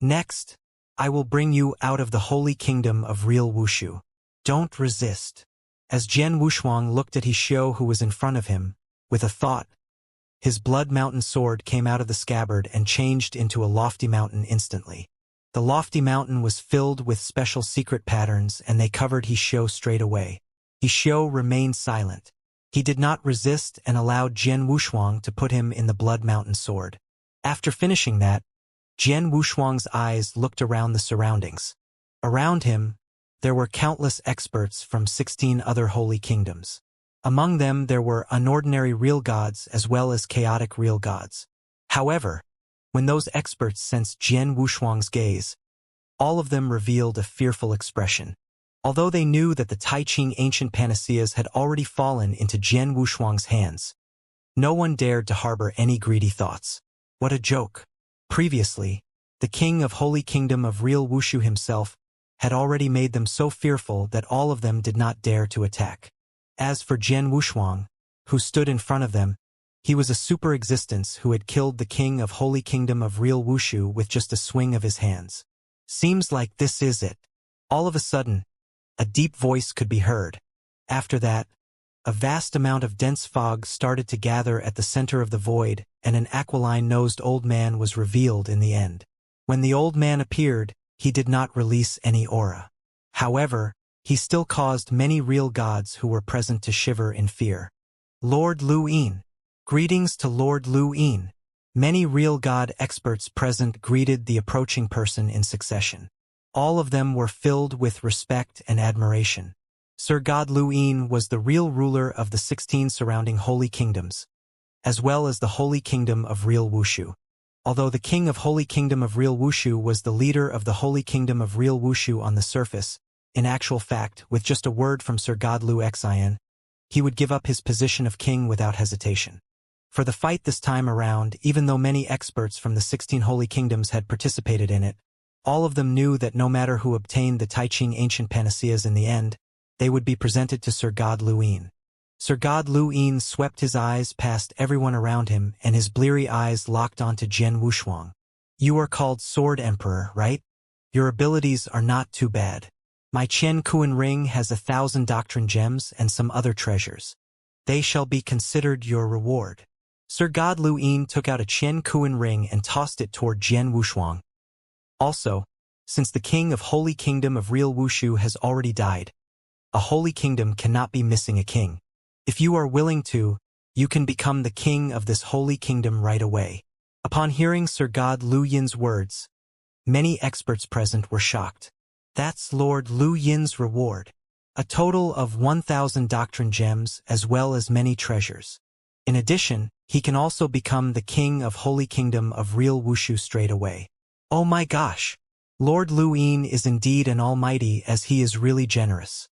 Next, I will bring you out of the holy kingdom of real Wushu. Don't resist. As Jian Wushuang looked at Xiao who was in front of him, with a thought, his blood mountain sword came out of the scabbard and changed into a lofty mountain instantly. The lofty mountain was filled with special secret patterns and they covered Xiao straight away. Xiao remained silent. He did not resist and allowed Jian Wushuang to put him in the blood mountain sword. After finishing that, Jian Wushuang's eyes looked around the surroundings. Around him, there were countless experts from 16 other holy kingdoms. Among them there were unordinary real gods as well as chaotic real gods. However, when those experts sensed Jian Wushuang's gaze, all of them revealed a fearful expression. Although they knew that the Tai Ching ancient panaceas had already fallen into Jian Wushuang's hands, no one dared to harbor any greedy thoughts. What a joke! Previously, the king of Holy Kingdom of real Wushu himself had already made them so fearful that all of them did not dare to attack. As for Jian Wushuang, who stood in front of them, he was a super existence who had killed the king of Holy Kingdom of real Wushu with just a swing of his hands. Seems like this is it. All of a sudden, a deep voice could be heard. After that, a vast amount of dense fog started to gather at the center of the void, and an aquiline-nosed old man was revealed in the end. When the old man appeared, he did not release any aura. However, he still caused many real gods who were present to shiver in fear. Lord Lu Yin. Greetings to Lord Lu Yin. Many real god experts present greeted the approaching person in succession. All of them were filled with respect and admiration. Sir God Lu Yin was the real ruler of the 16 surrounding holy kingdoms, as well as the holy kingdom of real Wushu. Although the king of Holy Kingdom of real Wushu was the leader of the Holy Kingdom of real Wushu on the surface, in actual fact, with just a word from Sir God Lu Xian, he would give up his position of king without hesitation. For the fight this time around, even though many experts from the 16 holy kingdoms had participated in it, all of them knew that no matter who obtained the Tai Ching ancient panaceas in the end, they would be presented to Sir God Lu Yin. Sir God Lu Yin swept his eyes past everyone around him and his bleary eyes locked onto Jian Wushuang. You are called Sword Emperor, right? Your abilities are not too bad. My Qian Kuan ring has 1,000 doctrine gems and some other treasures. They shall be considered your reward. Sir God Lu Yin took out a Qian Kuan ring and tossed it toward Jian Wushuang. Also, since the king of Holy Kingdom of real Wushu has already died, a holy kingdom cannot be missing a king. If you are willing to, you can become the king of this holy kingdom right away. Upon hearing Sir God Lu Yin's words, many experts present were shocked. That's Lord Lu Yin's reward. A total of 1,000 doctrine gems as well as many treasures. In addition, he can also become the king of Holy Kingdom of real Wushu straight away. Oh my gosh! Lord Lu Yin is indeed an almighty as he is really generous.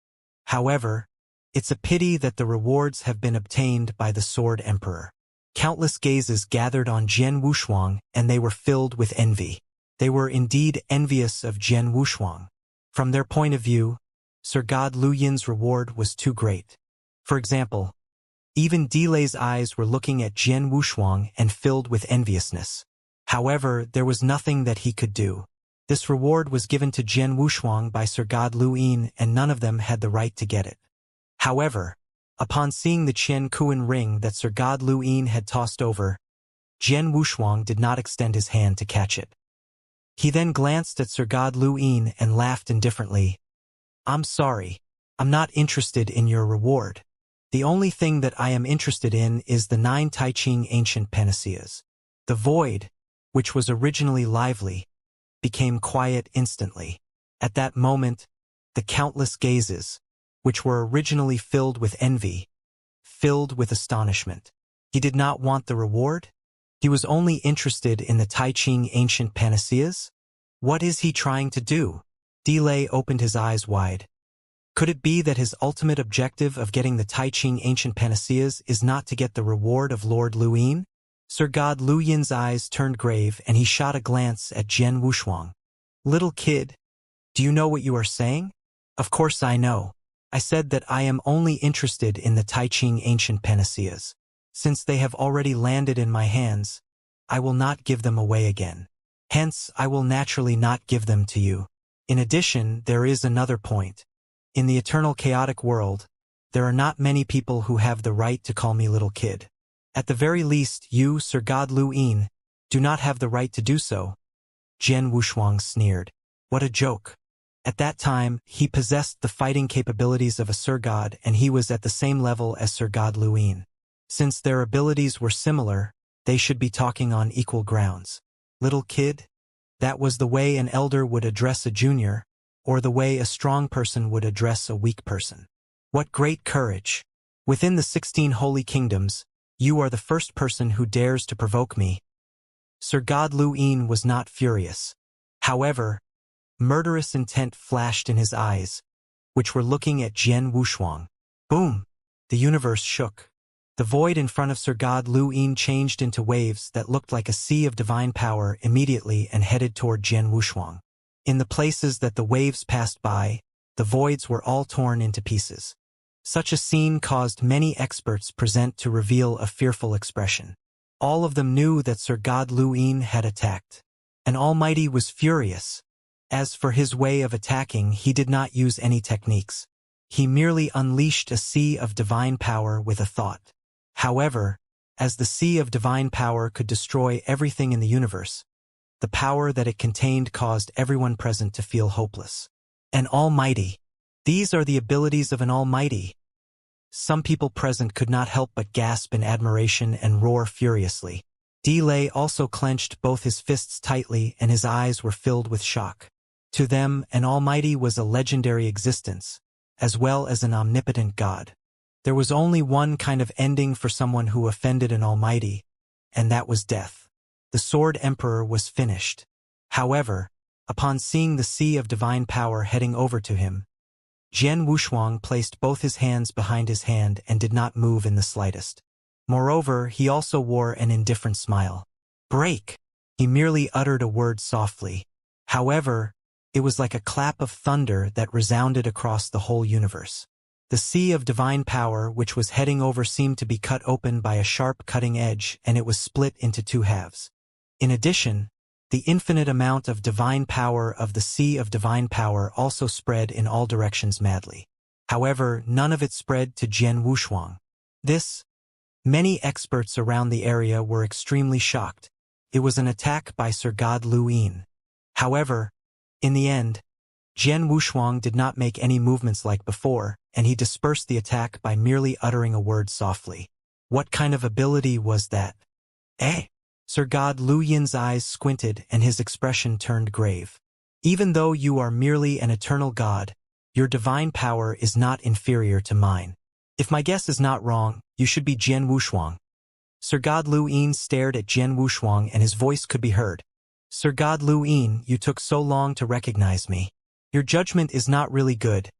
However, it's a pity that the rewards have been obtained by the Sword Emperor. Countless gazes gathered on Jian Wushuang and they were filled with envy. They were indeed envious of Jian Wushuang. From their point of view, Sir God Lu Yin's reward was too great. For example, even Dilei's eyes were looking at Jian Wushuang and filled with enviousness. However, there was nothing that he could do. This reward was given to Jian Wushuang by Sir God Lu Yin and none of them had the right to get it. However, upon seeing the Qian Kuan ring that Sir God Lu Yin had tossed over, Jian Wushuang did not extend his hand to catch it. He then glanced at Sir God Lu Yin and laughed indifferently. I'm sorry. I'm not interested in your reward. The only thing that I am interested in is the 9 Tai Ching ancient panaceas. The void, which was originally lively, became quiet instantly. At that moment, the countless gazes, which were originally filled with envy, filled with astonishment. He did not want the reward? He was only interested in the Tai Ching ancient panaceas? What is he trying to do? Delay opened his eyes wide. Could it be that his ultimate objective of getting the Tai Ching ancient panaceas is not to get the reward of Lord Lu Yin? Sir God Lu Yin's eyes turned grave and he shot a glance at Jian Wushuang. Little kid, do you know what you are saying? Of course I know. I said that I am only interested in the Tai Ching ancient panaceas. Since they have already landed in my hands, I will not give them away again. Hence, I will naturally not give them to you. In addition, there is another point. In the eternal chaotic world, there are not many people who have the right to call me little kid. At the very least, you, Sir God Lu Yin, do not have the right to do so. Jian Wushuang sneered. What a joke. At that time, he possessed the fighting capabilities of a Sir God, and he was at the same level as Sir God Lu Yin. Since their abilities were similar, they should be talking on equal grounds. Little kid? That was the way an elder would address a junior, or the way a strong person would address a weak person. What great courage! Within the 16 holy kingdoms, you are the first person who dares to provoke me. Sir God Lu Yin was not furious. However, murderous intent flashed in his eyes, which were looking at Jian Wushuang. Boom! The universe shook. The void in front of Sir God Lu Yin changed into waves that looked like a sea of divine power immediately and headed toward Jian Wushuang. In the places that the waves passed by, the voids were all torn into pieces. Such a scene caused many experts present to reveal a fearful expression. All of them knew that Sir God Lu Yin had attacked. An Almighty was furious. As for his way of attacking, he did not use any techniques. He merely unleashed a sea of divine power with a thought. However, as the sea of divine power could destroy everything in the universe, the power that it contained caused everyone present to feel hopeless. An Almighty. These are the abilities of an Almighty. Some people present could not help but gasp in admiration and roar furiously. Delay also clenched both his fists tightly and his eyes were filled with shock. To them, an Almighty was a legendary existence, as well as an omnipotent God. There was only one kind of ending for someone who offended an Almighty, and that was death. The Sword Emperor was finished. However, upon seeing the sea of divine power heading over to him, Jian Wushuang placed both his hands behind his hand and did not move in the slightest. Moreover, he also wore an indifferent smile. Break! He merely uttered a word softly. However, it was like a clap of thunder that resounded across the whole universe. The sea of divine power which was heading over seemed to be cut open by a sharp cutting edge, and it was split into two halves. In addition, the infinite amount of divine power of the sea of divine power also spread in all directions madly. However, none of it spread to Jian Wushuang. Many experts around the area were extremely shocked. It was an attack by Sir God Lu Yin. However, in the end, Jian Wushuang did not make any movements like before, and he dispersed the attack by merely uttering a word softly. What kind of ability was that? Eh? Sir God Lu Yin's eyes squinted and his expression turned grave. Even though you are merely an eternal God, your divine power is not inferior to mine. If my guess is not wrong, you should be Jian Wushuang. Sir God Lu Yin stared at Jian Wushuang and his voice could be heard. Sir God Lu Yin, you took so long to recognize me. Your judgment is not really good.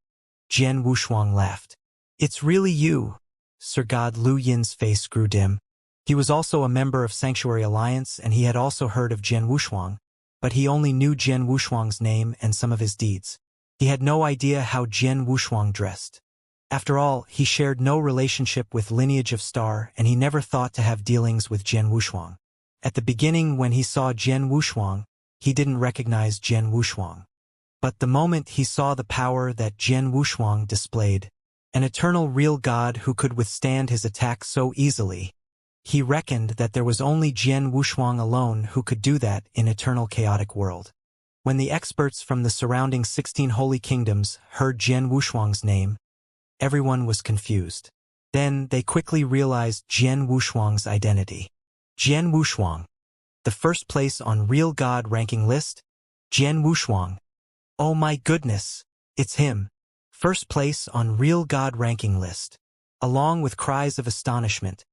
Jian Wushuang laughed. It's really you. Sir God Lu Yin's face grew dim. He was also a member of Sanctuary Alliance and he had also heard of Jian Wushuang, but he only knew Jian Wushuang's name and some of his deeds. He had no idea how Jian Wushuang dressed. After all, he shared no relationship with Lineage of Star and he never thought to have dealings with Jian Wushuang. At the beginning when he saw Jian Wushuang, he didn't recognize Jian Wushuang. But the moment he saw the power that Jian Wushuang displayed, an eternal real God who could withstand his attack so easily, he reckoned that there was only Jian Wushuang alone who could do that in eternal chaotic world. When the experts from the surrounding 16 holy kingdoms heard Jian Wushuang's name, everyone was confused. Then they quickly realized Jian Wushuang's identity. Jian Wushuang. The first place on Real God ranking list? Jian Wushuang. Oh my goodness, it's him. First place on Real God ranking list. Along with cries of astonishment,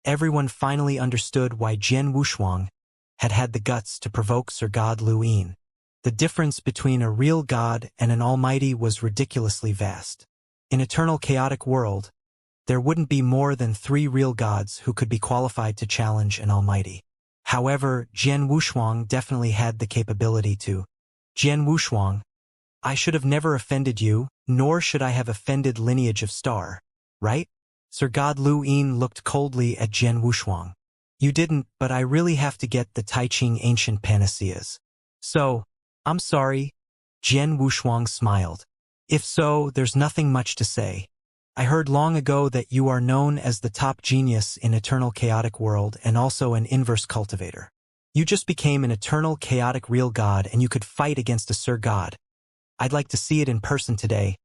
everyone finally understood why Jian Wushuang had had the guts to provoke Sir God Lu Yin. The difference between a real God and an almighty was ridiculously vast. In eternal chaotic world, there wouldn't be more than 3 real gods who could be qualified to challenge an almighty. However, Jian Wushuang definitely had the capability to. Jian Wushuang, I should have never offended you, nor should I have offended Lineage of Star, right? Sir God Lu Yin looked coldly at Jian Wushuang. You didn't, but I really have to get the Tai Ching ancient panaceas. So, I'm sorry. Jian Wushuang smiled. If so, there's nothing much to say. I heard long ago that you are known as the top genius in eternal chaotic world and also an inverse cultivator. You just became an eternal chaotic real god and you could fight against a Sir God. I'd like to see it in person today.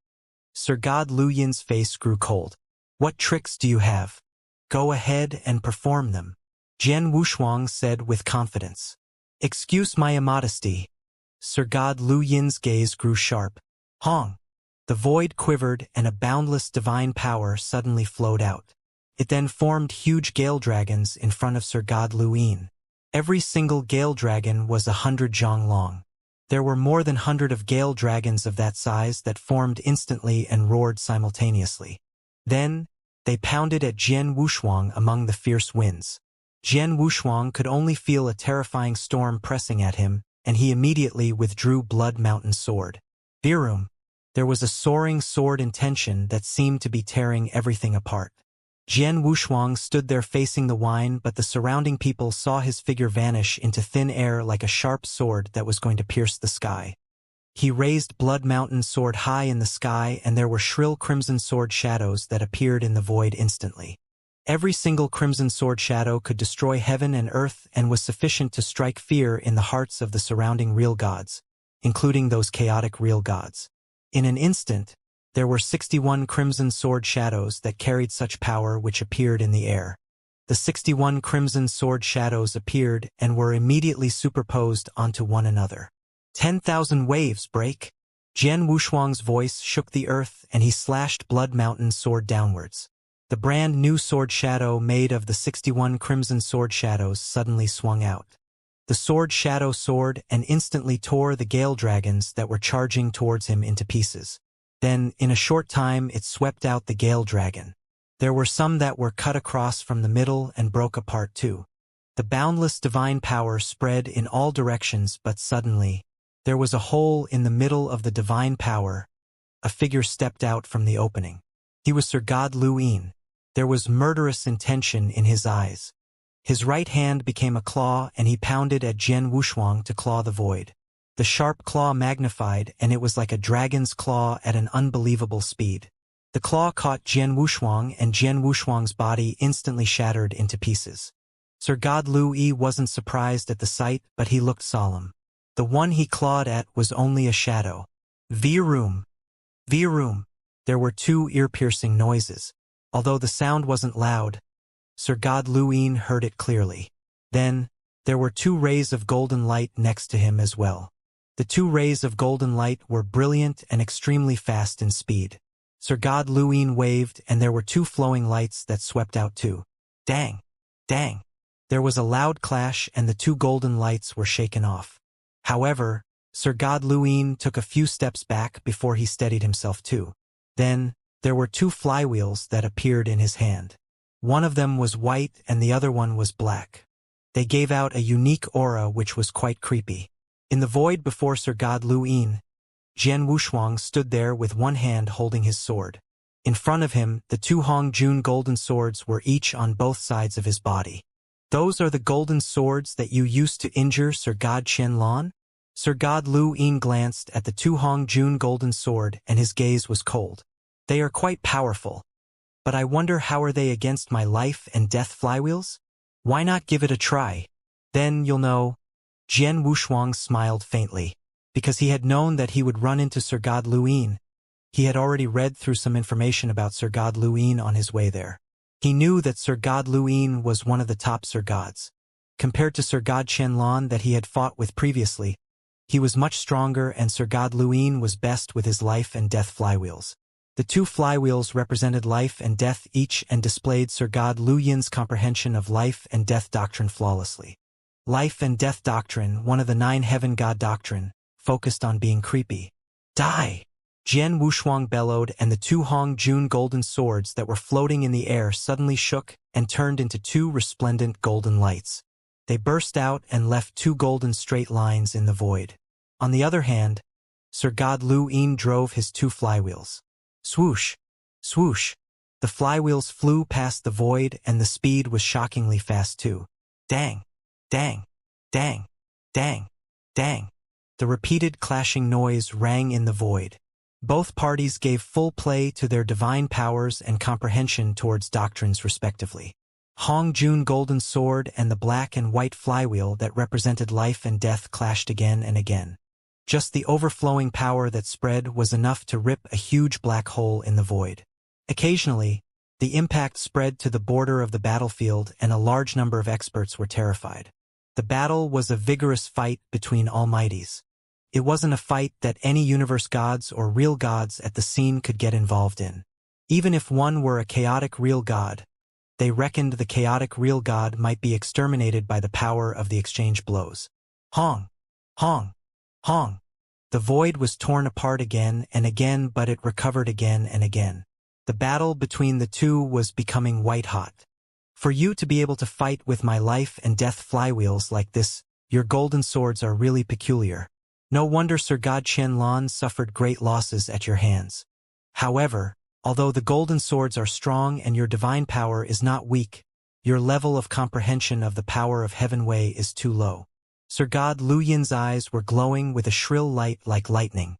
Sir God Lu Yin's face grew cold. What tricks do you have? Go ahead and perform them. Jian Wushuang said with confidence. Excuse my immodesty. Sir God Lu Yin's gaze grew sharp. Hong. The void quivered and a boundless divine power suddenly flowed out. It then formed huge gale dragons in front of Sir God Lu Yin. Every single gale dragon was 100 zhang long. There were more than 100 of gale dragons of that size that formed instantly and roared simultaneously. Then, they pounded at Jian Wushuang among the fierce winds. Jian Wushuang could only feel a terrifying storm pressing at him, and he immediately withdrew Blood Mountain Sword. Virum. There was a soaring sword in tension that seemed to be tearing everything apart. Jian Wushuang stood there facing the wine, but the surrounding people saw his figure vanish into thin air like a sharp sword that was going to pierce the sky. He raised Blood Mountain Sword high in the sky, and there were shrill crimson sword shadows that appeared in the void instantly. Every single crimson sword shadow could destroy heaven and earth and was sufficient to strike fear in the hearts of the surrounding real gods, including those chaotic real gods. In an instant, there were 61 crimson sword shadows that carried such power which appeared in the air. The 61 crimson sword shadows appeared and were immediately superposed onto one another. 10,000 waves break. Jian Wushuang's voice shook the earth and he slashed Blood Mountain Sword downwards. The brand new sword shadow made of the 61 crimson sword shadows suddenly swung out. The sword shadow soared and instantly tore the gale dragons that were charging towards him into pieces. Then, in a short time, it swept out the gale dragon. There were some that were cut across from the middle and broke apart too. The boundless divine power spread in all directions, but suddenly, there was a hole in the middle of the divine power. A figure stepped out from the opening. He was Sir God Lu Yin. There was murderous intention in his eyes. His right hand became a claw and he pounded at Jian Wushuang to claw the void. The sharp claw magnified and it was like a dragon's claw at an unbelievable speed. The claw caught Jian Wushuang and Jian Wushuang's body instantly shattered into pieces. Sir God Lu Yi wasn't surprised at the sight, but he looked solemn. The one he clawed at was only a shadow. Virum. Virum. There were two ear-piercing noises. Although the sound wasn't loud, Sir God Lu Yin heard it clearly. Then, there were two rays of golden light next to him as well. The two rays of golden light were brilliant and extremely fast in speed. Sir God Lu Yin waved and there were two flowing lights that swept out too. Dang! Dang! There was a loud clash and the two golden lights were shaken off. However, Sir God Lu Yin took a few steps back before he steadied himself too. Then, there were two flywheels that appeared in his hand. One of them was white and the other one was black. They gave out a unique aura which was quite creepy. In the void before Sir God Lu Yin, Jian Wushuang stood there with one hand holding his sword. In front of him, the two Hong Jun golden swords were each on both sides of his body. Those are the golden swords that you used to injure Sir God Qianlan? Sir God Lu Yin glanced at the two Hong Jun golden sword and his gaze was cold. They are quite powerful. But I wonder how are they against my life and death flywheels? Why not give it a try? Then you'll know. Jian Wushuang smiled faintly. Because he had known that he would run into Sir God Lu Yin. He had already read through some information about Sir God Lu Yin on his way there. He knew that Sir God Lu Yin was one of the top Sir Gods. Compared to Sir God Qianlan that he had fought with previously, he was much stronger and Sir God Lu Yin was best with his life and death flywheels. The two flywheels represented life and death each and displayed Sir God Lu Yin's comprehension of life and death doctrine flawlessly. Life and death doctrine, one of the 9 heaven god doctrine, focused on being creepy. Die! Jian Wushuang bellowed and the two Hong Jun golden swords that were floating in the air suddenly shook and turned into two resplendent golden lights. They burst out and left two golden straight lines in the void. On the other hand, Sir God Lu Yin drove his two flywheels. Swoosh! Swoosh! The flywheels flew past the void and the speed was shockingly fast too. Dang! Dang! Dang! Dang! Dang! the repeated clashing noise rang in the void. Both parties gave full play to their divine powers and comprehension towards doctrines respectively. Hong Jun golden sword and the black and white flywheel that represented life and death clashed again and again. Just the overflowing power that spread was enough to rip a huge black hole in the void. Occasionally, the impact spread to the border of the battlefield and a large number of experts were terrified. The battle was a vigorous fight between almighties. It wasn't a fight that any universe gods or real gods at the scene could get involved in. Even if one were a chaotic real god, they reckoned the chaotic real god might be exterminated by the power of the exchange blows. Hong! Hong! Hong! The void was torn apart again and again, but it recovered again and again. The battle between the two was becoming white-hot. For you to be able to fight with my life and death flywheels like this, your golden swords are really peculiar. No wonder Sir God Qianlan suffered great losses at your hands. However, although the golden swords are strong and your divine power is not weak, your level of comprehension of the power of Heaven Wei is too low. Sir God Lu Yin's eyes were glowing with a shrill light like lightning.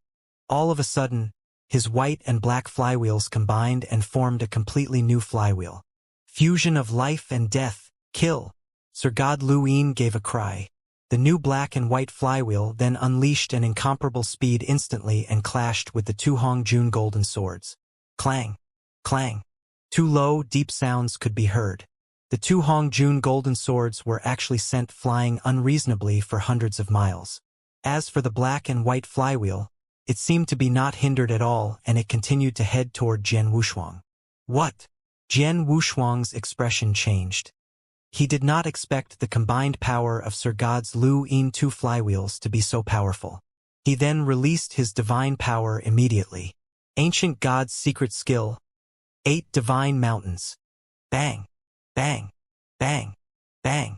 All of a sudden, his white and black flywheels combined and formed a completely new flywheel. Fusion of life and death, kill! Sir God Lu Yin gave a cry. The new black and white flywheel then unleashed an incomparable speed instantly and clashed with the two Hong Jun golden swords. Clang! Clang! Two low, deep sounds could be heard. The two Hong Jun golden swords were actually sent flying unreasonably for hundreds of miles. As for the black and white flywheel, it seemed to be not hindered at all, and it continued to head toward Jian Wushuang. What? Jian Wushuang's expression changed. He did not expect the combined power of Sir God's Lu Yin two flywheels to be so powerful. He then released his divine power immediately. Ancient God's secret skill. 8 divine mountains. Bang! Bang! Bang! Bang!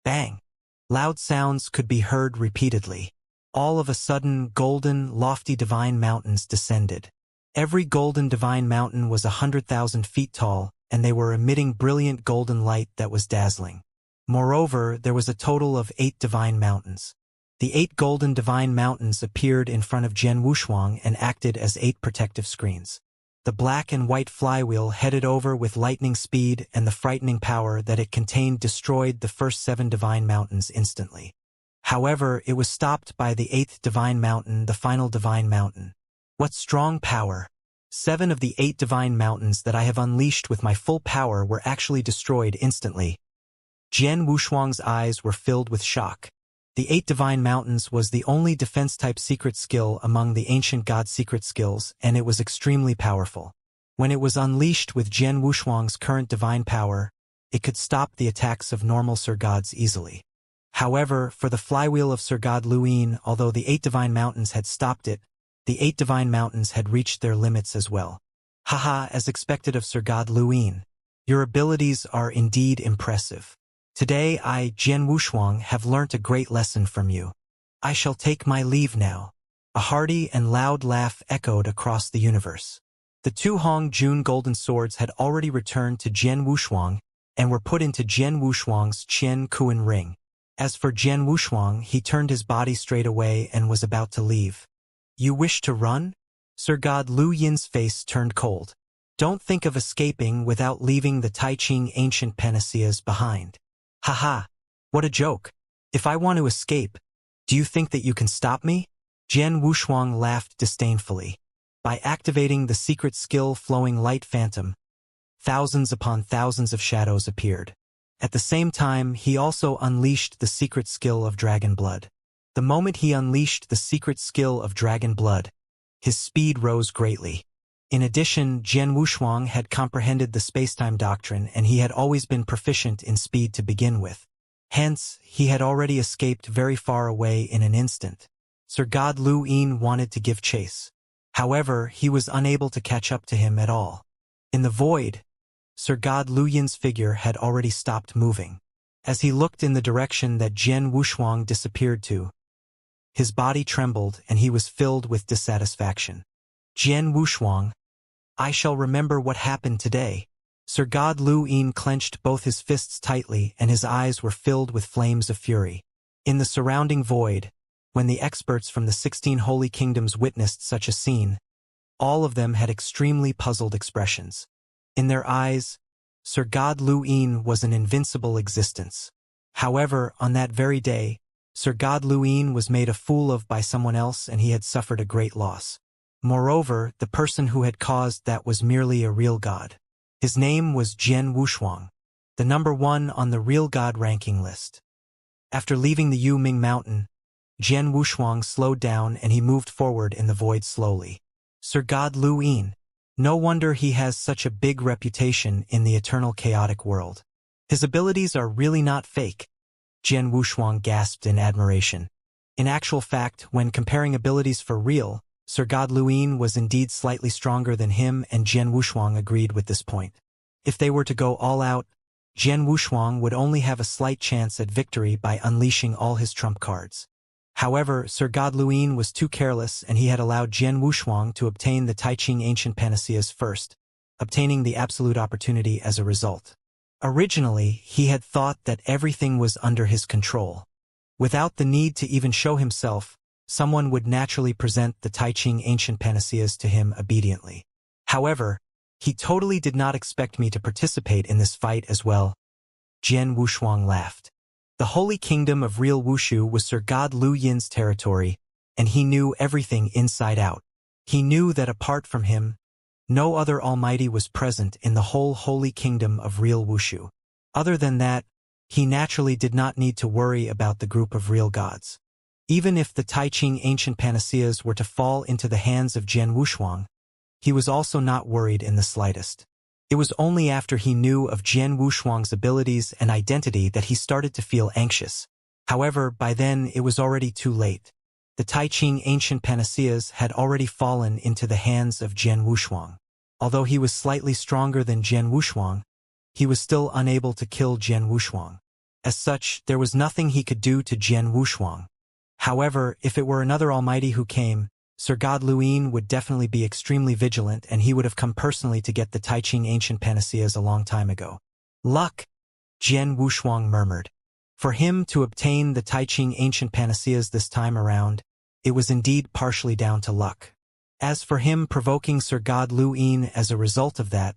Bang! Loud sounds could be heard repeatedly. All of a sudden, golden, lofty divine mountains descended. Every golden divine mountain was 100,000 feet tall, and they were emitting brilliant golden light that was dazzling. Moreover, there was a total of 8 divine mountains. The 8 golden divine mountains appeared in front of Jian Wushuang and acted as 8 protective screens. The black and white flywheel headed over with lightning speed, and the frightening power that it contained destroyed the first 7 divine mountains instantly. However, it was stopped by the 8th divine mountain, the final divine mountain. What strong power! 7 of the 8 divine mountains that I have unleashed with my full power were actually destroyed instantly. Jian Wushuang's eyes were filled with shock. The 8 divine mountains was the only defense-type secret skill among the ancient god's secret skills, and it was extremely powerful. When it was unleashed with Jian Wushuang's current divine power, it could stop the attacks of normal Sir Gods easily. However, for the flywheel of Sir God Lu Yin, although the 8 divine mountains had stopped it, the 8 divine mountains had reached their limits as well. Haha, as expected of Sir God Lu Yin. Your abilities are indeed impressive. Today I, Jian Wushuang, have learnt a great lesson from you. I shall take my leave now. A hearty and loud laugh echoed across the universe. The 2 Hong Jun golden swords had already returned to Jian Wushuang and were put into Jian Wushuang's Qian Kuan ring. As for Jian Wushuang, he turned his body straight away and was about to leave. You wish to run? Sir God Lu Yin's face turned cold. Don't think of escaping without leaving the Taiqing ancient panaceas behind. Haha, what a joke. If I want to escape, do you think that you can stop me? Jian Wushuang laughed disdainfully. By activating the secret skill Flowing Light Phantom, thousands upon thousands of shadows appeared. At the same time, he also unleashed the secret skill of Dragon Blood. The moment he unleashed the secret skill of Dragon Blood, his speed rose greatly. In addition, Jian Wushuang had comprehended the spacetime doctrine, and he had always been proficient in speed to begin with. Hence, he had already escaped very far away in an instant. Sir God Lu Yin wanted to give chase. However, he was unable to catch up to him at all. In the void, Sir God Lu Yin's figure had already stopped moving. As he looked in the direction that Jian Wushuang disappeared to, his body trembled and he was filled with dissatisfaction. Jian Wushuang, I shall remember what happened today. Sir God Lu Yin clenched both his fists tightly and his eyes were filled with flames of fury. In the surrounding void, When the experts from the 16 holy kingdoms witnessed such a scene, all of them had extremely puzzled expressions. In their eyes, Sir God Luin was an invincible existence. However, on that very day, Sir God Luin was made a fool of by someone else and he had suffered a great loss. Moreover, the person who had caused that was merely a real god. His name was Jian Wushuang, the number 1 on the real god ranking list. After leaving the Yu Ming mountain, Jian Wushuang slowed down and he moved forward in the void slowly. Sir God Luin. No wonder he has such a big reputation in the eternal chaotic world. His abilities are really not fake. Jian Wushuang gasped in admiration. In actual fact, when comparing abilities for real, Sir God Luin was indeed slightly stronger than him, and Jian Wushuang agreed with this point. If they were to go all out, Jian Wushuang would only have a slight chance at victory by unleashing all his trump cards. However, Sir God Luin was too careless and he had allowed Jian Wushuang to obtain the Taiqing ancient panaceas first, obtaining the absolute opportunity as a result. Originally, he had thought that everything was under his control. Without the need to even show himself, someone would naturally present the Taiqing ancient panaceas to him obediently. However, he totally did not expect me to participate in this fight as well. Jian Wushuang laughed. The holy kingdom of real Wushu was Sir God Lu Yin's territory, and he knew everything inside out. He knew that apart from him, no other almighty was present in the whole holy kingdom of real Wushu. Other than that, he naturally did not need to worry about the group of real gods. Even if the Taiqing ancient panaceas were to fall into the hands of Jian Wushuang, he was also not worried in the slightest. It was only after he knew of Jian Wushuang's abilities and identity that he started to feel anxious. However, by then it was already too late. The Taiqing ancient panaceas had already fallen into the hands of Jian Wushuang. Although he was slightly stronger than Jian Wushuang, he was still unable to kill Jian Wushuang. As such, there was nothing he could do to Jian Wushuang. However, if it were another almighty who came, Sir God Luin would definitely be extremely vigilant and he would have come personally to get the Taiqing ancient panaceas a long time ago. Luck, Jian Wushuang murmured. For him to obtain the Taiqing ancient panaceas this time around, it was indeed partially down to luck. As for him provoking Sir God Luin as a result of that,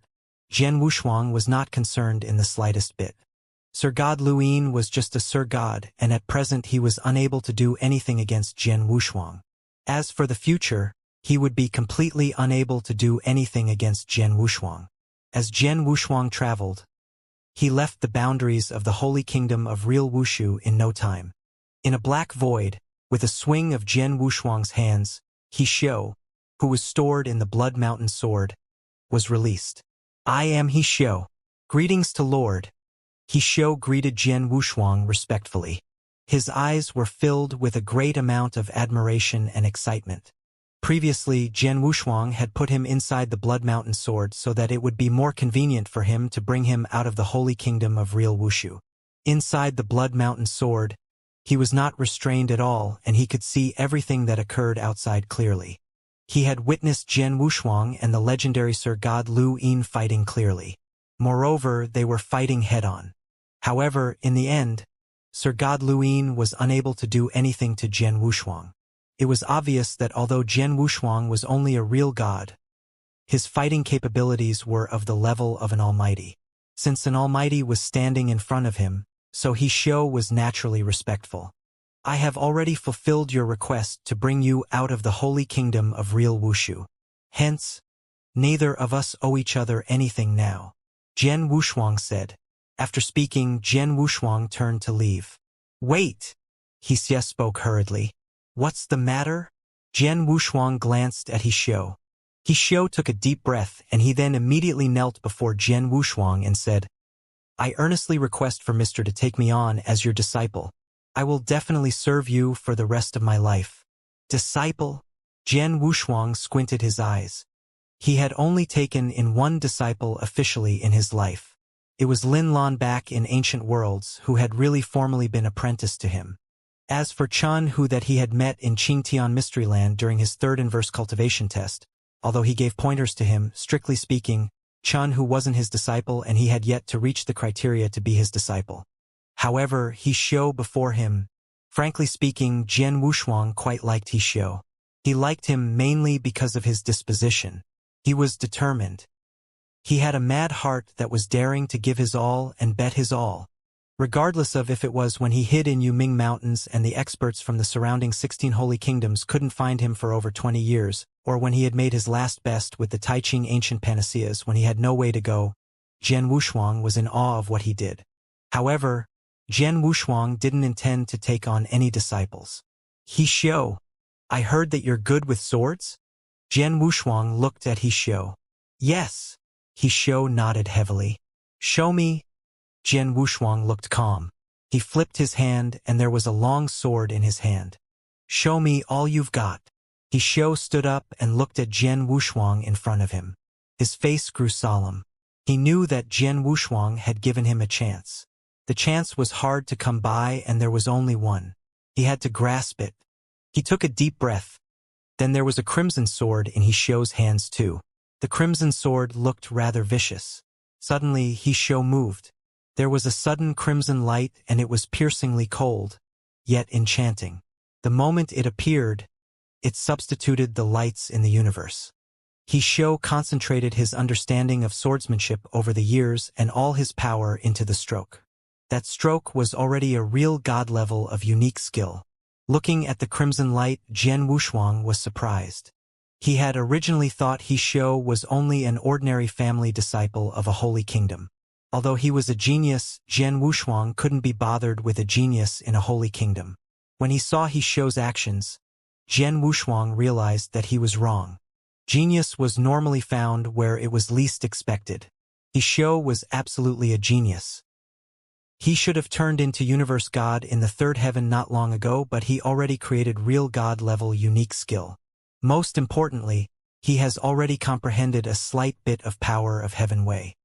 Jian Wushuang was not concerned in the slightest bit. Sir God Luin was just a Sir God, and at present he was unable to do anything against Jian Wushuang. As for the future, he would be completely unable to do anything against Jian Wushuang. As Jian Wushuang traveled, he left the boundaries of the holy kingdom of real Wushu in no time. In a black void, with a swing of Jian Wushuang's hands, Xianxia, who was stored in the Blood Mountain sword, was released. I am Xianxia. Greetings to Lord. Xianxia greeted Jian Wushuang respectfully. His eyes were filled with a great amount of admiration and excitement. Previously, Jian Wushuang had put him inside the Blood Mountain sword so that it would be more convenient for him to bring him out of the holy kingdom of real Wushu. Inside the Blood Mountain sword, he was not restrained at all and he could see everything that occurred outside clearly. He had witnessed Jian Wushuang and the legendary Sir God Luin fighting clearly. Moreover, they were fighting head-on. However, in the end, Sir God Luin was unable to do anything to Jian Wushuang. It was obvious that although Jian Wushuang was only a real god, his fighting capabilities were of the level of an almighty. Since an almighty was standing in front of him, so Xianxia was naturally respectful. I have already fulfilled your request to bring you out of the holy kingdom of real Wushu. Hence, neither of us owe each other anything now, Jian Wushuang said. After speaking, Jian Wushuang turned to leave. Wait! Xianxia spoke hurriedly. What's the matter? Jian Wushuang glanced at Xianxia. Xianxia took a deep breath and he then immediately knelt before Jian Wushuang and said, I earnestly request for Mr. to take me on as your disciple. I will definitely serve you for the rest of my life. Disciple? Jian Wushuang squinted his eyes. He had only taken in one disciple officially in his life. It was Lin Lan back in ancient worlds who had really formally been apprenticed to him. As for Chun, who that he had met in Qingtian Mysteryland during his third inverse cultivation test, although he gave pointers to him, strictly speaking, Chun who wasn't his disciple and he had yet to reach the criteria to be his disciple. However, Xianxia before him, Frankly speaking, Jian Wushuang quite liked He Xiu. He liked him mainly because of his disposition. He was determined. He had a mad heart that was daring to give his all and bet his all. Regardless of if it was when he hid in Yuming Mountains and the experts from the surrounding 16 holy kingdoms couldn't find him for over 20 years, or when he had made his last best with the Taiching ancient panaceas when he had no way to go, Jian Wushuang was in awe of what he did. However, Jian Wushuang didn't intend to take on any disciples. He Xiu, I heard that you're good with swords? Jian Wushuang looked at He Xiu. Yes. He Xiu nodded heavily. Show me. Jian Wushuang looked calm. He flipped his hand and there was a long sword in his hand. Show me all you've got. He Xiu stood up and looked at Jian Wushuang in front of him. His face grew solemn. He knew that Jian Wushuang had given him a chance. The chance was hard to come by and there was only one. He had to grasp it. He took a deep breath. Then there was a crimson sword in He Xiu's hands too. The crimson sword looked rather vicious. Suddenly He Xiu moved. There was a sudden crimson light and it was piercingly cold, yet enchanting. The moment it appeared, it substituted the lights in the universe. He Xiu concentrated his understanding of swordsmanship over the years and all his power into the stroke. That stroke was already a real god level of unique skill. Looking at the crimson light, Jian Wushuang was surprised. He had originally thought He Xiu was only an ordinary family disciple of a holy kingdom. Although he was a genius, Jian Wushuang couldn't be bothered with a genius in a holy kingdom. When he saw He Xiu's actions, Jian Wushuang realized that he was wrong. Genius was normally found where it was least expected. He Xiu was absolutely a genius. He should have turned into universe god in the third heaven not long ago, but he already created real god-level unique skill. Most importantly, he has already comprehended a slight bit of power of heaven way.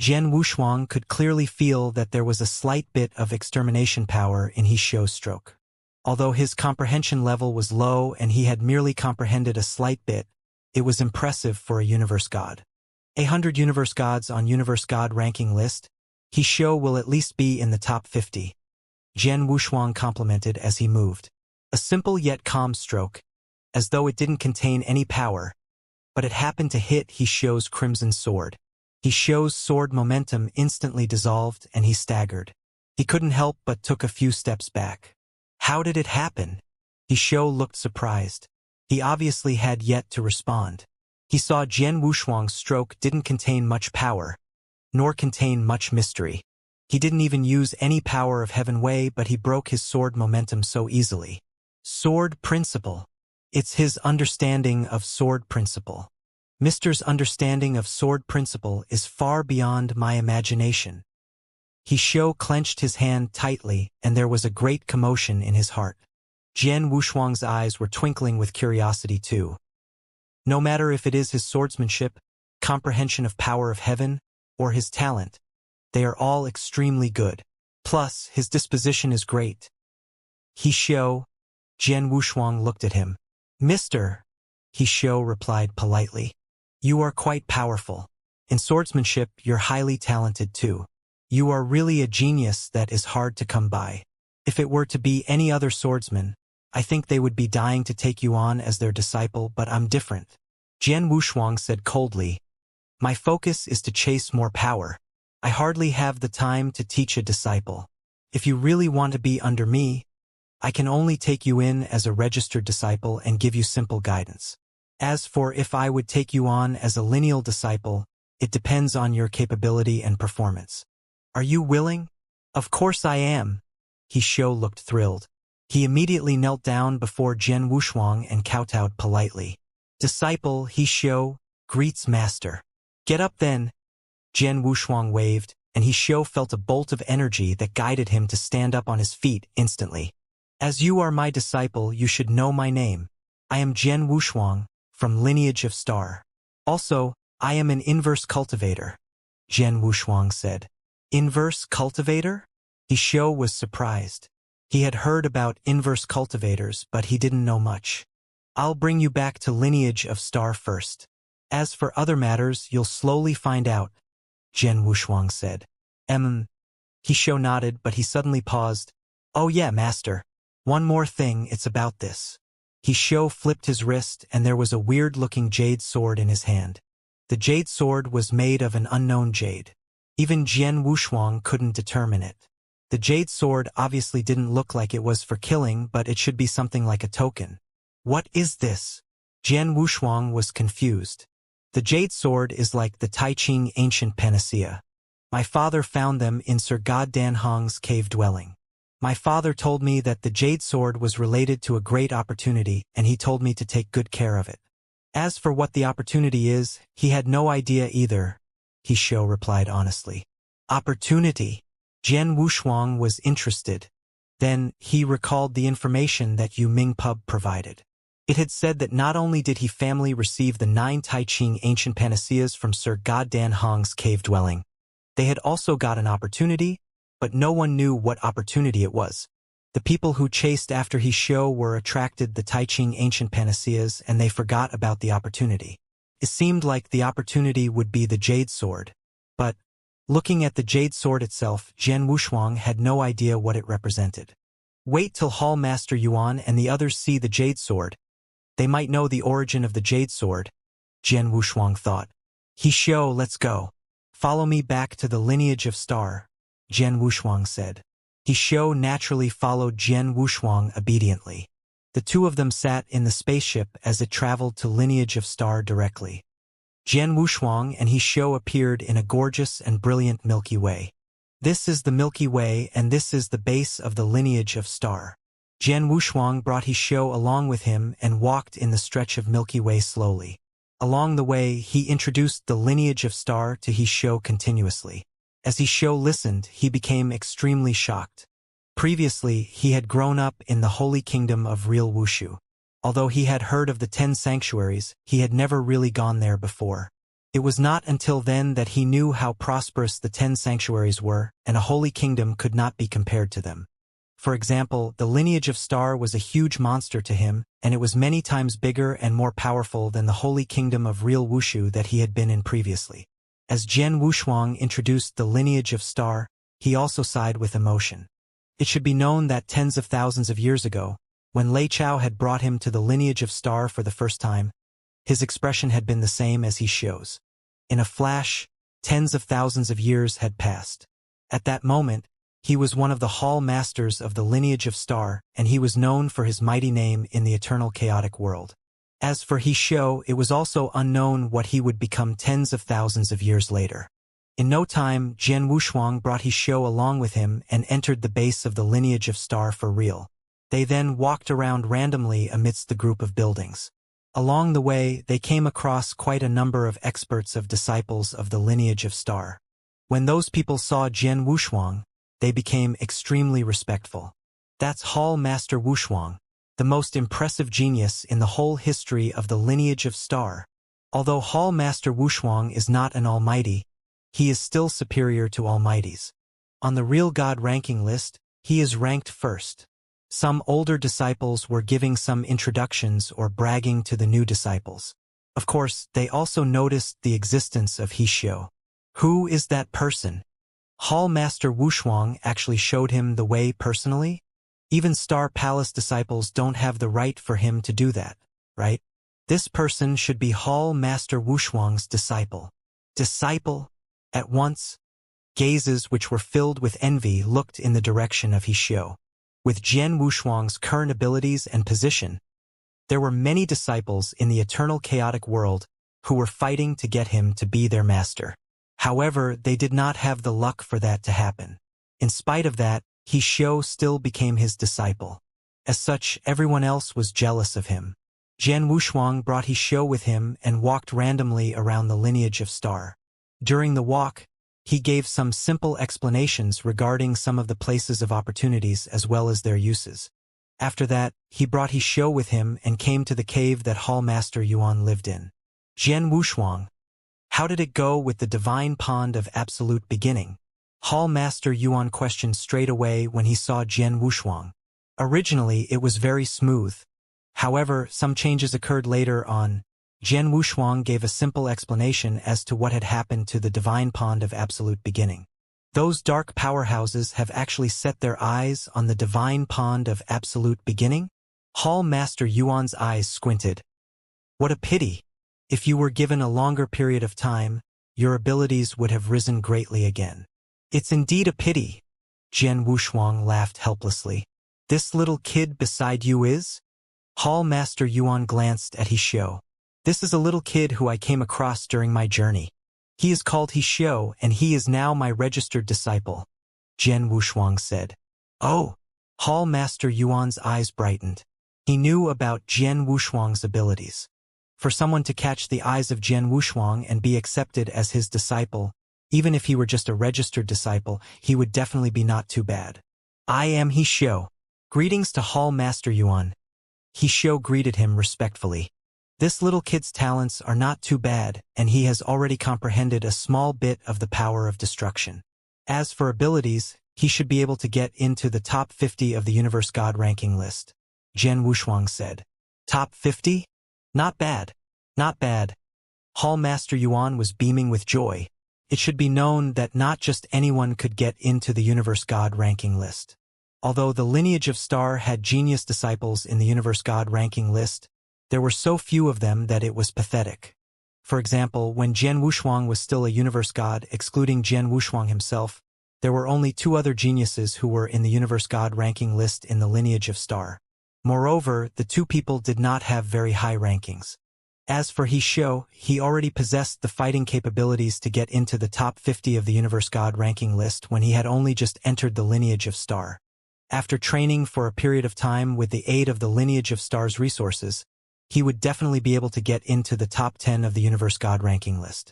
Jian Wushuang could clearly feel that there was a slight bit of extermination power in He Xiu's stroke. Although his comprehension level was low and he had merely comprehended a slight bit, it was impressive for a universe god. 100 universe gods on universe god ranking list, He Xiu will at least be in the top 50. Jian Wushuang complimented as he moved. A simple yet calm stroke, as though it didn't contain any power, but it happened to hit He Xiu's crimson sword. He Xiu's sword momentum instantly dissolved and he staggered. He couldn't help but took a few steps back. How did it happen? He Xiu looked surprised. He obviously had yet to respond. He saw Jian Wushuang's stroke didn't contain much power, nor contain much mystery. He didn't even use any power of heaven way, but he broke his sword momentum so easily. Sword principle. It's his understanding of sword principle. Mr.'s understanding of sword principle is far beyond my imagination. He Xiu clenched his hand tightly, and there was a great commotion in his heart. Jian Wushuang's eyes were twinkling with curiosity too. No matter if it is his swordsmanship, comprehension of power of heaven, or his talent, they are all extremely good. Plus, his disposition is great. He Xiu. Jian Wushuang looked at him. Mr. He Xiu replied politely. You are quite powerful. In swordsmanship, you're highly talented too. You are really a genius that is hard to come by. If it were to be any other swordsman, I think they would be dying to take you on as their disciple, but I'm different. Jian Wushuang said coldly, my focus is to chase more power. I hardly have the time to teach a disciple. If you really want to be under me, I can only take you in as a registered disciple and give you simple guidance. As for if I would take you on as a lineal disciple, it depends on your capability and performance. Are you willing? Of course I am. He Xiu looked thrilled. He immediately knelt down before Jian Wushuang and kowtowed politely. Disciple He Xiu greets master. Get up then. Jian Wushuang waved, and He Xiu felt a bolt of energy that guided him to stand up on his feet instantly. As you are my disciple, you should know my name. I am Jian Wushuang, from lineage of star. Also, I am an inverse cultivator. Jian Wushuang said. Inverse cultivator? He Xiu was surprised. He had heard about inverse cultivators, but he didn't know much. I'll bring you back to lineage of star first. As for other matters, you'll slowly find out, Jian Wushuang said. He Xiu nodded, but he suddenly paused. Oh yeah, master. One more thing, it's about this. He flipped his wrist and there was a weird-looking jade sword in his hand. The jade sword was made of an unknown jade. Even Jian Wushuang couldn't determine it. The jade sword obviously didn't look like it was for killing, but it should be something like a token. What is this? Jian Wushuang was confused. The jade sword is like the Tai Ching ancient panacea. My father found them in Sir God Dan Hong's cave dwelling. My father told me that the jade sword was related to a great opportunity, and he told me to take good care of it. As for what the opportunity is, he had no idea either, He replied honestly. Opportunity. Jian Wushuang was interested. Then, he recalled the information that Yu Ming Pub provided. It had said that not only did he family receive the 9 Tai Ching ancient panaceas from Sir God Dan Hong's cave dwelling, they had also got an opportunity, but no one knew what opportunity it was. The people who chased after He were attracted the Tai Ching ancient panaceas and they forgot about the opportunity. It seemed like the opportunity would be the jade sword. But, looking at the jade sword itself, Jian Wushuang had no idea what it represented. Wait till Hall Master Yuan and the others see the jade sword. They might know the origin of the jade sword, Jian Wushuang thought. He let's go. Follow me back to the lineage of star, Jian Wushuang said. He naturally followed Jian Wushuang obediently. The two of them sat in the spaceship as it traveled to lineage of star directly. Jian Wushuang and He appeared in a gorgeous and brilliant Milky Way. This is the Milky Way and this is the base of the lineage of star. Jian Wushuang brought He along with him and walked in the stretch of Milky Way slowly. Along the way, he introduced the lineage of star to He continuously. As He listened, he became extremely shocked. Previously, he had grown up in the holy kingdom of real Wushu. Although he had heard of the 10 sanctuaries, he had never really gone there before. It was not until then that he knew how prosperous the 10 sanctuaries were, and a holy kingdom could not be compared to them. For example, the lineage of star was a huge monster to him, and it was many times bigger and more powerful than the holy kingdom of real Wushu that he had been in previously. As Jian Wushuang introduced the lineage of star, he also sighed with emotion. It should be known that tens of thousands of years ago, when Lei Chao had brought him to the lineage of star for the first time, his expression had been the same as He shows. In a flash, tens of thousands of years had passed. At that moment, he was one of the hall masters of the lineage of star, and he was known for his mighty name in the eternal chaotic world. As for He it was also unknown what he would become tens of thousands of years later. In no time, Jian Wushuang brought He along with him and entered the base of the lineage of star for real. They then walked around randomly amidst the group of buildings. Along the way, they came across quite a number of experts of disciples of the lineage of star. When those people saw Jian Wushuang, they became extremely respectful. That's Hall Master Wushuang, the most impressive genius in the whole history of the lineage of star. Although Hall Master Wushuang is not an almighty, he is still superior to almighties. On the real God ranking list, he is ranked first. Some older disciples were giving some introductions or bragging to the new disciples. Of course, they also noticed the existence of He. Who is that person? Hall Master Wushuang actually showed him the way personally? Even Star Palace disciples don't have the right for him to do that, right? This person should be Hall Master Wushuang's disciple. Disciple? At once, gazes which were filled with envy looked in the direction of He. With Jian Wushuang's current abilities and position, there were many disciples in the eternal chaotic world who were fighting to get him to be their master. However, they did not have the luck for that to happen. In spite of that, He still became his disciple. As such, everyone else was jealous of him. Jian Wushuang brought He with him and walked randomly around the lineage of star. During the walk, he gave some simple explanations regarding some of the places of opportunities as well as their uses. After that, he brought He with him and came to the cave that Hall Master Yuan lived in. Jian Wushuang, how did it go with the divine pond of absolute beginning? Hall Master Yuan questioned straight away when he saw Jian Wushuang. Originally, it was very smooth. However, some changes occurred later on. Jian Wushuang gave a simple explanation as to what had happened to the divine pond of absolute beginning. Those dark powerhouses have actually set their eyes on the divine pond of absolute beginning? Hall Master Yuan's eyes squinted. What a pity. If you were given a longer period of time, your abilities would have risen greatly again. It's indeed a pity. Jian Wushuang laughed helplessly. This little kid beside you is? Hall Master Yuan glanced at Xiao. This is a little kid who I came across during my journey. He is called Xiao, and he is now my registered disciple, Jian Wushuang said. Oh! Hall Master Yuan's eyes brightened. He knew about Jian Wushuang's abilities. For someone to catch the eyes of Jian Wushuang and be accepted as his disciple, even if he were just a registered disciple, he would definitely be not too bad. I am Xiao. Greetings to Hall Master Yuan. Xiao greeted him respectfully. This little kid's talents are not too bad, and he has already comprehended a small bit of the power of destruction. As for abilities, he should be able to get into the top 50 of the Universe God ranking list, Jian Wushuang said. Top 50? Not bad. Not bad. Hall Master Yuan was beaming with joy. It should be known that not just anyone could get into the Universe God ranking list. Although the lineage of Star had genius disciples in the Universe God ranking list, there were so few of them that it was pathetic. For example, when Jian Wushuang was still a Universe God, excluding Jian Wushuang himself, there were only 2 other geniuses who were in the Universe God ranking list in the lineage of Star. Moreover, the 2 people did not have very high rankings. As for Xiao, he already possessed the fighting capabilities to get into the top 50 of the Universe God ranking list when he had only just entered the lineage of Star. After training for a period of time with the aid of the lineage of Star's resources, he would definitely be able to get into the top 10 of the Universe God ranking list.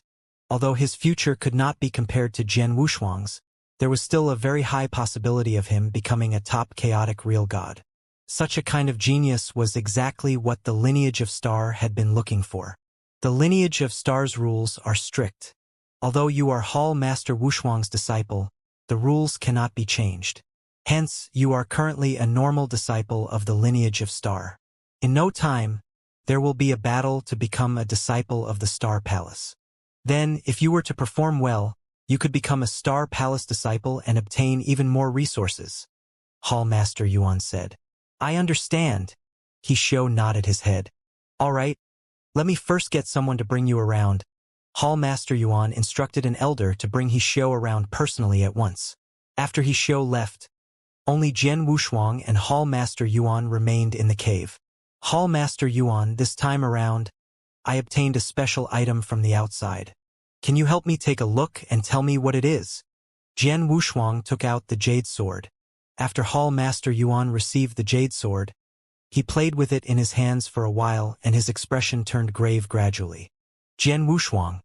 Although his future could not be compared to Jian Wushuang's, there was still a very high possibility of him becoming a top chaotic real god. Such a kind of genius was exactly what the lineage of Star had been looking for. The lineage of Star's rules are strict. Although you are Hall Master Wushuang's disciple, the rules cannot be changed. Hence, you are currently a normal disciple of the lineage of Star. In no time, there will be a battle to become a disciple of the Star Palace. Then, if you were to perform well, you could become a Star Palace disciple and obtain even more resources, Hall Master Yuan said. I understand. Xiao nodded his head. All right, let me first get someone to bring you around. Hall Master Yuan instructed an elder to bring Xiao around personally at once. After Xiao left, only Jian Wushuang and Hall Master Yuan remained in the cave. Hall Master Yuan, this time around, I obtained a special item from the outside. Can you help me take a look and tell me what it is? Jian Wushuang took out the jade sword. After Hall Master Yuan received the jade sword, he played with it in his hands for a while and his expression turned grave gradually. Jian Wushuang,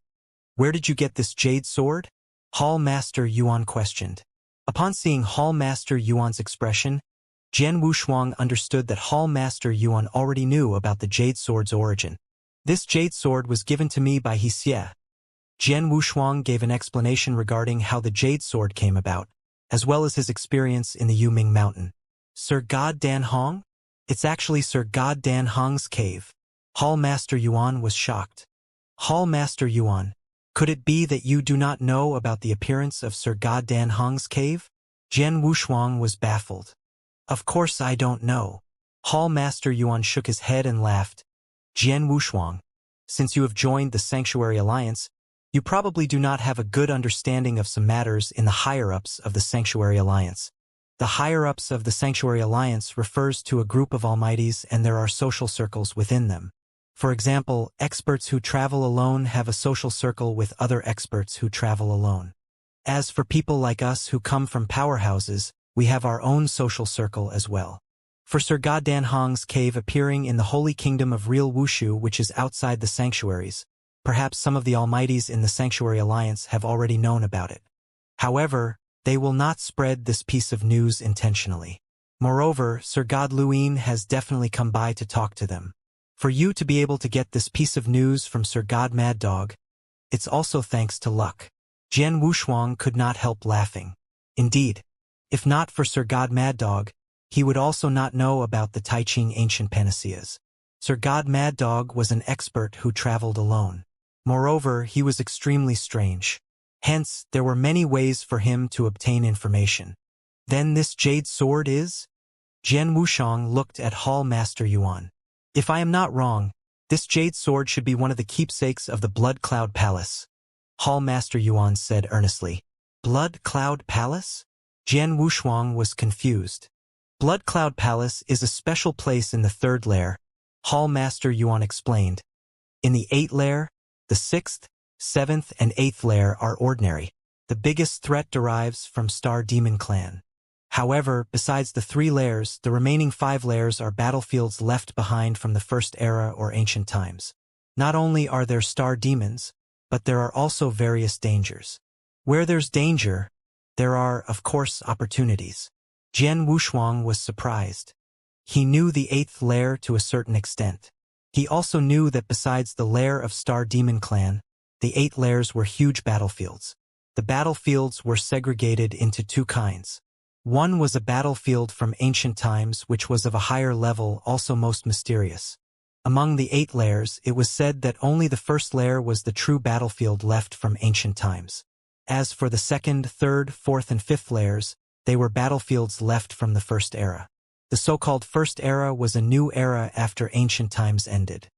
where did you get this jade sword? Hall Master Yuan questioned. Upon seeing Hall Master Yuan's expression, Jian Wushuang understood that Hall Master Yuan already knew about the jade sword's origin. This jade sword was given to me by Xie. Jian Wushuang gave an explanation regarding how the jade sword came about, as well as his experience in the Yuming Mountain. Sir God Dan Hong? It's actually Sir God Dan Hong's cave. Hall Master Yuan was shocked. Hall Master Yuan, could it be that you do not know about the appearance of Sir God Dan Hong's cave? Jian Wushuang was baffled. Of course I don't know. Hall Master Yuan shook his head and laughed. Jian Wushuang, since you have joined the Sanctuary Alliance, you probably do not have a good understanding of some matters in the higher-ups of the Sanctuary Alliance. The higher-ups of the Sanctuary Alliance refers to a group of almighties and there are social circles within them. For example, experts who travel alone have a social circle with other experts who travel alone. As for people like us who come from powerhouses, we have our own social circle as well. For Sir God Dan Hong's cave appearing in the Holy Kingdom of Real Wushu, which is outside the sanctuaries, perhaps some of the almighties in the Sanctuary Alliance have already known about it. However, they will not spread this piece of news intentionally. Moreover, Sir God Luin has definitely come by to talk to them. For you to be able to get this piece of news from Sir God Mad Dog, it's also thanks to luck. Jian Wushuang could not help laughing. Indeed, if not for Sir God Mad Dog, he would also not know about the Taiching ancient panaceas. Sir God Mad Dog was an expert who traveled alone. Moreover, he was extremely strange. Hence, there were many ways for him to obtain information. Then this jade sword is? Jian Wuxiang looked at Hall Master Yuan. If I am not wrong, this jade sword should be one of the keepsakes of the Blood Cloud Palace. Hall Master Yuan said earnestly. Blood Cloud Palace? Jian Wuxiang was confused. Blood Cloud Palace is a special place in the 3rd layer, Hall Master Yuan explained. In the 8th layer, the 6th, 7th, and 8th layer are ordinary. The biggest threat derives from Star Demon Clan. However, besides the 3 layers, the remaining 5 layers are battlefields left behind from the First Era or ancient times. Not only are there star demons, but there are also various dangers. Where there's danger, there are, of course, opportunities. Jian Wuxiang was surprised. He knew the 8th layer to a certain extent. He also knew that besides the lair of Star Demon Clan, the 8 layers were huge battlefields. The battlefields were segregated into 2 kinds. One was a battlefield from ancient times which was of a higher level, also most mysterious. Among the 8 layers, it was said that only the 1st layer was the true battlefield left from ancient times. As for the 2nd, 3rd, 4th, and 5th layers, they were battlefields left from the First Era. The so-called First Era was a new era after ancient times ended.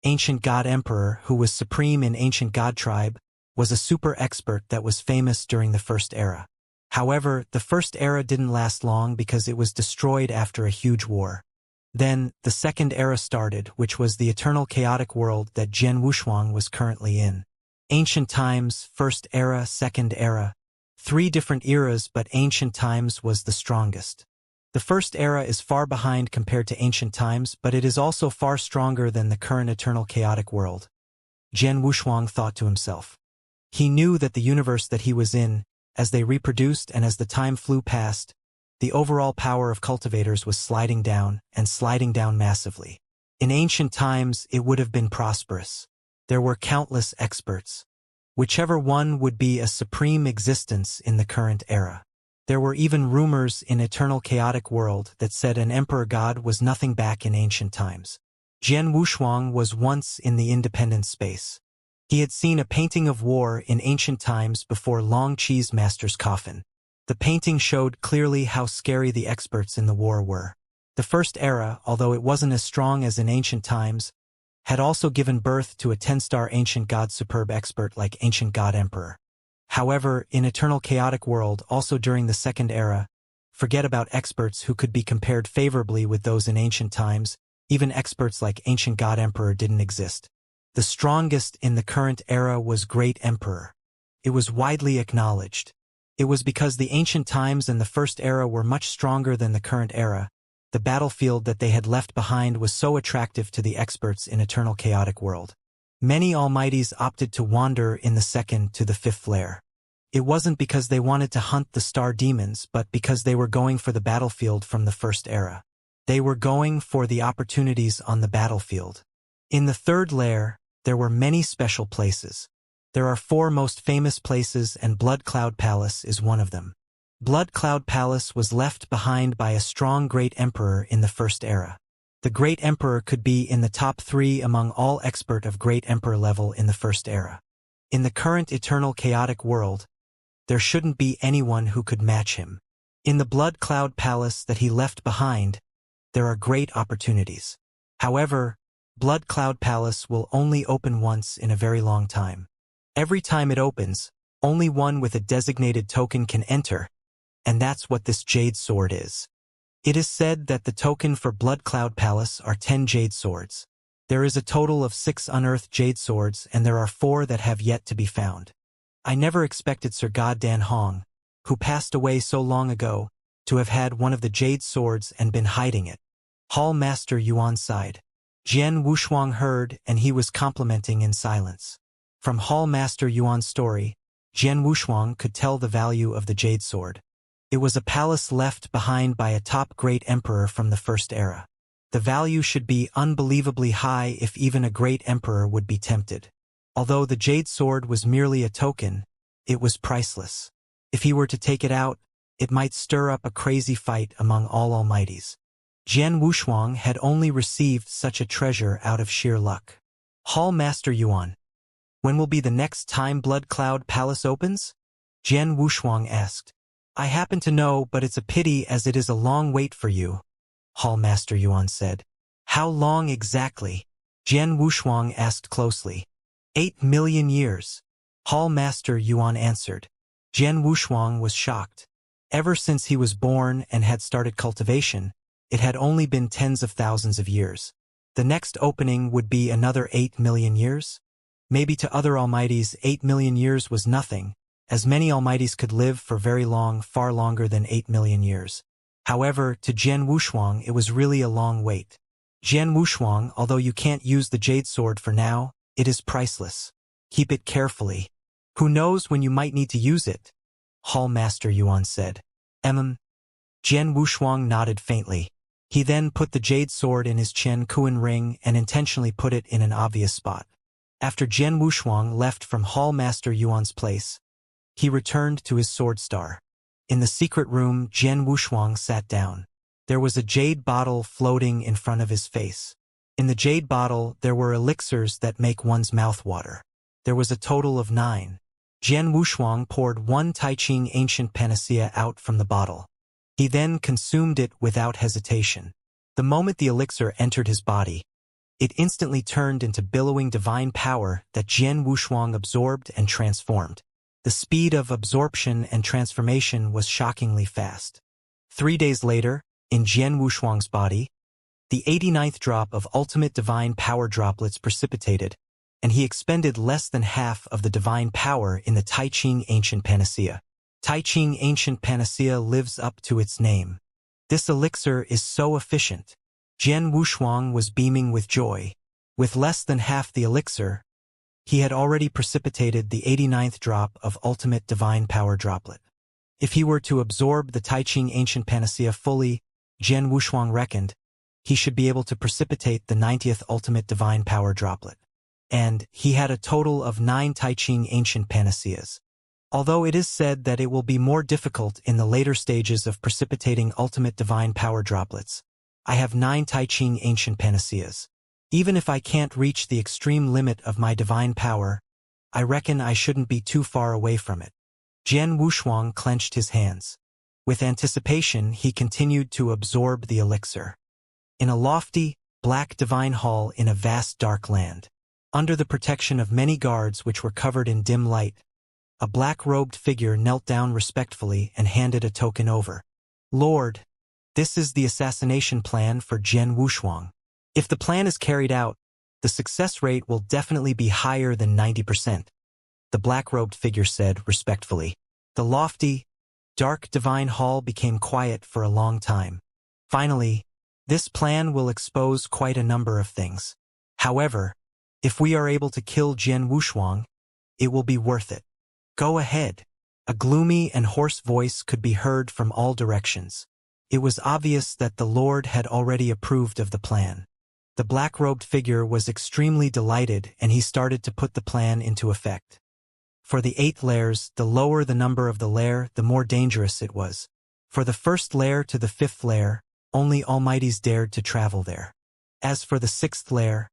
Ancient God Emperor, who was supreme in ancient God tribe, was a super expert that was famous during the First Era. However, the First Era didn't last long because it was destroyed after a huge war. Then, the Second Era started, which was the eternal chaotic world that Jian Wuxiang was currently in. Ancient times, First Era, Second Era. 3 different eras, but ancient times was the strongest. The First Era is far behind compared to ancient times, but it is also far stronger than the current eternal chaotic world. Jian Wuxiang thought to himself. He knew that the universe that he was in, as they reproduced and as the time flew past, the overall power of cultivators was sliding down massively. In ancient times, it would have been prosperous. There were countless experts. Whichever one would be a supreme existence in the current era. There were even rumors in eternal chaotic world that said an emperor god was nothing back in ancient times. Jian Wuxiang was once in the independent space. He had seen a painting of war in ancient times before Long Qi's master's coffin. The painting showed clearly how scary the experts in the war were. The First Era, although it wasn't as strong as in ancient times, had also given birth to a 10-star ancient god superb expert like Ancient God Emperor. However, in eternal chaotic world, also during the Second Era, forget about experts who could be compared favorably with those in ancient times, even experts like Ancient God Emperor didn't exist. The strongest in the current era was Great Emperor. It was widely acknowledged. It was because the ancient times and the First Era were much stronger than the current era. The battlefield that they had left behind was so attractive to the experts in eternal chaotic world. Many almighties opted to wander in the 2nd to the 5th layer. It wasn't because they wanted to hunt the star demons, but because they were going for the battlefield from the First Era. They were going for the opportunities on the battlefield. In the 3rd layer, there were many special places. There are 4 most famous places, and Blood Cloud Palace is one of them. Blood Cloud Palace was left behind by a strong Great Emperor in the First Era. The Great Emperor could be in the top 3 among all expert of Great Emperor level in the First Era. In the current eternal chaotic world, there shouldn't be anyone who could match him. In the Blood Cloud Palace that he left behind, there are great opportunities. However, Blood Cloud Palace will only open once in a very long time. Every time it opens, only one with a designated token can enter, and that's what this Jade Sword is. It is said that the token for Blood Cloud Palace are 10 Jade Swords. There is a total of 6 unearthed Jade Swords, and there are 4 that have yet to be found. I never expected Sir God Dan Hong, who passed away so long ago, to have had one of the Jade Swords and been hiding it. Hall Master Yuan sighed. Jian Wuxiang heard, and he was complimenting in silence. From Hall Master Yuan's story, Jian Wuxiang could tell the value of the Jade Sword. It was a palace left behind by a top great emperor from the First Era. The value should be unbelievably high if even a great emperor would be tempted. Although the Jade Sword was merely a token, it was priceless. If he were to take it out, it might stir up a crazy fight among all almighties. Jian Wuxiang had only received such a treasure out of sheer luck. Hall Master Yuan. When will be the next time Blood Cloud Palace opens? Jian Wushuang asked. I happen to know, but it's a pity as it is a long wait for you, Hall Master Yuan said. How long exactly? Jian Wushuang asked closely. 8 million years, Hall Master Yuan answered. Jian Wushuang was shocked. Ever since he was born and had started cultivation, it had only been tens of thousands of years. The next opening would be another 8 million years? Maybe to other almighties 8 million years was nothing, as many almighties could live for very long, far longer than 8 million years. However, to Jian Wushuang it was really a long wait. Jian Wushuang, although you can't use the jade sword for now, it is priceless. Keep it carefully. Who knows when you might need to use it? Hall Master Yuan said. Jian Wushuang nodded faintly. He then put the jade sword in his Chen Kuan ring and intentionally put it in an obvious spot. After Jian Wushuang left from Hall Master Yuan's place, he returned to his sword star. In the secret room, Jian Wushuang sat down. There was a jade bottle floating in front of his face. In the jade bottle, there were elixirs that make one's mouth water. There was a total of 9. Jian Wushuang poured 1 Taiqing ancient panacea out from the bottle. He then consumed it without hesitation. The moment the elixir entered his body, it instantly turned into billowing divine power that Jian Wushuang absorbed and transformed. The speed of absorption and transformation was shockingly fast. 3 days later, in Jian Wushuang's body, the 89th drop of ultimate divine power droplets precipitated, and he expended less than half of the divine power in the Taiqing ancient panacea. Taiqing ancient panacea lives up to its name. This elixir is so efficient. Jian Wushuang was beaming with joy. With less than half the elixir, he had already precipitated the 89th drop of ultimate divine power droplet. If he were to absorb the Taiqing ancient panacea fully, Jian Wushuang reckoned, he should be able to precipitate the 90th ultimate divine power droplet. And he had a total of 9 Taiqing ancient panaceas. Although it is said that it will be more difficult in the later stages of precipitating ultimate divine power droplets, I have 9 Taiqing ancient panaceas. Even if I can't reach the extreme limit of my divine power, I reckon I shouldn't be too far away from it. Jian Wushuang clenched his hands. With anticipation, he continued to absorb the elixir. In a lofty, black divine hall in a vast dark land, under the protection of many guards which were covered in dim light, a black-robed figure knelt down respectfully and handed a token over. Lord, this is the assassination plan for Jian Wushuang. If the plan is carried out, the success rate will definitely be higher than 90%, the black-robed figure said respectfully. The lofty, dark divine hall became quiet for a long time. Finally, this plan will expose quite a number of things. However, if we are able to kill Jian Wushuang, it will be worth it. Go ahead. A gloomy and hoarse voice could be heard from all directions. It was obvious that the Lord had already approved of the plan. The black-robed figure was extremely delighted and he started to put the plan into effect. For the 8 layers, the lower the number of the layer, the more dangerous it was. For the first layer to the 5th layer, only almighties dared to travel there. As for the 6th layer,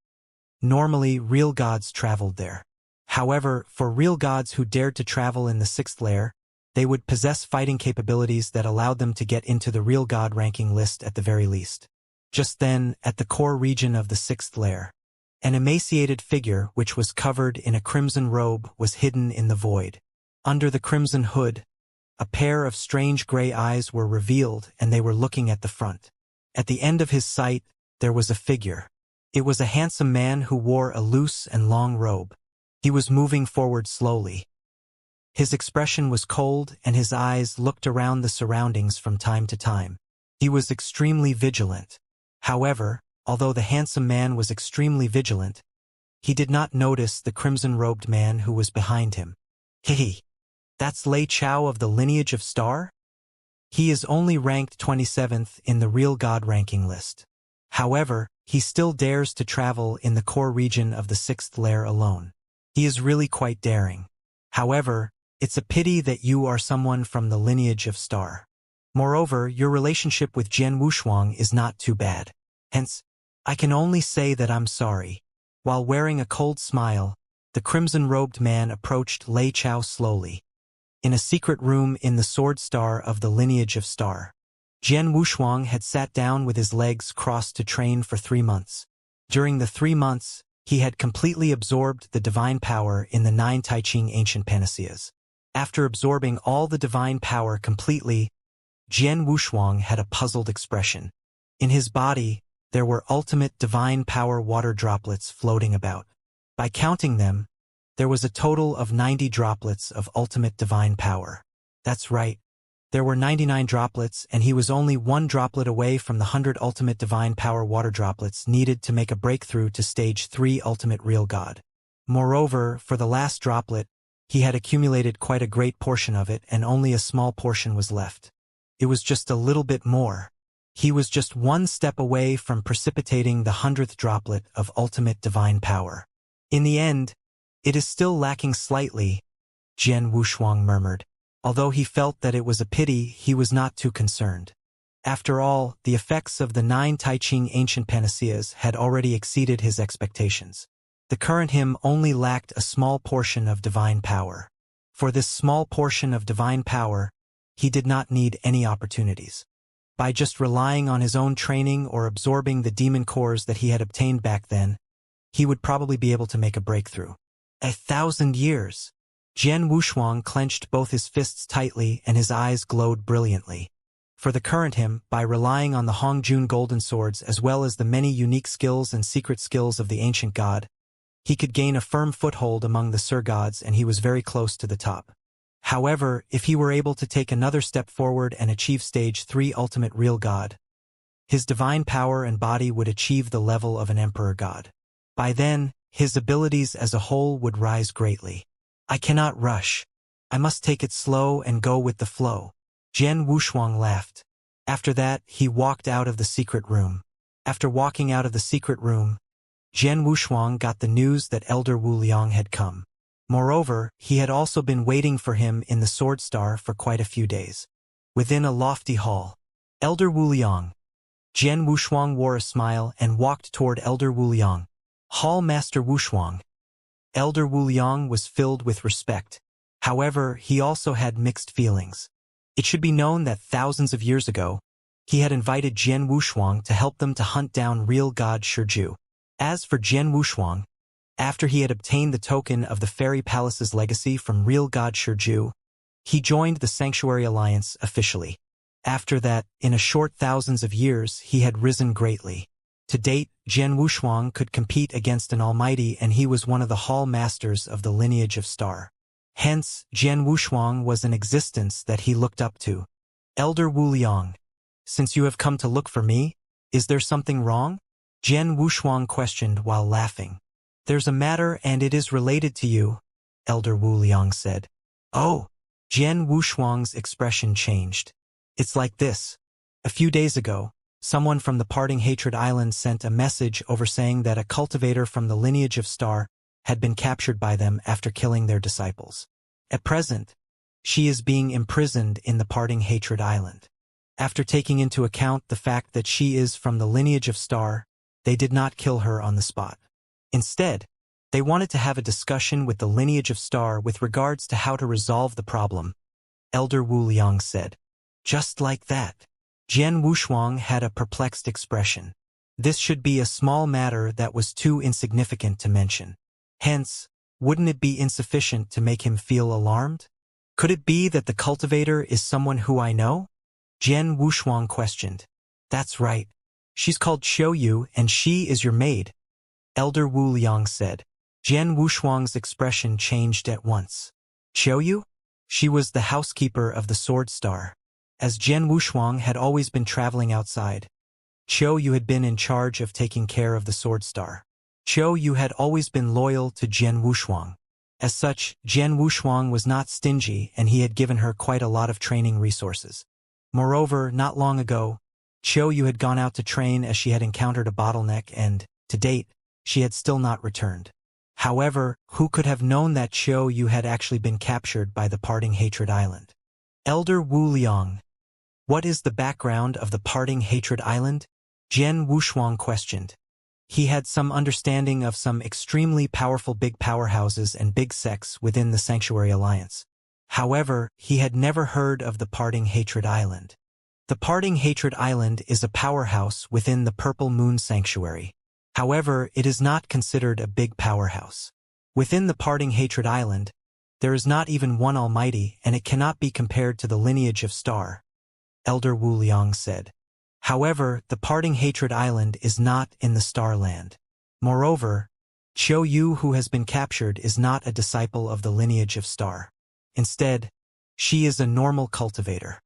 normally real gods traveled there. However, for real gods who dared to travel in the 6th layer, they would possess fighting capabilities that allowed them to get into the real god ranking list at the very least. Just then, at the core region of the 6th layer, an emaciated figure which was covered in a crimson robe was hidden in the void. Under the crimson hood, a pair of strange gray eyes were revealed and they were looking at the front. At the end of his sight, there was a figure. It was a handsome man who wore a loose and long robe. He was moving forward slowly. His expression was cold and his eyes looked around the surroundings from time to time. He was extremely vigilant. However, although the handsome man was extremely vigilant, he did not notice the crimson-robed man who was behind him. Hehe, that's Lei Chao of the lineage of Star? He is only ranked 27th in the real god ranking list. However, he still dares to travel in the core region of the 6th layer alone. He is really quite daring. However, it's a pity that you are someone from the lineage of Star. Moreover, your relationship with Jian Wushuang is not too bad. Hence, I can only say that I'm sorry. While wearing a cold smile, The crimson-robed man approached Lei Chao slowly. In a secret room in the Sword Star of the lineage of Star, Jian Wushuang had sat down with his legs crossed to train for 3 months. During the 3 months, he had completely absorbed the divine power in the 9 Taiching ancient panaceas. After absorbing all the divine power completely, Jian Wushuang had a puzzled expression. In his body, there were ultimate divine power water droplets floating about. By counting them, there was a total of 90 droplets of ultimate divine power. That's right. There were 99 droplets, and he was only 1 droplet away from the 100 ultimate divine power water droplets needed to make a breakthrough to stage 3 ultimate real God. Moreover, for the last droplet, he had accumulated quite a great portion of it, and only a small portion was left. It was just a little bit more. He was just 1 step away from precipitating the 100th droplet of ultimate divine power. In the end, it is still lacking slightly, Jian Wushuang murmured. Although he felt that it was a pity, he was not too concerned. After all, the effects of the 9 Taiching ancient panaceas had already exceeded his expectations. The current him only lacked a small portion of divine power. For this small portion of divine power, he did not need any opportunities. By just relying on his own training or absorbing the demon cores that he had obtained back then, he would probably be able to make a breakthrough. 1,000 years! Jian Wushuang clenched both his fists tightly and his eyes glowed brilliantly. For the current him, by relying on the Hongjun golden swords as well as the many unique skills and secret skills of the ancient god, he could gain a firm foothold among the Sur gods, and he was very close to the top. However, if he were able to take another step forward and achieve stage 3 ultimate real god, his divine power and body would achieve the level of an emperor god. By then, his abilities as a whole would rise greatly. I cannot rush. I must take it slow and go with the flow. Jian Wushuang laughed. After that, he walked out of the secret room. After walking out of the secret room, Jian Wushuang got the news that Elder Wu Liang had come. Moreover, he had also been waiting for him in the Sword Star for quite a few days. Within a lofty hall, Elder Wu Liang. Jian Wushuang wore a smile and walked toward Elder Wu Liang. Hall Master Wushuang. Elder Wu Liang was filled with respect. However, he also had mixed feelings. It should be known that thousands of years ago, he had invited Jian Wushuang to help them to hunt down real god Shiju. As for Jian Wushuang, after he had obtained the token of the Fairy Palace's legacy from real god Shiju, he joined the Sanctuary Alliance officially. After that, in a short thousands of years, he had risen greatly. To date, Jian Wushuang could compete against an almighty, and he was one of the hall masters of the lineage of Star. Hence, Jian Wushuang was an existence that he looked up to. Elder Wu Liang, since you have come to look for me, is there something wrong? Jian Wushuang questioned while laughing. There's a matter and it is related to you, Elder Wu Liang said. Oh! Jian Wushuang's expression changed. It's like this. A few days ago, someone from the Parting Hatred Island sent a message over saying that a cultivator from the lineage of Star had been captured by them after killing their disciples. At present, she is being imprisoned in the Parting Hatred Island. After taking into account the fact that she is from the lineage of Star, they did not kill her on the spot. Instead, they wanted to have a discussion with the lineage of Star with regards to how to resolve the problem, Elder Wu Liang said. Just like that. Jian Wushuang had a perplexed expression. This should be a small matter that was too insignificant to mention. Hence, wouldn't it be insufficient to make him feel alarmed? Could it be that the cultivator is someone who I know? Jian Wushuang questioned. That's right. She's called Xiaoyu and she is your maid, Elder Wu Liang said. Jian Wushuang's expression changed at once. Xiaoyu? She was the housekeeper of the Sword Star. As Jian Wushuang had always been traveling outside, Xiaoyu had been in charge of taking care of the Sword Star. Xiaoyu had always been loyal to Jian Wushuang. As such, Jian Wushuang was not stingy and he had given her quite a lot of training resources. Moreover, not long ago, Xiaoyu had gone out to train as she had encountered a bottleneck and, to date, she had still not returned. However, who could have known that Xiaoyu had actually been captured by the Parting Hatred Island? Elder Wu Liang. What is the background of the Parting Hatred Island? Jian Wushuang questioned. he had some understanding of some extremely powerful big powerhouses and big sects within the Sanctuary Alliance. However, he had never heard of the Parting Hatred Island. The Parting Hatred Island is a powerhouse within the Purple Moon Sanctuary. However, it is not considered a big powerhouse. Within the Parting Hatred Island, there is not even one almighty, and it cannot be compared to the lineage of Star, Elder Wu Liang said. However, the Parting Hatred Island is not in the Star Land. Moreover, Qiu Yu, who has been captured, is not a disciple of the lineage of Star. Instead, she is a normal cultivator.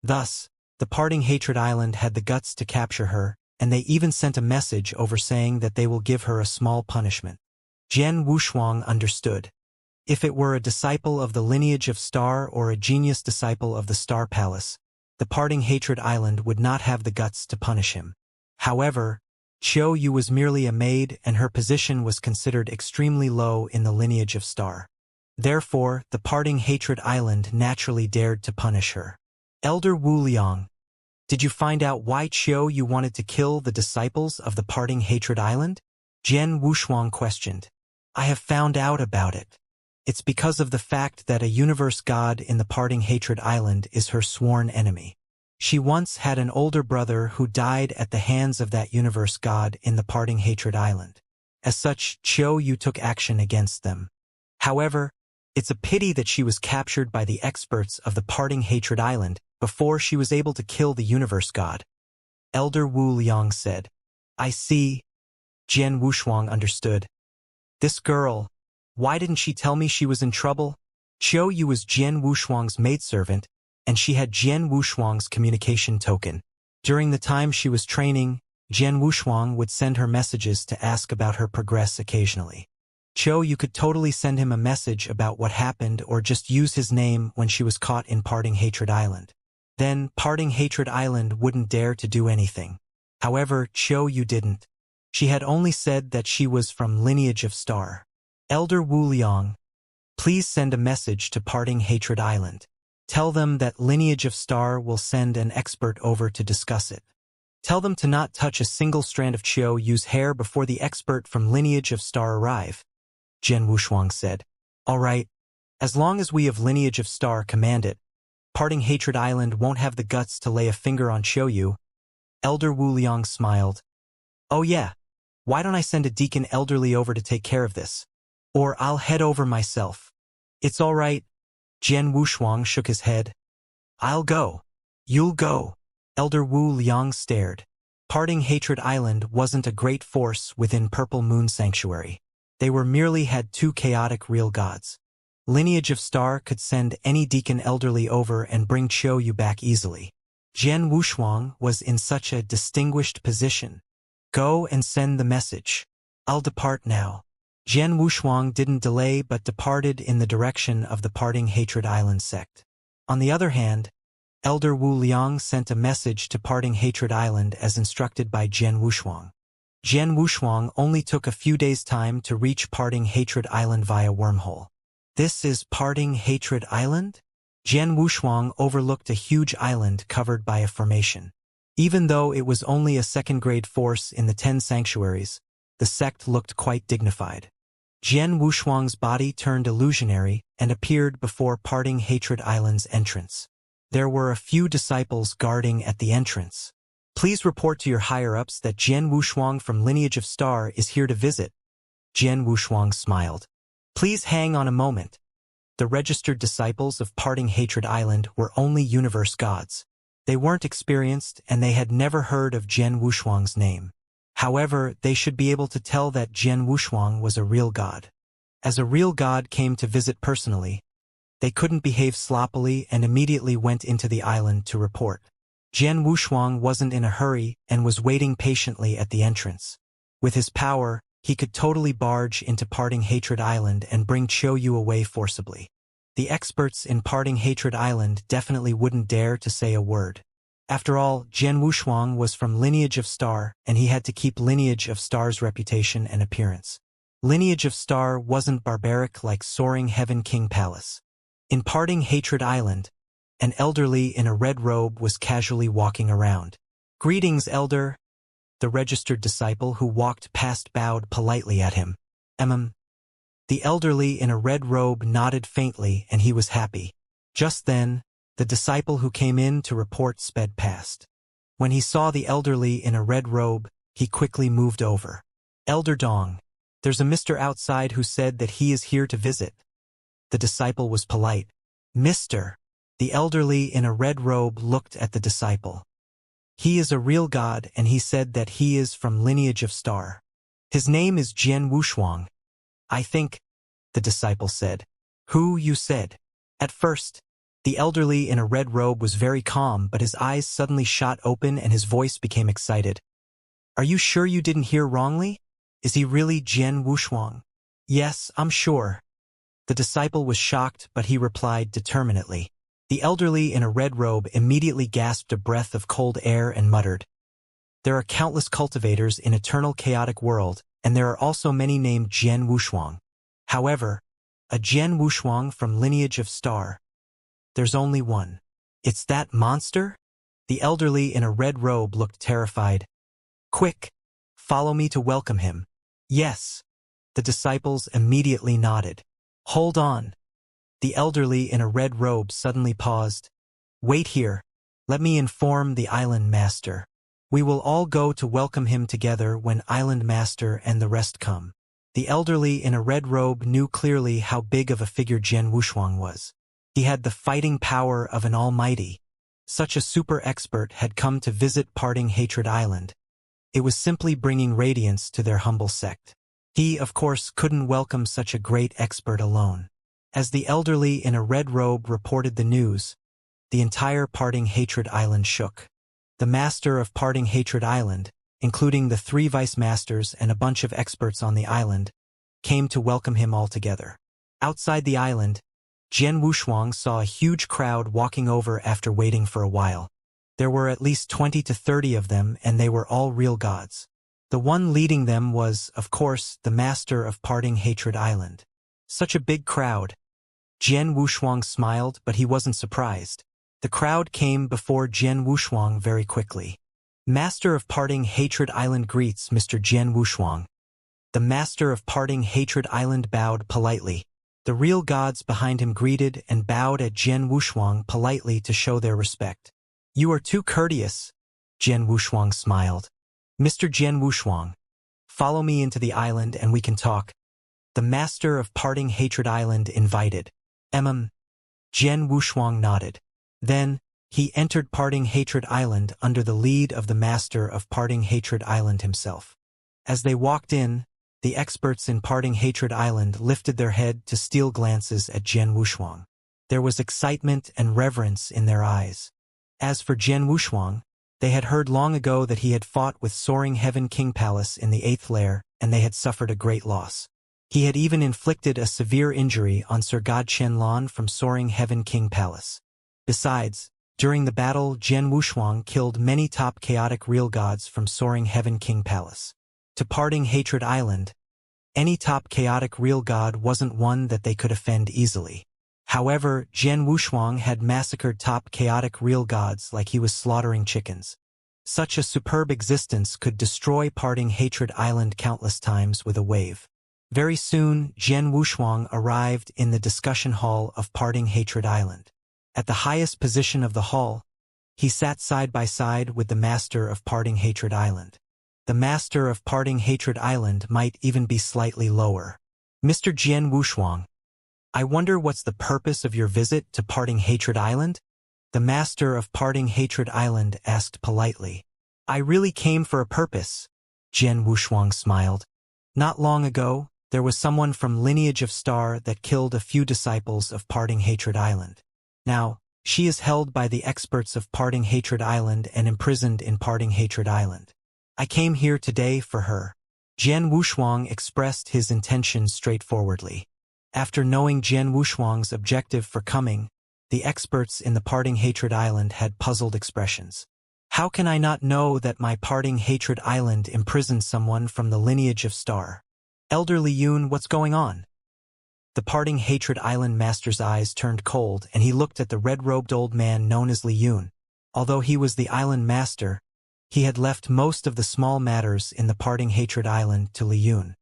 Thus, the Parting Hatred Island had the guts to capture her, and they even sent a message over saying that they will give her a small punishment. Jian Wushuang understood. If it were a disciple of the lineage of Star or a genius disciple of the Star Palace, the Parting Hatred Island would not have the guts to punish him. However, Qiu Yu was merely a maid, and her position was considered extremely low in the lineage of Star. Therefore, the Parting Hatred Island naturally dared to punish her. Elder Wu Liang, did you find out why Qiu Yu wanted to kill the disciples of the Parting Hatred Island? Jian Wushuang questioned. I have found out about it. It's because of the fact that a universe god in the Parting Hatred Island is her sworn enemy. She once had an older brother who died at the hands of that universe god in the Parting Hatred Island. As such, Qiu Yu took action against them. However, it's a pity that she was captured by the experts of the Parting Hatred Island before she was able to kill the universe god. Elder Wu Liang said. I see. Jian Wushuang understood. This girl, why didn't she tell me she was in trouble? Qiu Yu was Jian Wushuang's maidservant, and she had Jian Wushuang's communication token. During the time she was training, Jian Wushuang would send her messages to ask about her progress occasionally. Qiu Yu could totally send him a message about what happened or just use his name when she was caught in Parting Hatred Island. Then, Parting Hatred Island wouldn't dare to do anything. However, Qiu Yu didn't. She had only said that she was from lineage of Star. Elder Wu Liang, please send a message to Parting Hatred Island. Tell them that lineage of Star will send an expert over to discuss it. Tell them to not touch a single strand of Qiu Yu's hair before the expert from lineage of Star arrive. Jian Wushuang said. All right. As long as we of lineage of Star command it, Parting Hatred Island won't have the guts to lay a finger on Qiu Yu. Elder Wu Liang smiled. Oh yeah. Why don't I send a deacon elderly over to take care of this? Or I'll head over myself. It's all right. Jian Wushuang shook his head. I'll go. You'll go. Elder Wu Liang stared. Parting Hatred Island wasn't a great force within Purple Moon Sanctuary. They merely had two chaotic real gods. Lineage of Star could send any deacon elderly over and bring Qiu Yu back easily. Jian Wushuang was in such a distinguished position. Go and send the message. I'll depart now. Jian Wushuang didn't delay but departed in the direction of the Parting Hatred Island sect. On the other hand, Elder Wu Liang sent a message to Parting Hatred Island as instructed by Jian Wushuang. Jian Wushuang only took a few days' time to reach Parting Hatred Island via wormhole. This is Parting Hatred Island? Jian Wushuang overlooked a huge island covered by a formation. Even though it was only a second-grade force in the 10 sanctuaries, the sect looked quite dignified. Jian Wushuang's body turned illusionary and appeared before Parting Hatred Island's entrance. There were a few disciples guarding at the entrance. Please report to your higher-ups that Jian Wushuang from Lineage of Star is here to visit. Jian Wushuang smiled. Please hang on a moment. The registered disciples of Parting Hatred Island were only universe gods. They weren't experienced and they had never heard of Jian Wushuang's name. However, they should be able to tell that Jian Wushuang was a real god. As a real god came to visit personally, they couldn't behave sloppily and immediately went into the island to report. Jian Wushuang wasn't in a hurry and was waiting patiently at the entrance. With his power, he could totally barge into Parting Hatred Island and bring Qiu Yu away forcibly. The experts in Parting Hatred Island definitely wouldn't dare to say a word. After all, Jian Wushuang was from Lineage of Star, and he had to keep Lineage of Star's reputation and appearance. Lineage of Star wasn't barbaric like Soaring Heaven King Palace. In Parting Hatred Island, an elderly in a red robe was casually walking around. Greetings, Elder. The registered disciple who walked past bowed politely at him. The elderly in a red robe nodded faintly, and he was happy. Just then, the disciple who came in to report sped past. When he saw the elderly in a red robe, he quickly moved over. Elder Dong, there's a Mr. outside who said that he is here to visit. The disciple was polite. Mr. The elderly in a red robe looked at the disciple. He is a real god, and he said that he is from lineage of star. His name is Jian Wushuang. I think, the disciple said. Who, you said? At first, the elderly in a red robe was very calm, but his eyes suddenly shot open and his voice became excited. Are you sure you didn't hear wrongly? Is he really Jian Wushuang? Yes, I'm sure. The disciple was shocked, but he replied determinedly. The elderly in a red robe immediately gasped a breath of cold air and muttered. There are countless cultivators in eternal chaotic world, and there are also many named Jian Wushuang. However, a Jian Wushuang from lineage of star. There's only one. It's that monster? The elderly in a red robe looked terrified. Quick, follow me to welcome him. Yes. The disciples immediately nodded. Hold on. The elderly in a red robe suddenly paused. Wait here. Let me inform the island master. We will all go to welcome him together when island master and the rest come. The elderly in a red robe knew clearly how big of a figure Jian Wushuang was. He had the fighting power of an almighty. Such a super expert had come to visit Parting Hatred Island. It was simply bringing radiance to their humble sect. He, of course, couldn't welcome such a great expert alone. As the elderly in a red robe reported the news, the entire Parting Hatred Island shook. The master of Parting Hatred Island, including the 3 vice masters and a bunch of experts on the island, came to welcome him all together. Outside the island, Jian Wushuang saw a huge crowd walking over after waiting for a while. There were at least 20 to 30 of them, and they were all real gods. The one leading them was, of course, the master of Parting Hatred Island. Such a big crowd. Jian Wushuang smiled, but he wasn't surprised. The crowd came before Jian Wushuang very quickly. Master of Parting Hatred Island greets Mr. Jian Wushuang. The master of Parting Hatred Island bowed politely. The real gods behind him greeted and bowed at Jian Wushuang politely to show their respect. You are too courteous, Jian Wushuang smiled. Mr. Jian Wushuang, follow me into the island and we can talk. The master of Parting Hatred Island invited. Jian Wushuang nodded. Then, he entered Parting Hatred Island under the lead of the master of Parting Hatred Island himself. As they walked in, the experts in Parting Hatred Island lifted their head to steal glances at Jian Wushuang. There was excitement and reverence in their eyes. As for Jian Wushuang, they had heard long ago that he had fought with Soaring Heaven King Palace in the 8th lair, and they had suffered a great loss. He had even inflicted a severe injury on Sir God Shenlong from Soaring Heaven King Palace. Besides, during the battle, Jian Wushuang killed many top chaotic real gods from Soaring Heaven King Palace. To Parting Hatred Island, any top chaotic real god wasn't one that they could offend easily. However, Jian Wushuang had massacred top chaotic real gods like he was slaughtering chickens. Such a superb existence could destroy Parting Hatred Island countless times with a wave. Very soon, Jian Wushuang arrived in the discussion hall of Parting Hatred Island. At the highest position of the hall, he sat side by side with the master of Parting Hatred Island. The master of Parting Hatred Island might even be slightly lower. Mr. Jian Wushuang, I wonder what's the purpose of your visit to Parting Hatred Island? The master of Parting Hatred Island asked politely. I really came for a purpose, Jian Wushuang smiled. Not long ago, there was someone from lineage of star that killed a few disciples of Parting Hatred Island. Now, she is held by the experts of Parting Hatred Island and imprisoned in Parting Hatred Island. I came here today for her. Jian Wushuang expressed his intention straightforwardly. After knowing Jian Wushuang's objective for coming, the experts in the Parting Hatred Island had puzzled expressions. How can I not know that my Parting Hatred Island imprisoned someone from the lineage of star? Elder Li Yun, what's going on? The Parting Hatred Island master's eyes turned cold and he looked at the red-robed old man known as Li Yun. Although he was the island master, he had left most of the small matters in the Parting Hatred Island to Li Yun.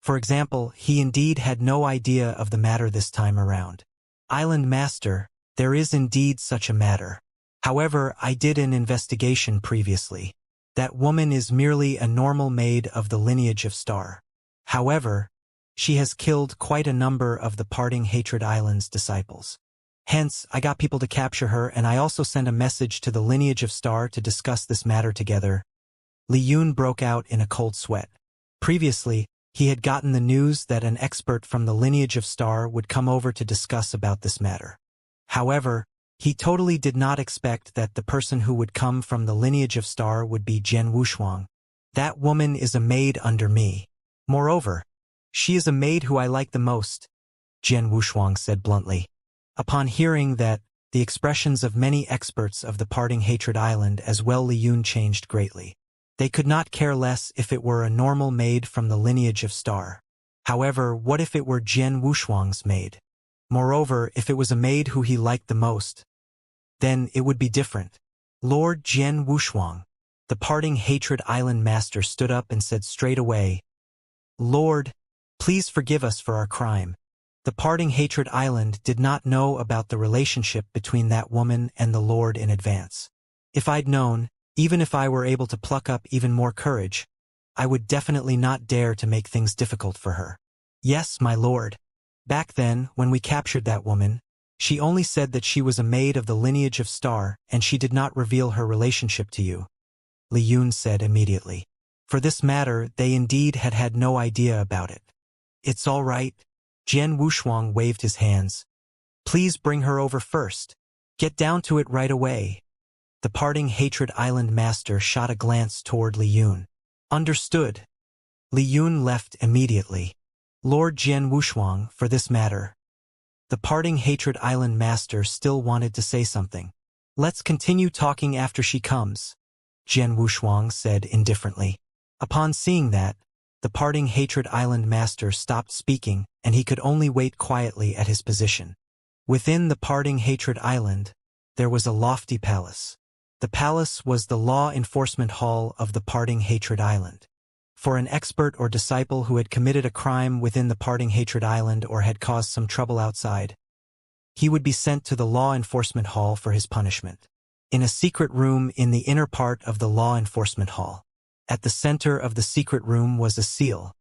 For example, he indeed had no idea of the matter this time around. Island Master, there is indeed such a matter. However, I did an investigation previously. That woman is merely a normal maid of the lineage of Star. However, she has killed quite a number of the Parting Hatred Island's disciples. Hence, I got people to capture her, and I also sent a message to the lineage of Star to discuss this matter together. Li Yun broke out in a cold sweat. Previously, he had gotten the news that an expert from the lineage of Star would come over to discuss about this matter. However, he totally did not expect that the person who would come from the lineage of Star would be Jian Wushuang. That woman is a maid under me. Moreover, she is a maid who I like the most, Jian Wushuang said bluntly. Upon hearing that, the expressions of many experts of the Parting Hatred Island as well Li Yun changed greatly. They could not care less if it were a normal maid from the lineage of Star. However, what if it were Jian Wushuang's maid? Moreover, if it was a maid who he liked the most, then it would be different. Lord Jian Wushuang, the Parting Hatred Island Master stood up and said straight away, Lord, please forgive us for our crime. The Parting Hatred Island did not know about the relationship between that woman and the Lord in advance. If I'd known, even if I were able to pluck up even more courage, I would definitely not dare to make things difficult for her. Yes, my lord. Back then, when we captured that woman, she only said that she was a maid of the lineage of Star, and she did not reveal her relationship to you, Li Yun said immediately. For this matter, they indeed had no idea about it. It's all right. Jian Wushuang waved his hands. Please bring her over first. Get down to it right away. The Parting Hatred Island Master shot a glance toward Li Yun. Understood. Li Yun left immediately. Lord Jian Wushuang, for this matter. The Parting Hatred Island Master still wanted to say something. Let's continue talking after she comes, Jian Wushuang said indifferently. Upon seeing that, the Parting Hatred Island Master stopped speaking, and he could only wait quietly at his position. Within the Parting Hatred Island, there was a lofty palace. The palace was the law enforcement hall of the Parting Hatred Island. For an expert or disciple who had committed a crime within the Parting Hatred Island or had caused some trouble outside, he would be sent to the law enforcement hall for his punishment. In a secret room in the inner part of the law enforcement hall, at the center of the secret room was a seal.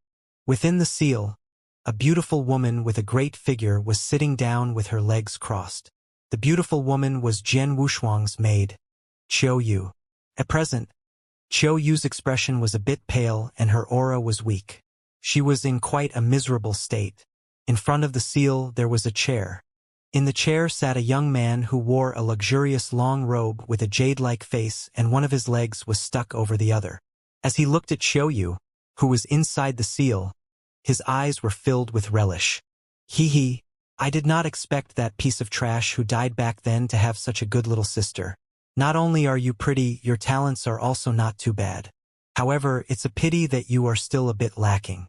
Within the seal, a beautiful woman with a great figure was sitting down with her legs crossed. The beautiful woman was Jian Wushuang's maid, Qiu Yu. At present, Qiu Yu's expression was a bit pale and her aura was weak. She was in quite a miserable state. In front of the seal there was a chair. In the chair sat a young man who wore a luxurious long robe with a jade-like face, and one of his legs was stuck over the other. As he looked at Qiu Yu, who was inside the seal, his eyes were filled with relish. Hee, I did not expect that piece of trash who died back then to have such a good little sister. Not only are you pretty, your talents are also not too bad. However, it's a pity that you are still a bit lacking.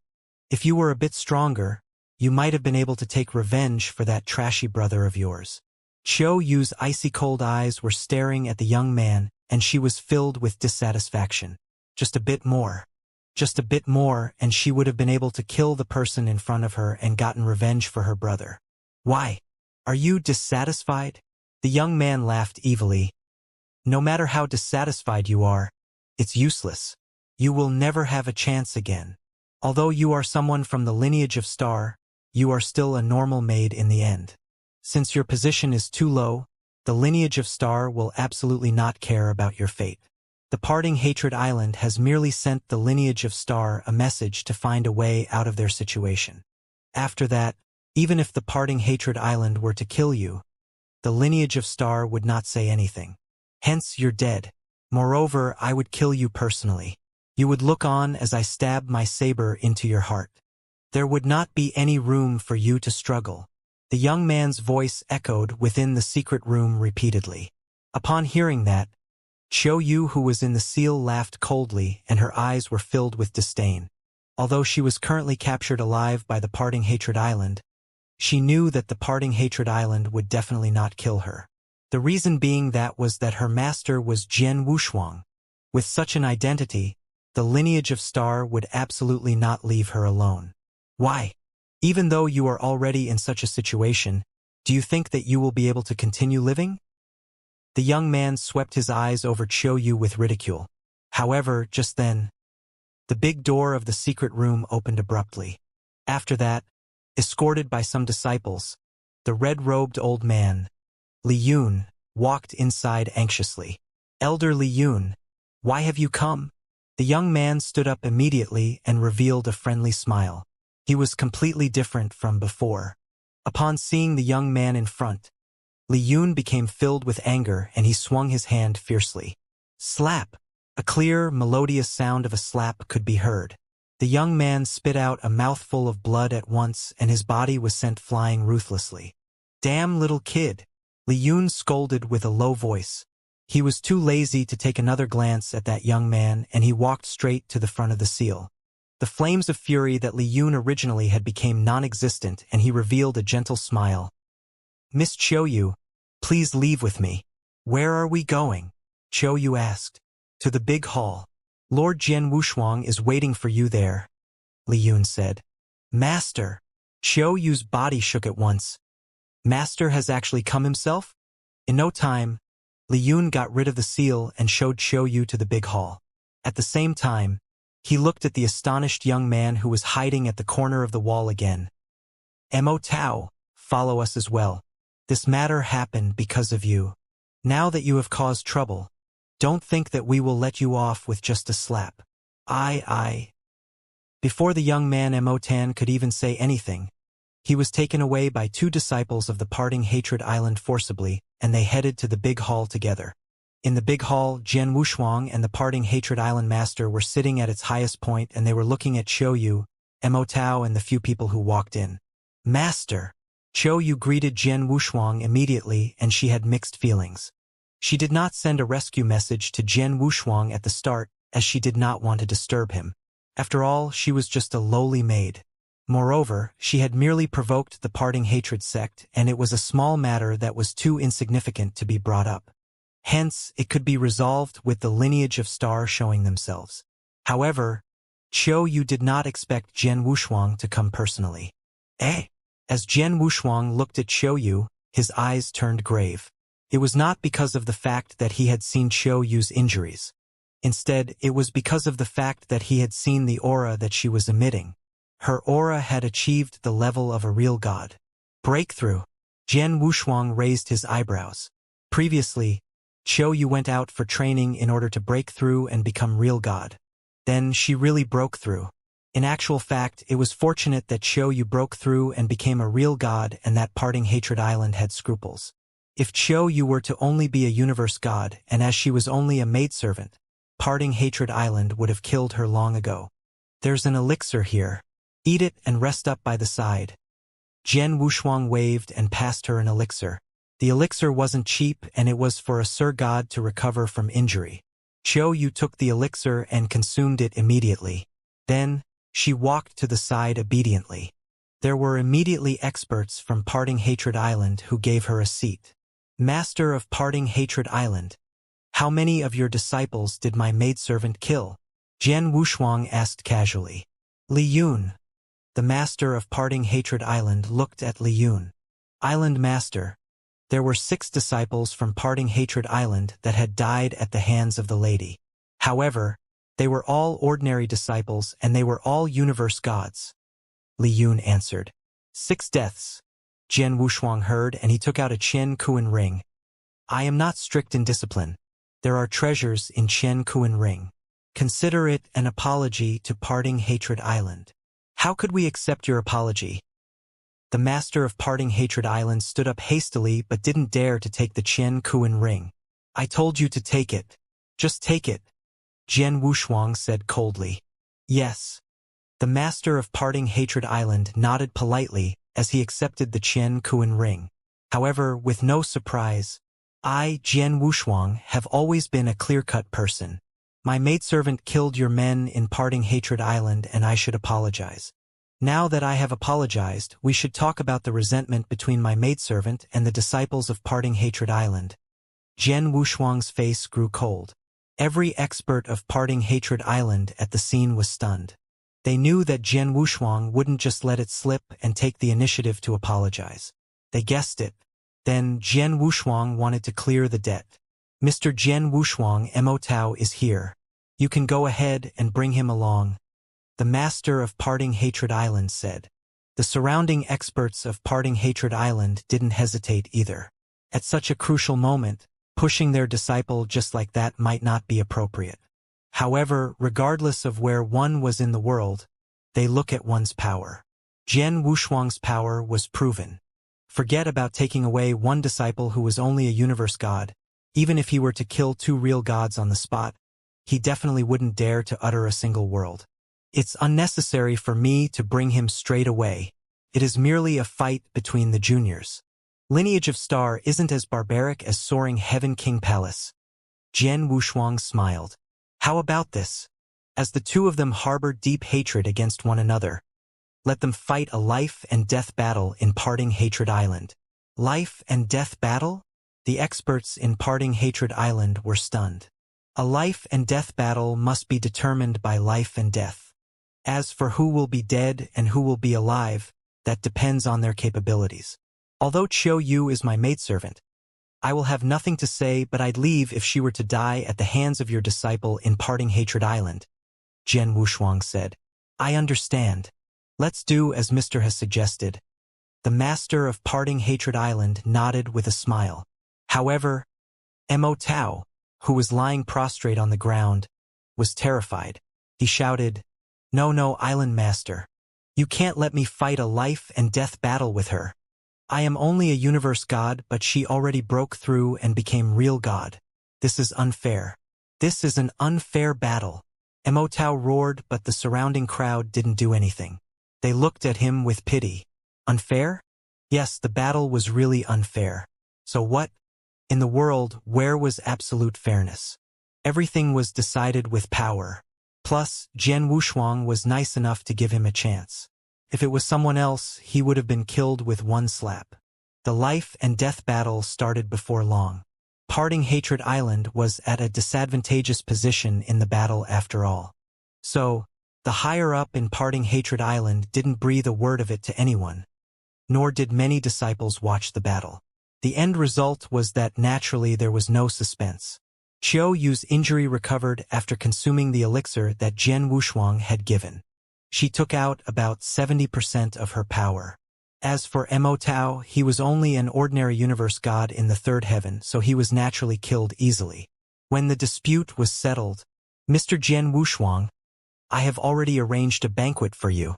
If you were a bit stronger, you might have been able to take revenge for that trashy brother of yours. Qiu Yu's icy cold eyes were staring at the young man, and she was filled with dissatisfaction. Just a bit more, and she would have been able to kill the person in front of her and gotten revenge for her brother. Why? Are you dissatisfied? The young man laughed evilly. No matter how dissatisfied you are, it's useless. You will never have a chance again. Although you are someone from the lineage of Star, you are still a normal maid in the end. Since your position is too low, the lineage of Star will absolutely not care about your fate. The Parting Hatred Island has merely sent the lineage of Star a message to find a way out of their situation. After that, even if the Parting Hatred Island were to kill you, the lineage of Star would not say anything. Hence, you're dead. Moreover, I would kill you personally. You would look on as I stab my saber into your heart. There would not be any room for you to struggle. The young man's voice echoed within the secret room repeatedly. Upon hearing that, Qiu Yu, who was in the seal, laughed coldly, and her eyes were filled with disdain. Although she was currently captured alive by the Parting Hatred Island, she knew that the Parting Hatred Island would definitely not kill her. The reason being that was that her master was Jian Wushuang. With such an identity, the lineage of Star would absolutely not leave her alone. Why? Even though you are already in such a situation, do you think that you will be able to continue living? The young man swept his eyes over Xiaoyu with ridicule. However, just then, the big door of the secret room opened abruptly. After that, escorted by some disciples, the red-robed old man, Li Yun, walked inside anxiously. Elder Li Yun, why have you come? The young man stood up immediately and revealed a friendly smile. He was completely different from before. Upon seeing the young man in front, Li Yun became filled with anger and he swung his hand fiercely. Slap! A clear, melodious sound of a slap could be heard. The young man spit out a mouthful of blood at once and his body was sent flying ruthlessly. Damn little kid! Li Yun scolded with a low voice. He was too lazy to take another glance at that young man and he walked straight to the front of the seal. The flames of fury that Li Yun originally had became non-existent and he revealed a gentle smile. Miss Xiaoyu, please leave with me. Where are we going? Xiaoyu asked. To the big hall. Lord Jian Wushuang is waiting for you there, Li Yun said. Master! Xiaoyu's body shook at once. Master has actually come himself? In no time, Li Yun got rid of the seal and showed Xiaoyu to the big hall. At the same time, he looked at the astonished young man who was hiding at the corner of the wall again. Mo Tao, follow us as well. This matter happened because of you. Now that you have caused trouble, don't think that we will let you off with just a slap. Before the young man Mo Tan could even say anything, he was taken away by two disciples of the Parting Hatred Island forcibly, and they headed to the big hall together. In the big hall, Jian Wushuang and the Parting Hatred Island master were sitting at its highest point and they were looking at Xiaoyu, Mo Tao and the few people who walked in. Master! Xiaoyu greeted Jian Wushuang immediately and she had mixed feelings. She did not send a rescue message to Jian Wushuang at the start, as she did not want to disturb him. After all, she was just a lowly maid. Moreover, she had merely provoked the Parting Hatred sect, and it was a small matter that was too insignificant to be brought up. Hence, it could be resolved with the lineage of Star showing themselves. However, Xiaoyu did not expect Jian Wushuang to come personally. As Jian Wushuang looked at Xiaoyu, his eyes turned grave. It was not because of the fact that he had seen Xiaoyu's injuries. Instead, it was because of the fact that he had seen the aura that she was emitting. Her aura had achieved the level of a real god. Breakthrough. Jian Wushuang raised his eyebrows. Previously, Xiaoyu went out for training in order to break through and become real god. Then she really broke through. In actual fact, it was fortunate that Xiaoyu broke through and became a real god and that Parting Hatred Island had scruples. If Xiaoyu were to only be a universe god, and as she was only a maidservant, Parting Hatred Island would have killed her long ago. There's an elixir here. Eat it and rest up by the side. Jian Wushuang waved and passed her an elixir. The elixir wasn't cheap and it was for a Sir God to recover from injury. Xiaoyu took the elixir and consumed it immediately. Then, she walked to the side obediently. There were immediately experts from Parting Hatred Island who gave her a seat. Master of Parting Hatred Island, how many of your disciples did my maidservant kill? Jian Wushuang asked casually. Li Yun. The master of Parting Hatred Island looked at Li Yun. Island master. There were 6 disciples from Parting Hatred Island that had died at the hands of the lady. However, they were all ordinary disciples and they were all universe gods. Li Yun answered. 6 deaths. Jian Wushuang heard and he took out a Qian Kuan ring. I am not strict in discipline. There are treasures in Qian Kuan ring. Consider it an apology to Parting Hatred Island. How could we accept your apology? The master of Parting Hatred Island stood up hastily but didn't dare to take the Qian Kuan ring. I told you to take it. Just take it. Jian Wushuang said coldly. Yes. The master of Parting Hatred Island nodded politely as he accepted the Qian Kuan ring. However, with no surprise, I, Jian Wushuang, have always been a clear-cut person. My maidservant killed your men in Parting Hatred Island and I should apologize. Now that I have apologized, we should talk about the resentment between my maidservant and the disciples of Parting Hatred Island. Jian Wushuang's face grew cold. Every expert of Parting Hatred Island at the scene was stunned. They knew that Jian Wushuang wouldn't just let it slip and take the initiative to apologize. They guessed it. Then Jian Wushuang wanted to clear the debt. Mr. Jian Wushuang Immortal is here. You can go ahead and bring him along, the master of Parting Hatred Island said. The surrounding experts of Parting Hatred Island didn't hesitate either. At such a crucial moment, pushing their disciple just like that might not be appropriate. However, regardless of where one was in the world, they look at one's power. Jian Wushuang's power was proven. Forget about taking away one disciple who was only a universe god. Even if he were to kill 2 real gods on the spot, he definitely wouldn't dare to utter a single word. It's unnecessary for me to bring him straight away. It is merely a fight between the juniors. Lineage of Star isn't as barbaric as soaring Heaven King Palace. Jian Wushuang smiled. How about this? As the two of them harbor deep hatred against one another, let them fight a life and death battle in Parting Hatred Island. Life and death battle? The experts in Parting Hatred Island were stunned. A life and death battle must be determined by life and death. As for who will be dead and who will be alive, that depends on their capabilities. Although Qiu Yu is my maidservant, I will have nothing to say, but I'd leave if she were to die at the hands of your disciple in Parting Hatred Island, Jian Wushuang said. I understand. Let's do as Mr. has suggested. The master of Parting Hatred Island nodded with a smile. However, Mo Tao, who was lying prostrate on the ground, was terrified. He shouted, No, Island Master. You can't let me fight a life and death battle with her. I am only a universe god, but she already broke through and became real god. This is unfair. This is an unfair battle. Mo Tao roared, but the surrounding crowd didn't do anything. They looked at him with pity. Unfair? Yes, the battle was really unfair. So what? In the world, where was absolute fairness? Everything was decided with power. Plus, Jian Wushuang was nice enough to give him a chance. If it was someone else, he would have been killed with one slap. The life and death battle started before long. Parting Hatred Island was at a disadvantageous position in the battle after all. So, the higher-up in Parting Hatred Island didn't breathe a word of it to anyone. Nor did many disciples watch the battle. The end result was that naturally there was no suspense. Qiu Yu's injury recovered after consuming the elixir that Jian Wushuang had given. She took out about 70% of her power. As for Mo Tao, he was only an ordinary universe god in the third heaven, so he was naturally killed easily. When the dispute was settled, Mr. Jian Wushuang, I have already arranged a banquet for you.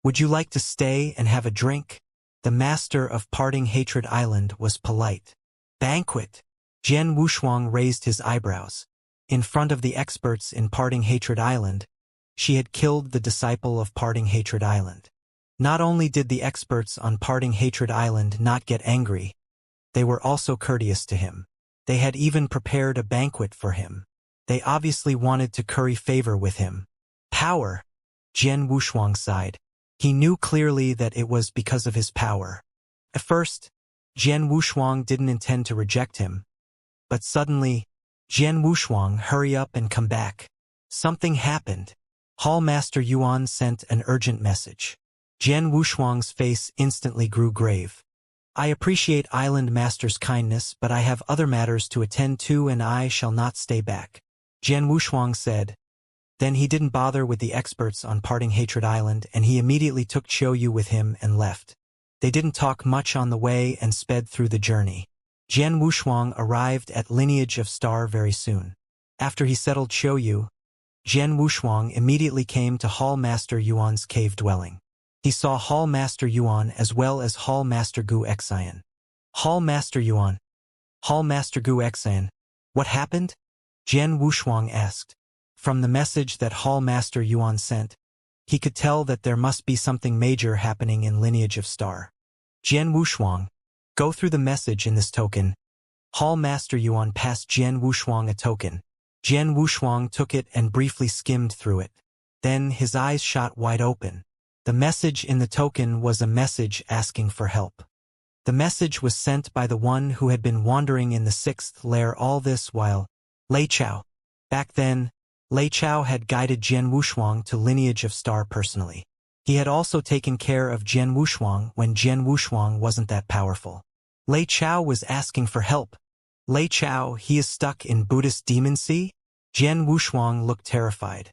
Would you like to stay and have a drink? The master of Parting Hatred Island was polite. Banquet? Jian Wushuang raised his eyebrows. In front of the experts in Parting Hatred Island, she had killed the disciple of Parting Hatred Island. Not only did the experts on Parting Hatred Island not get angry, they were also courteous to him. They had even prepared a banquet for him. They obviously wanted to curry favor with him. Power? Jian Wushuang sighed. He knew clearly that it was because of his power. At first, Jian Wushuang didn't intend to reject him. But suddenly, Jian Wushuang, hurry up and come back. Something happened. Hall Master Yuan sent an urgent message. Jian Wushuang's face instantly grew grave. I appreciate Island Master's kindness, but I have other matters to attend to and I shall not stay back, Jian Wushuang said. Then he didn't bother with the experts on Parting Hatred Island and he immediately took Qiu Yu with him and left. They didn't talk much on the way and sped through the journey. Jian Wushuang arrived at Lineage of Star very soon. After he settled Qiu Yu, Jian Wushuang immediately came to Hall Master Yuan's cave dwelling. He saw Hall Master Yuan as well as Hall Master Gu Xian. Hall Master Yuan. Hall Master Gu Xian. What happened? Jian Wushuang asked. From the message that Hall Master Yuan sent, he could tell that there must be something major happening in Lineage of Star. Jian Wushuang, go through the message in this token. Hall Master Yuan passed Jian Wushuang a token. Jian Wushuang took it and briefly skimmed through it. Then his eyes shot wide open. The message in the token was a message asking for help. The message was sent by the one who had been wandering in the sixth lair all this while. Lei Chao. Back then, Lei Chao had guided Jian Wushuang to lineage of star personally. He had also taken care of Jian Wushuang when Jian Wushuang wasn't that powerful. Lei Chao was asking for help. Lei Chao, he is stuck in Buddhist demon sea? Jian Wushuang looked terrified.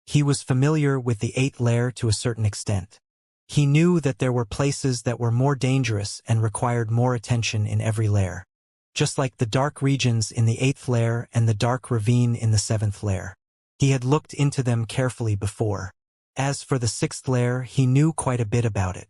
He was familiar with the 8th layer to a certain extent. He knew that there were places that were more dangerous and required more attention in every layer. Just like the dark regions in the 8th layer and the dark ravine in the 7th layer. He had looked into them carefully before. As for the 6th layer, he knew quite a bit about it.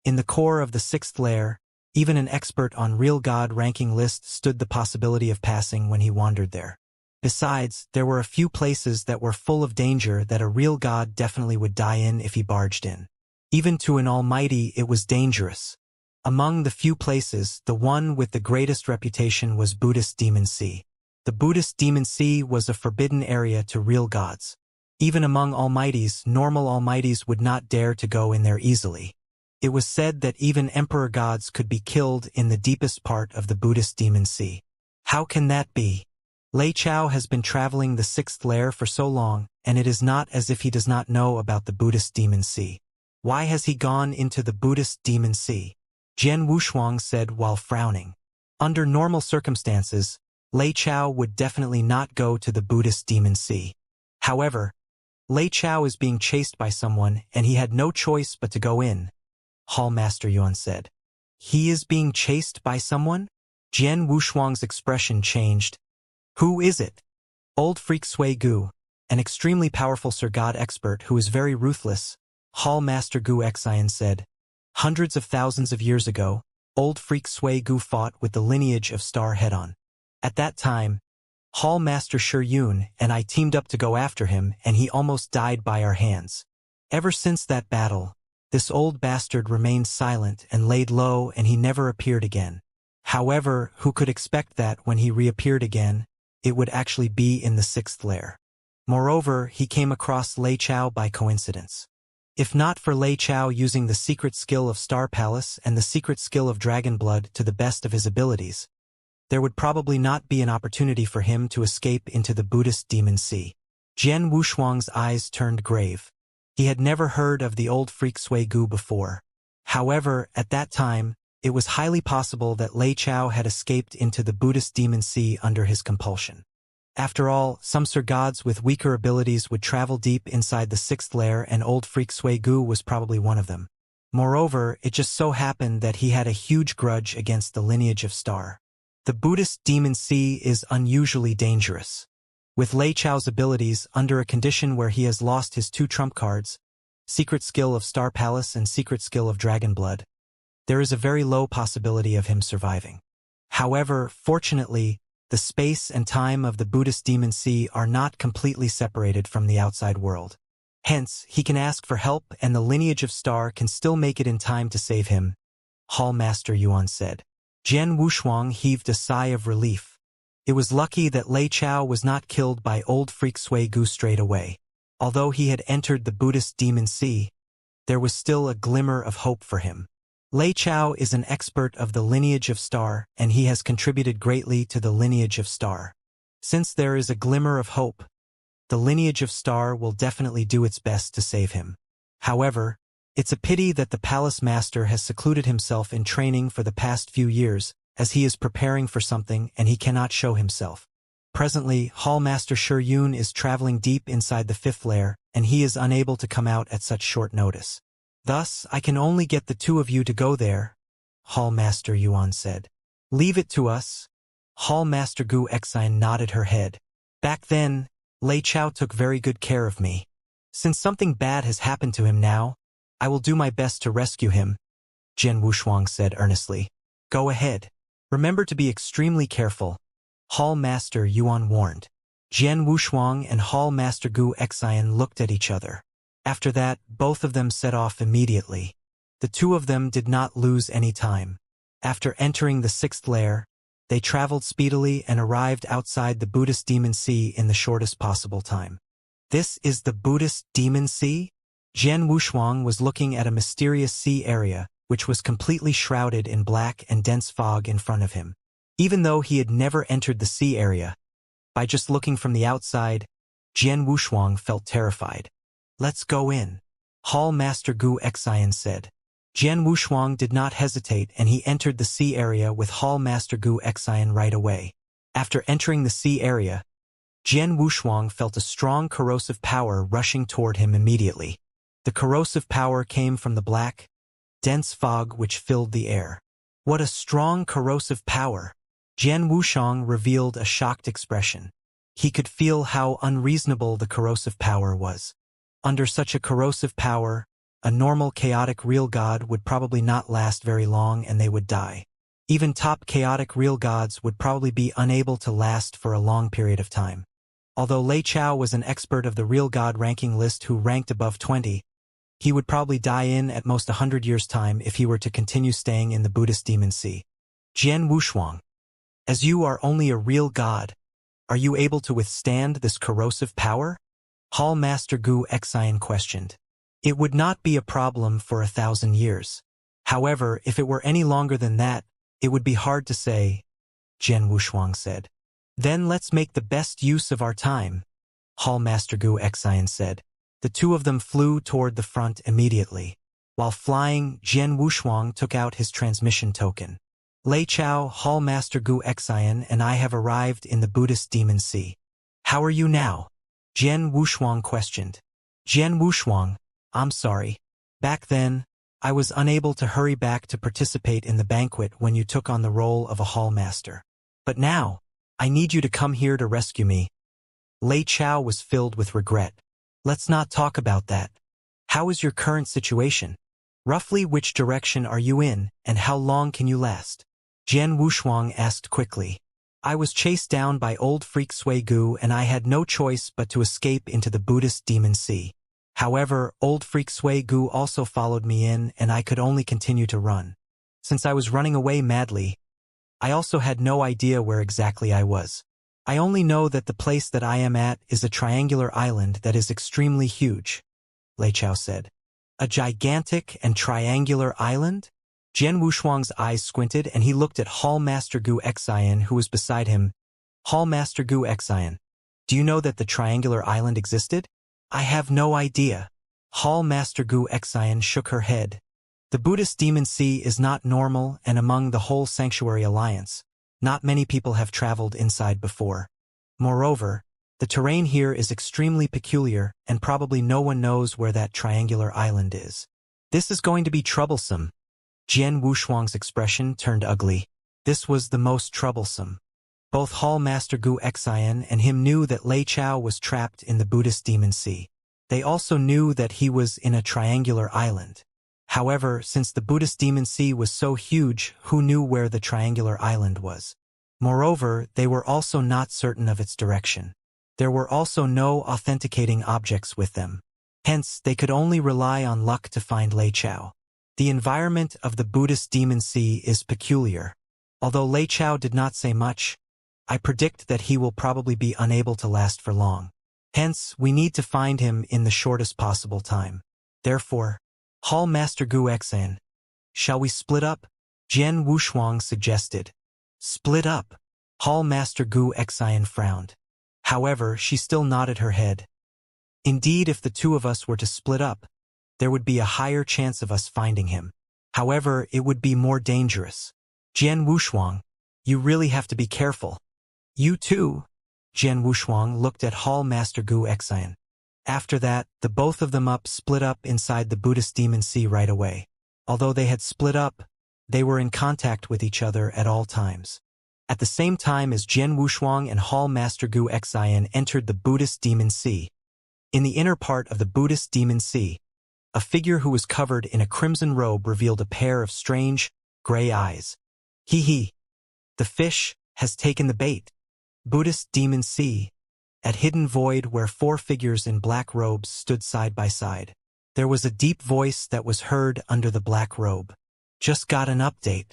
In the core of the 6th layer, even an expert on real god ranking list stood the possibility of passing when he wandered there. Besides, there were a few places that were full of danger that a real god definitely would die in if he barged in. Even to an almighty, it was dangerous. Among the few places, the one with the greatest reputation was Buddhist Demon Sea. The Buddhist Demon Sea was a forbidden area to real gods. Even among almighties, normal almighties would not dare to go in there easily. It was said that even emperor gods could be killed in the deepest part of the Buddhist Demon Sea. How can that be? Lei Chao has been traveling the 6th layer for so long, and it is not as if he does not know about the Buddhist Demon Sea. Why has he gone into the Buddhist Demon Sea? Jian Wushuang said while frowning. Under normal circumstances, Lei Chao would definitely not go to the Buddhist Demon Sea. However, Lei Chao is being chased by someone and he had no choice but to go in. Hall Master Yuan said. He is being chased by someone? Jian Wushuang's expression changed. Who is it? Old Freak Sui Gu, an extremely powerful Sir God expert who is very ruthless, Hall Master Gu Xian said. Hundreds of thousands of years ago, Old Freak Sui Gu fought with the lineage of Star head-on. At that time, Hall Master Shi Yun and I teamed up to go after him and he almost died by our hands. Ever since that battle, this old bastard remained silent and laid low and he never appeared again. However, who could expect that when he reappeared again, it would actually be in the 6th layer. Moreover, he came across Lei Chao by coincidence. If not for Lei Chao using the secret skill of Star Palace and the secret skill of Dragon Blood to the best of his abilities, there would probably not be an opportunity for him to escape into the Buddhist Demon Sea. Jian Wushuang's eyes turned grave. He had never heard of the Old Freak Sui Gu before. However, at that time, it was highly possible that Lei Chao had escaped into the Buddhist Demon Sea under his compulsion. After all, some Sir Gods with weaker abilities would travel deep inside the 6th layer and Old Freak Sui Gu was probably one of them. Moreover, it just so happened that he had a huge grudge against the lineage of Star. The Buddhist Demon Sea is unusually dangerous. With Lei Chao's abilities, under a condition where he has lost his 2 trump cards, secret skill of Star Palace and secret skill of Dragon Blood, there is a very low possibility of him surviving. However, fortunately, the space and time of the Buddhist Demon Sea are not completely separated from the outside world. Hence, he can ask for help and the lineage of Star can still make it in time to save him, Hall Master Yuan said. Jian Wushuang heaved a sigh of relief. It was lucky that Lei Chao was not killed by Old Freak Sui Gu straight away. Although he had entered the Buddhist Demon Sea, there was still a glimmer of hope for him. Lei Chao is an expert of the lineage of Star and he has contributed greatly to the lineage of Star. Since there is a glimmer of hope, the lineage of Star will definitely do its best to save him. However, it's a pity that the Palace Master has secluded himself in training for the past few years, as he is preparing for something and he cannot show himself. Presently, Hall Master Shi Yun is traveling deep inside the 5th layer, and he is unable to come out at such short notice. Thus, I can only get the 2 of you to go there, Hall Master Yuan said. Leave it to us. Hall Master Gu Xian nodded her head. Back then, Lei Chao took very good care of me. Since something bad has happened to him now, I will do my best to rescue him, Jian Wushuang said earnestly. Go ahead. Remember to be extremely careful, Hall Master Yuan warned. Jian Wushuang and Hall Master Gu Xian looked at each other. After that, both of them set off immediately. The 2 of them did not lose any time. After entering the 6th layer, they traveled speedily and arrived outside the Buddhist Demon Sea in the shortest possible time. This is the Buddhist Demon Sea? Jian Wushuang was looking at a mysterious sea area, which was completely shrouded in black and dense fog in front of him. Even though he had never entered the sea area, By just looking from the outside, Jian Wushuang felt terrified. "Let's go in," Hall Master Gu Xian said. Jian Wushuang did not hesitate and he entered the sea area with Hall Master Gu Xian right away. After entering the sea area, Jian Wushuang felt a strong corrosive power rushing toward him immediately. The corrosive power came from the black, dense fog which filled the air. What a strong corrosive power! Jian Wushuang revealed a shocked expression. He could feel how unreasonable the corrosive power was. Under such a corrosive power, a normal chaotic real god would probably not last very long and they would die. Even top chaotic real gods would probably be unable to last for a long period of time. Although Lei Chao was an expert of the real god ranking list who ranked above 20, he would probably die in at most 100 years' time if he were to continue staying in the Buddhist demon sea. Jian Wushuang, as you are only a real god, are you able to withstand this corrosive power? Hall Master Gu Xian questioned. It would not be a problem for 1,000 years. However, if it were any longer than that, it would be hard to say, Jian Wushuang said. Then let's make the best use of our time, Hall Master Gu Xian said. The two of them flew toward the front immediately. While flying, Jian Wushuang took out his transmission token. Lei Chao, Hall Master Gu Xian and I have arrived in the Buddhist demon sea. How are you now? Jian Wushuang questioned. Jian Wushuang, I'm sorry. Back then, I was unable to hurry back to participate in the banquet when you took on the role of a hall master. But now, I need you to come here to rescue me. Lei Chao was filled with regret. Let's not talk about that. How is your current situation? Roughly which direction are you in, and how long can you last? Jian Wushuang asked quickly. I was chased down by old freak Sui Gu and I had no choice but to escape into the Buddhist demon sea. However, old freak Sui Gu also followed me in and I could only continue to run. Since I was running away madly, I also had no idea where exactly I was. I only know that the place that I am at is a triangular island that is extremely huge, Lei Chao said. A gigantic and triangular island? Jian Wushuang's eyes squinted and he looked at Hall Master Gu Xian who was beside him. Hall Master Gu Xian, do you know that the triangular island existed? I have no idea. Hall Master Gu Xian shook her head. The Buddhist demon sea is not normal and among the whole sanctuary alliance, not many people have traveled inside before. Moreover, the terrain here is extremely peculiar and probably no one knows where that triangular island is. This is going to be troublesome. Jian Wushuang's expression turned ugly. This was the most troublesome. Both Hall Master Gu Xian and him knew that Lei Chao was trapped in the Buddhist demon sea. They also knew that he was in a triangular island. However, since the Buddhist demon sea was so huge, who knew where the triangular island was? Moreover, they were also not certain of its direction. There were also no authenticating objects with them. Hence, they could only rely on luck to find Lei Chao. The environment of the Buddhist demon sea is peculiar. Although Lei Chao did not say much, I predict that he will probably be unable to last for long. Hence, we need to find him in the shortest possible time. Therefore, Hall Master Gu Xian, shall we split up? Jian Wushuang suggested. Split up? Hall Master Gu Xian frowned. However, she still nodded her head. Indeed, if the two of us were to split up, there would be a higher chance of us finding him. However, it would be more dangerous. Jian Wushuang, you really have to be careful. You too. Jian Wushuang looked at Hall Master Gu Xian. After that, the both of them split up inside the Buddhist demon sea right away. Although they had split up, they were in contact with each other at all times. At the same time as Jian Wushuang and Hall Master Gu Xian entered the Buddhist demon sea. In the inner part of the Buddhist demon sea, a figure who was covered in a crimson robe revealed a pair of strange, gray eyes. Hee. The fish has taken the bait. Buddhist demon sea. At hidden void where four figures in black robes stood side by side. There was a deep voice that was heard under the black robe. Just got an update.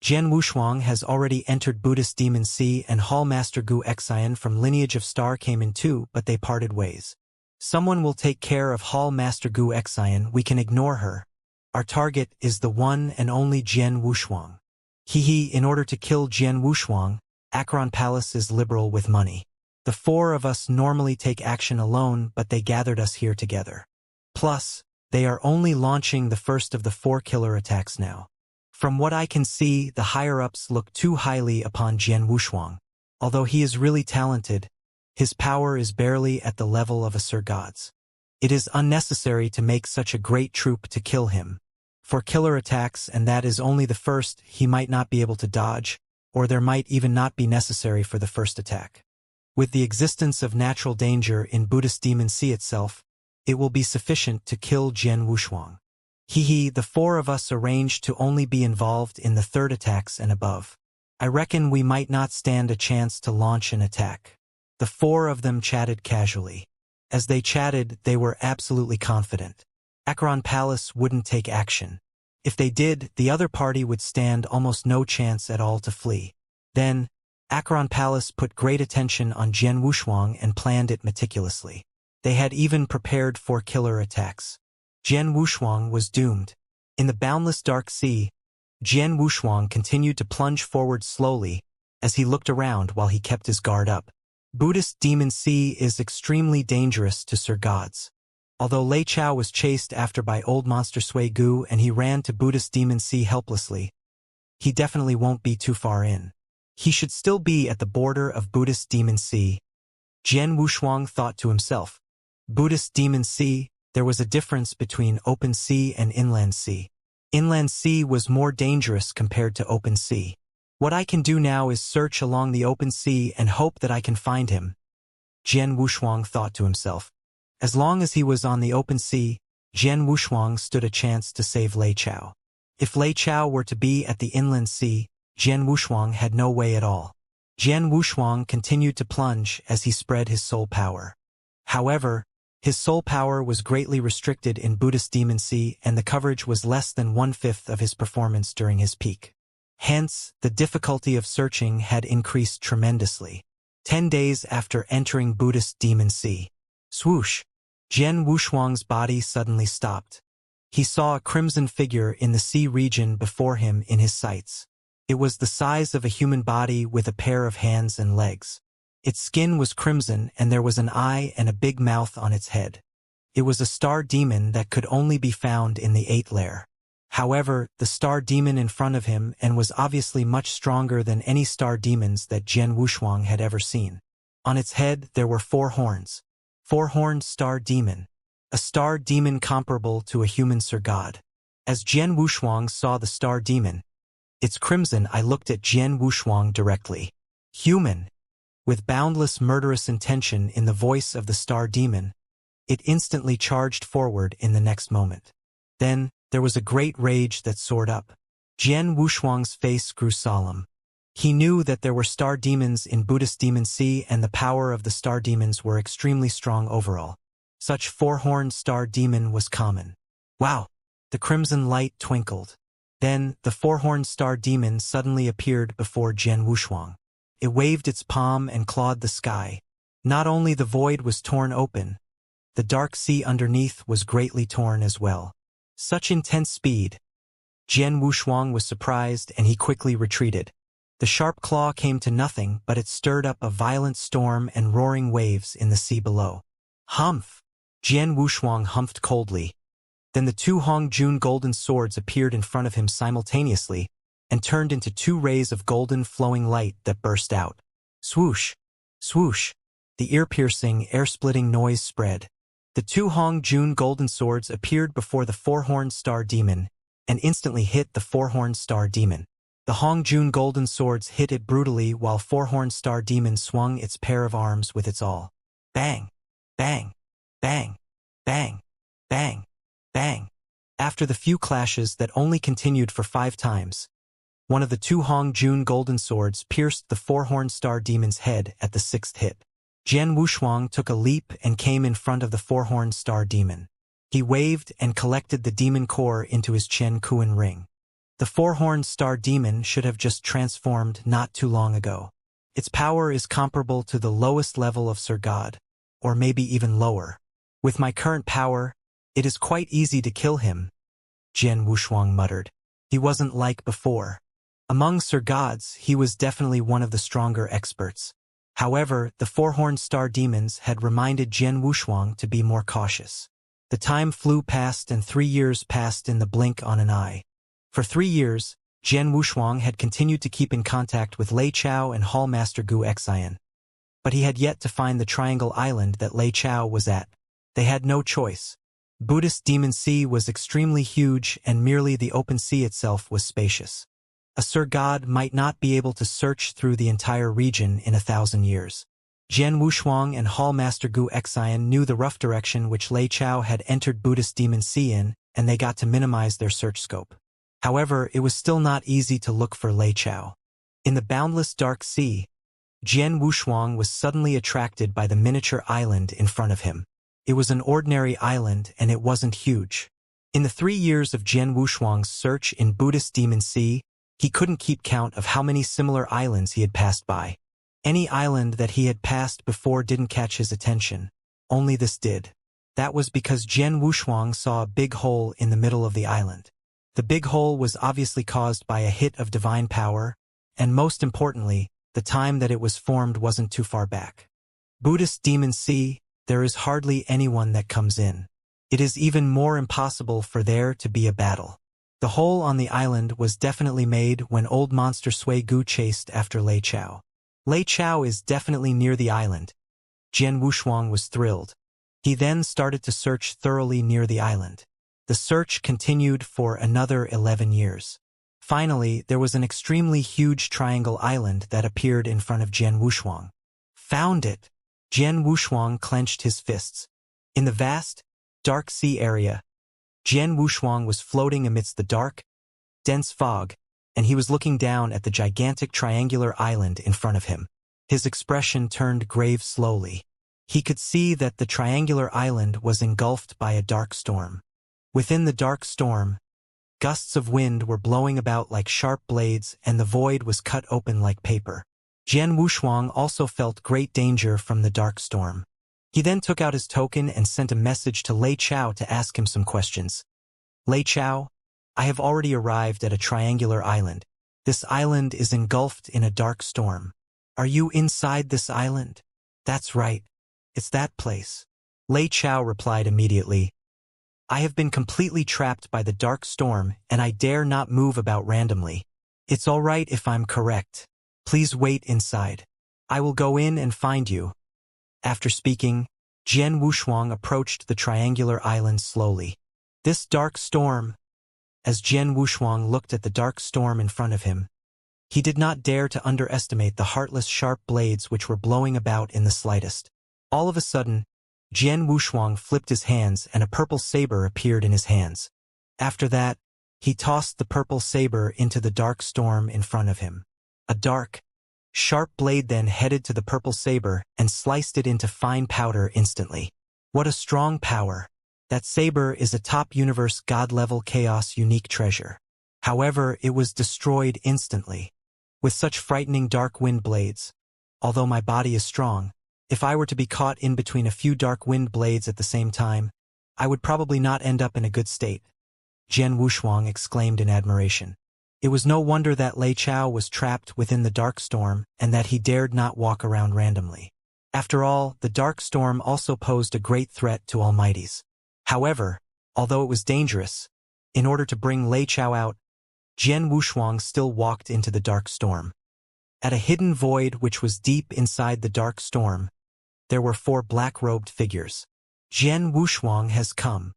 Jian Wushuang has already entered Buddhist demon sea and Hall Master Gu Xian from lineage of star came in too, but they parted ways. Someone will take care of Hall Master Gu Xian, we can ignore her. Our target is the one and only Jian Wushuang. In order to kill Jian Wushuang, Acheron Palace is liberal with money. The four of us normally take action alone, but they gathered us here together. Plus, they are only launching the first of the 4 killer attacks now. From what I can see, the higher-ups look too highly upon Jian Wushuang. Although he is really talented, his power is barely at the level of a Sir God's. It is unnecessary to make such a great troop to kill him. For killer attacks, and that is only the first, he might not be able to dodge, or there might even not be necessary for the first attack. With the existence of natural danger in Buddhist Demon Sea itself, it will be sufficient to kill Jian Wushuang. The 4 of us arranged to only be involved in the 3rd attacks and above. I reckon we might not stand a chance to launch an attack. The 4 of them chatted casually. As they chatted, they were absolutely confident. Acheron Palace wouldn't take action. If they did, the other party would stand almost no chance at all to flee. Then, Acheron Palace put great attention on Jian Wushuang and planned it meticulously. They had even prepared 4 killer attacks. Jian Wushuang was doomed. In the boundless dark sea, Jian Wushuang continued to plunge forward slowly as he looked around while he kept his guard up. Buddhist Demon Sea is extremely dangerous to Sir Gods. Although Lei Chao was chased after by old monster Sui Gu and he ran to Buddhist Demon Sea helplessly, he definitely won't be too far in. He should still be at the border of Buddhist Demon Sea. Jian Wushuang thought to himself. Buddhist Demon Sea, there was a difference between open sea and inland sea. Inland sea was more dangerous compared to open sea. What I can do now is search along the open sea and hope that I can find him. Jian Wushuang thought to himself. As long as he was on the open sea, Jian Wushuang stood a chance to save Lei Chao. If Lei Chao were to be at the inland sea, Jian Wushuang had no way at all. Jian Wushuang continued to plunge as he spread his soul power. However, his soul power was greatly restricted in Buddhist Demon Sea and the coverage was less than 1/5 of his performance during his peak. Hence, the difficulty of searching had increased tremendously. 10 days after entering Buddhist Demon Sea. Swoosh! Jian Wushuang's body suddenly stopped. He saw a crimson figure in the sea region before him in his sights. It was the size of a human body with a pair of hands and legs. Its skin was crimson and there was an eye and a big mouth on its head. It was a star demon that could only be found in the 8th layer. However, the star demon in front of him and was obviously much stronger than any star demons that Jian Wushuang had ever seen. On its head there were 4 horns. 4-horned star demon. A star demon comparable to a human Sir God. As Jian Wushuang saw the star demon, its crimson eye looked at Jian Wushuang directly. Human. With boundless murderous intention in the voice of the star demon, it instantly charged forward in the next moment. Then, there was a great rage that soared up. Jian Wushuang's face grew solemn. He knew that there were star demons in Buddhist Demon Sea and the power of the star demons were extremely strong overall. Such 4-horned star demon was common. Wow! The crimson light twinkled. Then, the 4-horned star demon suddenly appeared before Jian Wushuang. It waved its palm and clawed the sky. Not only the void was torn open, the dark sea underneath was greatly torn as well. Such intense speed. Jian Wushuang was surprised and he quickly retreated. The sharp claw came to nothing, but it stirred up a violent storm and roaring waves in the sea below. Humph! Jian Wushuang humphed coldly. Then the 2 Hongjun golden swords appeared in front of him simultaneously and turned into 2 rays of golden flowing light that burst out. Swoosh! Swoosh! The ear-piercing, air-splitting noise spread. The 2 Hongjun golden swords appeared before the 4-horned star demon and instantly hit the 4-horned star demon. The Hongjun golden swords hit it brutally while 4-horned star demon swung its pair of arms with its all. Bang! Bang! Bang! Bang! Bang! Bang! After the few clashes that only continued for 5 times, one of the 2 Hongjun golden swords pierced the 4-horned star demon's head at the 6th hit. Jian Wushuang took a leap and came in front of the 4-horned star demon. He waved and collected the demon core into his Chen Kuan ring. The 4-horned star demon should have just transformed not too long ago. Its power is comparable to the lowest level of Sir God, or maybe even lower. With my current power, it is quite easy to kill him, Jian Wushuang muttered. He wasn't like before. Among Sir Gods, he was definitely one of the stronger experts. However, the four-horned star demons had reminded Jian Wushuang to be more cautious. The time flew past and 3 years passed in the blink on an eye. For 3 years, Jian Wushuang had continued to keep in contact with Lei Chao and Hallmaster Gu Xian. But he had yet to find the triangle island that Lei Chao was at. They had no choice. Buddhist Demon Sea was extremely huge and merely the open sea itself was spacious. A Sir God might not be able to search through the entire region in 1,000 years. Jian Wushuang and Hallmaster Gu Xian knew the rough direction which Lei Chao had entered Buddhist Demon Sea in, and they got to minimize their search scope. However, it was still not easy to look for Lei Chao. In the boundless dark sea, Jian Wushuang was suddenly attracted by the miniature island in front of him. It was an ordinary island and it wasn't huge. In the 3 years of Jian Wushuang's search in Buddhist Demon Sea, he couldn't keep count of how many similar islands he had passed by. Any island that he had passed before didn't catch his attention. Only this did. That was because Jian Wushuang saw a big hole in the middle of the island. The big hole was obviously caused by a hit of divine power, and most importantly, the time that it was formed wasn't too far back. Buddhist Demon Sea, there is hardly anyone that comes in. It is even more impossible for there to be a battle. The hole on the island was definitely made when old monster Sui Gu chased after Lei Chao. Lei Chao is definitely near the island. Jian Wushuang was thrilled. He then started to search thoroughly near the island. The search continued for another 11 years. Finally, there was an extremely huge triangle island that appeared in front of Jian Wushuang. Found it! Jian Wushuang clenched his fists. In the vast, dark sea area, Jian Wushuang was floating amidst the dark, dense fog, and he was looking down at the gigantic triangular island in front of him. His expression turned grave slowly. He could see that the triangular island was engulfed by a dark storm. Within the dark storm, gusts of wind were blowing about like sharp blades and the void was cut open like paper. Jian Wushuang also felt great danger from the dark storm. He then took out his token and sent a message to Lei Chao to ask him some questions. Lei Chao, I have already arrived at a triangular island. This island is engulfed in a dark storm. Are you inside this island? That's right. It's that place. Lei Chao replied immediately. I have been completely trapped by the dark storm and I dare not move about randomly. It's all right if I'm correct. Please wait inside. I will go in and find you. After speaking, Jian Wushuang approached the triangular island slowly. This dark storm. As Jian Wushuang looked at the dark storm in front of him, he did not dare to underestimate the heartless sharp blades which were blowing about in the slightest. All of a sudden, Jian Wushuang flipped his hands and a purple saber appeared in his hands. After that, he tossed the purple saber into the dark storm in front of him. A dark, sharp blade then headed to the purple saber and sliced it into fine powder instantly. What a strong power! That saber is a top universe god-level chaos unique treasure. However, it was destroyed instantly. With such frightening dark wind blades, although my body is strong, if I were to be caught in between a few dark wind blades at the same time, I would probably not end up in a good state. Jian Wushuang exclaimed in admiration. It was no wonder that Lei Chao was trapped within the dark storm and that he dared not walk around randomly. After all, the dark storm also posed a great threat to Almighties. However, although it was dangerous, in order to bring Lei Chao out, Jian Wushuang still walked into the dark storm. At a hidden void which was deep inside the dark storm, there were 4 black-robed figures. Jian Wushuang has come.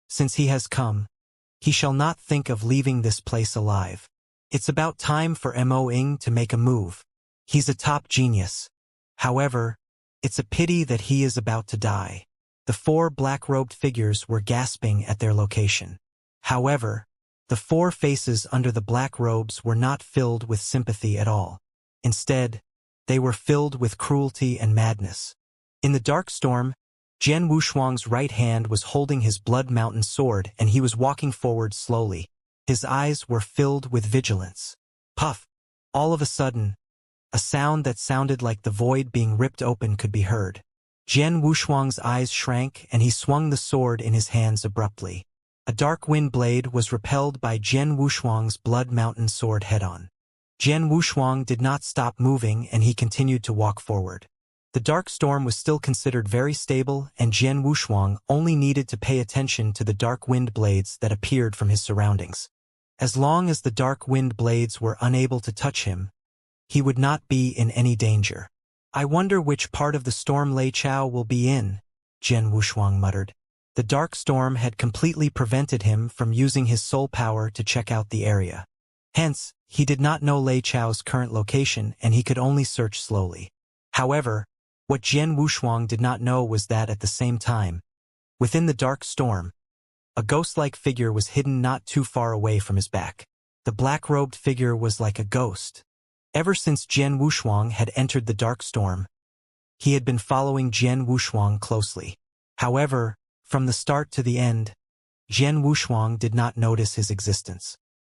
Since he has come, he shall not think of leaving this place alive. It's about time for Mo Ying to make a move. He's a top genius. However, it's a pity that he is about to die. The 4 black-robed figures were gasping at their location. However, the 4 faces under the black robes were not filled with sympathy at all. Instead, they were filled with cruelty and madness. In the dark storm, Jian Wushuang's right hand was holding his blood mountain sword and he was walking forward slowly. His eyes were filled with vigilance. Puff! All of a sudden, a sound that sounded like the void being ripped open could be heard. Jian Wushuang's eyes shrank and he swung the sword in his hands abruptly. A dark wind blade was repelled by Jian Wushuang's blood mountain sword head-on. Jian Wushuang did not stop moving and he continued to walk forward. The dark storm was still considered very stable and Jian Wushuang only needed to pay attention to the dark wind blades that appeared from his surroundings. As long as the dark wind blades were unable to touch him, he would not be in any danger. I wonder which part of the storm Lei Chao will be in, Jian Wushuang muttered. The dark storm had completely prevented him from using his soul power to check out the area. Hence, he did not know Lei Chao's current location and he could only search slowly. However, what Jian Wushuang did not know was that at the same time, within the dark storm, a ghost-like figure was hidden not too far away from his back. The black-robed figure was like a ghost. Ever since Jian Wushuang had entered the dark storm, he had been following Jian Wushuang closely. However, from the start to the end, Jian Wushuang did not notice his existence.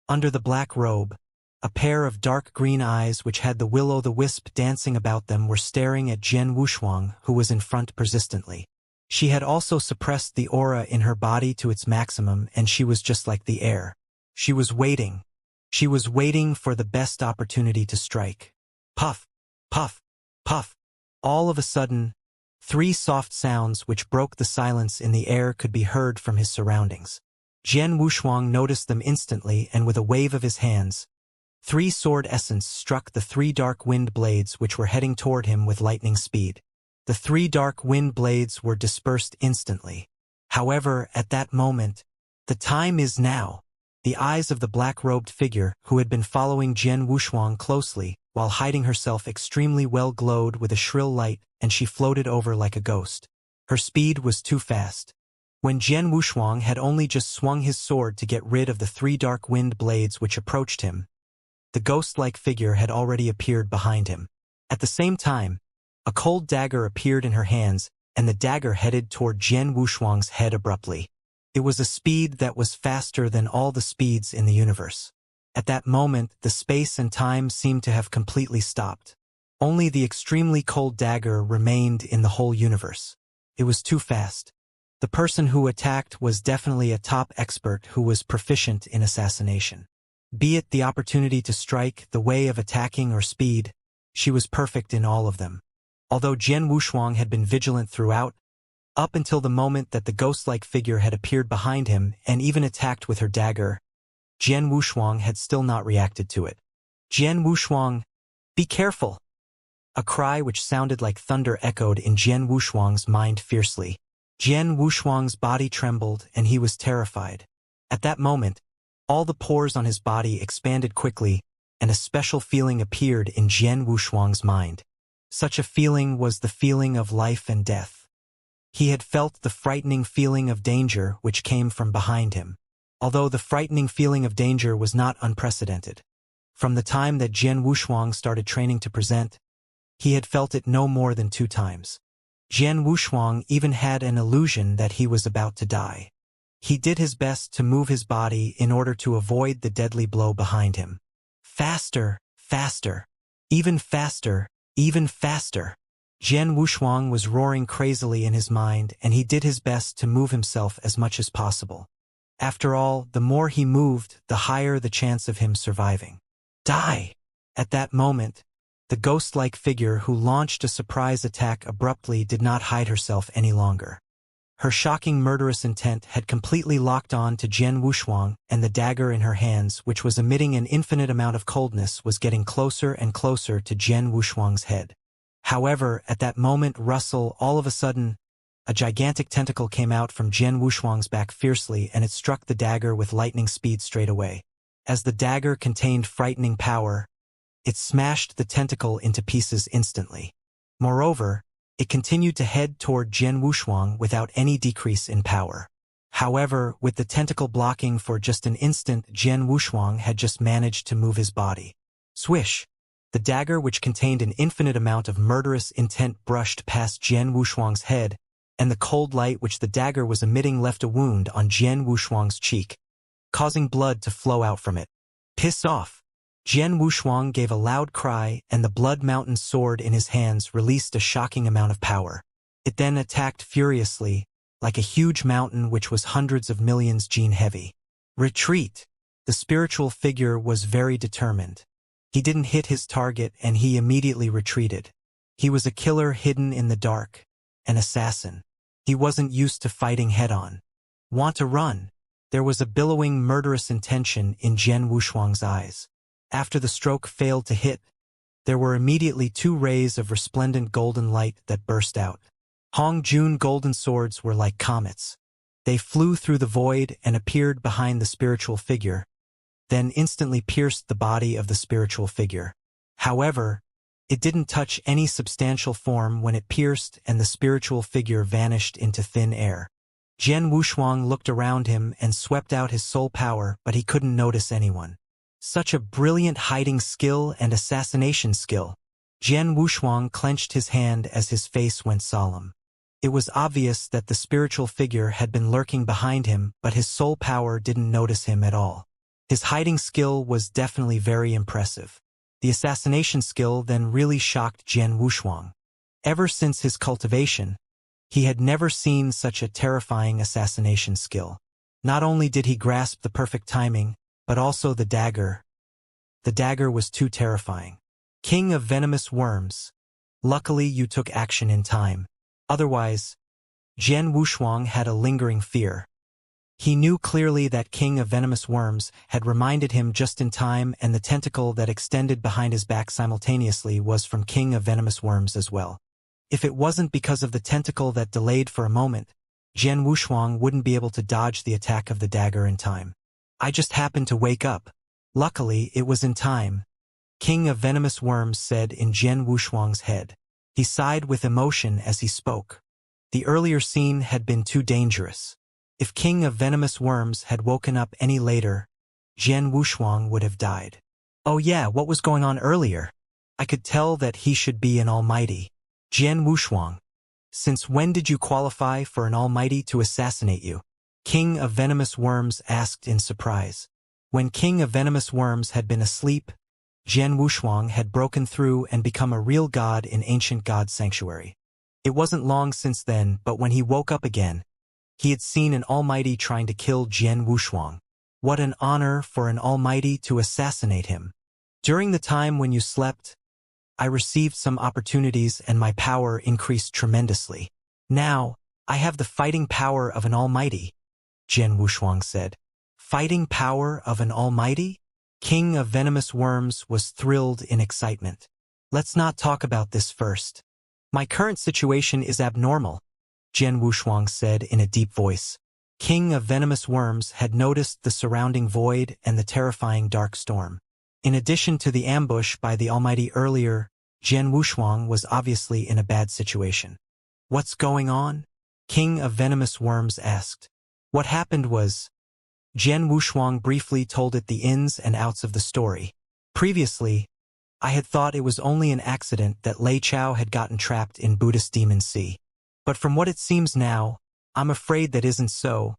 Under the black robe, a pair of dark green eyes which had the will-o'-the-wisp dancing about them were staring at Jian Wushuang, who was in front persistently. She had also suppressed the aura in her body to its maximum and she was just like the air. She was waiting. She was waiting for the best opportunity to strike. Puff, puff, puff. All of a sudden, 3 soft sounds which broke the silence in the air could be heard from his surroundings. Jian Wushuang noticed them instantly and with a wave of his hands, 3 sword essence struck the 3 dark wind blades which were heading toward him with lightning speed. The 3 dark wind blades were dispersed instantly. However, at that moment, the time is now. The eyes of the black-robed figure, who had been following Jian Wushuang closely, while hiding herself extremely well glowed with a shrill light, and she floated over like a ghost. Her speed was too fast. When Jian Wushuang had only just swung his sword to get rid of the 3 dark wind blades which approached him, the ghost-like figure had already appeared behind him. At the same time, a cold dagger appeared in her hands, and the dagger headed toward Jian Wushuang's head abruptly. It was a speed that was faster than all the speeds in the universe. At that moment, the space and time seemed to have completely stopped. Only the extremely cold dagger remained in the whole universe. It was too fast. The person who attacked was definitely a top expert who was proficient in assassination. Be it the opportunity to strike, the way of attacking, or speed, she was perfect in all of them. Although Jian Wushuang had been vigilant throughout, up until the moment that the ghost-like figure had appeared behind him and even attacked with her dagger, Jian Wushuang had still not reacted to it. Jian Wushuang, be careful! A cry which sounded like thunder echoed in Jian Wushuang's mind fiercely. Jian Wushuang's body trembled and he was terrified. At that moment, all the pores on his body expanded quickly, and a special feeling appeared in Jian Wushuang's mind. Such a feeling was the feeling of life and death. He had felt the frightening feeling of danger which came from behind him. Although the frightening feeling of danger was not unprecedented. From the time that Jian Wushuang started training to present, he had felt it no more than 2 times. Jian Wushuang even had an illusion that he was about to die. He did his best to move his body in order to avoid the deadly blow behind him. Faster, faster, even faster, even faster. Jian Wushuang was roaring crazily in his mind and he did his best to move himself as much as possible. After all, the more he moved, the higher the chance of him surviving. Die! At that moment, the ghost-like figure who launched a surprise attack abruptly did not hide herself any longer. Her shocking murderous intent had completely locked on to Jian Wushuang, and the dagger in her hands, which was emitting an infinite amount of coldness, was getting closer and closer to Jian Wushuang's head. However, at that moment all of a sudden, a gigantic tentacle came out from Jian Wushuang's back fiercely and it struck the dagger with lightning speed straight away. As the dagger contained frightening power, it smashed the tentacle into pieces instantly. Moreover, it continued to head toward Jian Wushuang without any decrease in power. However, with the tentacle blocking for just an instant, Jian Wushuang had just managed to move his body. Swish! The dagger, which contained an infinite amount of murderous intent, brushed past Jian Wushuang's head, and the cold light which the dagger was emitting left a wound on Jian Wushuang's cheek, causing blood to flow out from it. Piss off! Jian Wushuang gave a loud cry, and the Blood Mountain sword in his hands released a shocking amount of power. It then attacked furiously, like a huge mountain which was hundreds of millions gene heavy. Retreat! The spiritual figure was very determined. He didn't hit his target and he immediately retreated. He was a killer hidden in the dark, an assassin. He wasn't used to fighting head-on. Want to run? There was a billowing murderous intention in Jian Wushuang's eyes. After the stroke failed to hit, there were immediately 2 rays of resplendent golden light that burst out. Hong Jun golden swords were like comets. They flew through the void and appeared behind the spiritual figure, then instantly pierced the body of the spiritual figure. However, it didn't touch any substantial form when it pierced and the spiritual figure vanished into thin air. Jian Wushuang looked around him and swept out his soul power, but he couldn't notice anyone. Such a brilliant hiding skill and assassination skill. Jian Wushuang clenched his hand as his face went solemn. It was obvious that the spiritual figure had been lurking behind him, but his soul power didn't notice him at all. His hiding skill was definitely very impressive. The assassination skill then really shocked Jian Wushuang. Ever since his cultivation, he had never seen such a terrifying assassination skill. Not only did he grasp the perfect timing, but also the dagger. The dagger was too terrifying. King of venomous worms. Luckily you took action in time. Otherwise, Jian Wushuang had a lingering fear. He knew clearly that King of venomous worms had reminded him just in time, and the tentacle that extended behind his back simultaneously was from King of venomous worms as well. If it wasn't because of the tentacle that delayed for a moment, Jian Wushuang wouldn't be able to dodge the attack of the dagger in time. I just happened to wake up. Luckily, it was in time, King of venomous worms said in Jian Wushuang's head. He sighed with emotion as he spoke. The earlier scene had been too dangerous. If King of venomous worms had woken up any later, Jian Wushuang would have died. Oh yeah, what was going on earlier? I could tell that he should be an almighty. Jian Wushuang, since when did you qualify for an almighty to assassinate you? King of venomous worms asked in surprise. When King of venomous worms had been asleep, Jian Wushuang had broken through and become a real god in ancient god sanctuary. It wasn't long since then, but when he woke up again, he had seen an almighty trying to kill Jian Wushuang. What an honor for an almighty to assassinate him. During the time when you slept, I received some opportunities and my power increased tremendously. Now, I have the fighting power of an almighty, Jian Wushuang said. Fighting power of an almighty? King of venomous worms was thrilled in excitement. Let's not talk about this first. My current situation is abnormal, Jian Wushuang said in a deep voice. King of venomous worms had noticed the surrounding void and the terrifying dark storm. In addition to the ambush by the Almighty earlier, Jian Wushuang was obviously in a bad situation. What's going on? King of venomous worms asked. What happened was, Jian Wushuang briefly told it the ins and outs of the story. Previously, I had thought it was only an accident that Lei Chao had gotten trapped in Buddhist Demon Sea. But from what it seems now, I'm afraid that isn't so.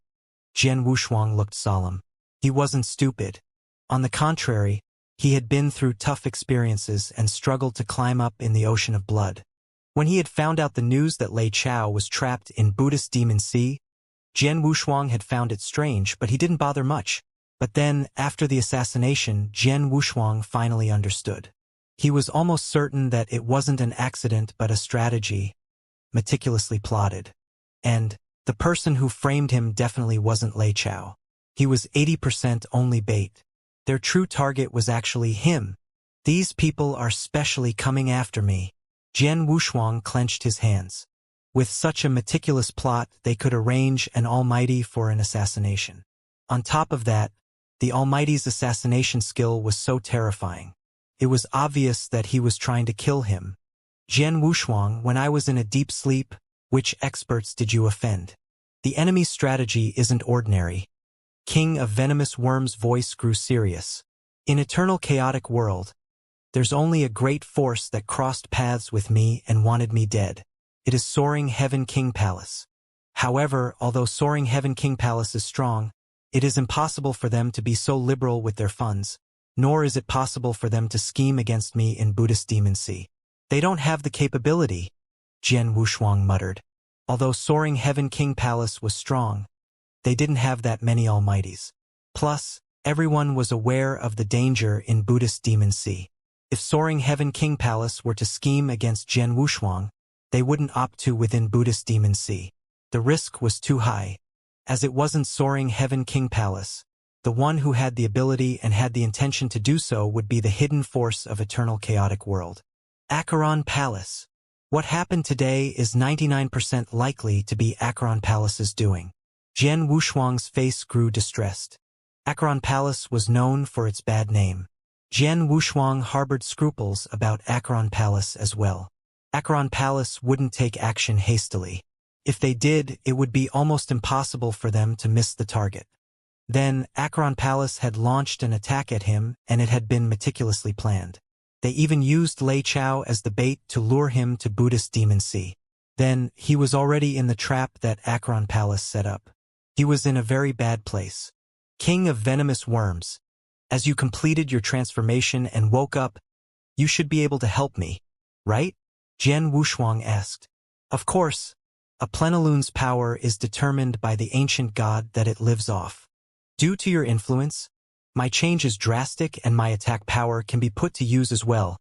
Jian Wushuang looked solemn. He wasn't stupid. On the contrary, he had been through tough experiences and struggled to climb up in the ocean of blood. When he had found out the news that Lei Chao was trapped in Buddhist Demon Sea, Jian Wushuang had found it strange, but he didn't bother much. But then, after the assassination, Jian Wushuang finally understood. He was almost certain that it wasn't an accident but a strategy, meticulously plotted. And the person who framed him definitely wasn't Lei Chao. He was 80% only bait. Their true target was actually him. These people are specially coming after me. Jian Wushuang clenched his hands. With such a meticulous plot, they could arrange an almighty for an assassination. On top of that, the almighty's assassination skill was so terrifying. It was obvious that he was trying to kill him. Jian Wushuang, when I was in a deep sleep, which experts did you offend? The enemy's strategy isn't ordinary. King of venomous worms' voice grew serious. In eternal chaotic world, there's only a great force that crossed paths with me and wanted me dead. It is Soaring Heaven King Palace. However, although Soaring Heaven King Palace is strong, it is impossible for them to be so liberal with their funds, nor is it possible for them to scheme against me in Buddhist Demon Sea. They don't have the capability, Jian Wushuang muttered. Although Soaring Heaven King Palace was strong, they didn't have that many almighties. Plus, everyone was aware of the danger in Buddhist Demon Sea. If Soaring Heaven King Palace were to scheme against Jian Wushuang, they wouldn't opt to within Buddhist Demon Sea. The risk was too high. As it wasn't Soaring Heaven King Palace, the one who had the ability and had the intention to do so would be the hidden force of eternal chaotic world. Acheron Palace. What happened today is 99% likely to be Acheron Palace's doing. Jian Wushuang's face grew distressed. Acheron Palace was known for its bad name. Jian Wushuang harbored scruples about Acheron Palace as well. Acheron Palace wouldn't take action hastily. If they did, it would be almost impossible for them to miss the target. Then, Acheron Palace had launched an attack at him, and it had been meticulously planned. They even used Lei Chao as the bait to lure him to Buddhist Demon Sea. Then, he was already in the trap that Acheron Palace set up. He was in a very bad place. King of Venomous Worms, as you completed your transformation and woke up, you should be able to help me, right? Jian Wushuang asked. Of course. A plenilune's power is determined by the ancient god that it lives off. Due to your influence, my change is drastic and my attack power can be put to use as well,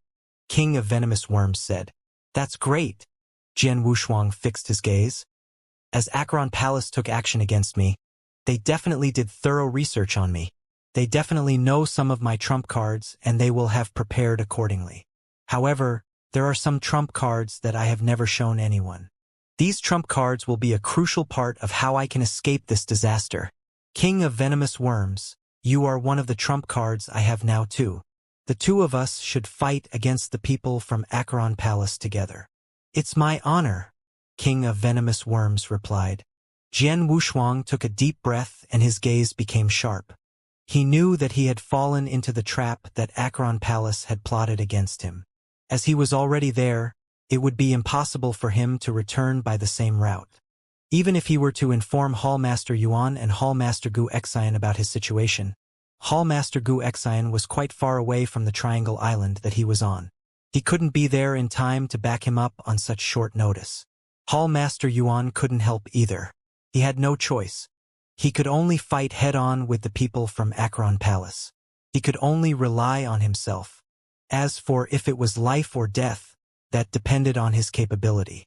King of Venomous Worms said. That's great. Jian Wushuang fixed his gaze. As Acheron Palace took action against me, they definitely did thorough research on me. They definitely know some of my trump cards and they will have prepared accordingly. However, there are some trump cards that I have never shown anyone. These trump cards will be a crucial part of how I can escape this disaster. King of Venomous Worms, you are one of the trump cards I have now too. The two of us should fight against the people from Acheron Palace together. It's my honor, King of Venomous Worms replied. Jian Wushuang took a deep breath and his gaze became sharp. He knew that he had fallen into the trap that Acheron Palace had plotted against him. As he was already there, it would be impossible for him to return by the same route. Even if he were to inform Hallmaster Yuan and Hallmaster Gu Xian about his situation, Hallmaster Gu Xian was quite far away from the Triangle Island that he was on. He couldn't be there in time to back him up on such short notice. Hallmaster Yuan couldn't help either. He had no choice. He could only fight head-on with the people from Acheron Palace. He could only rely on himself. As for if it was life or death, that depended on his capability.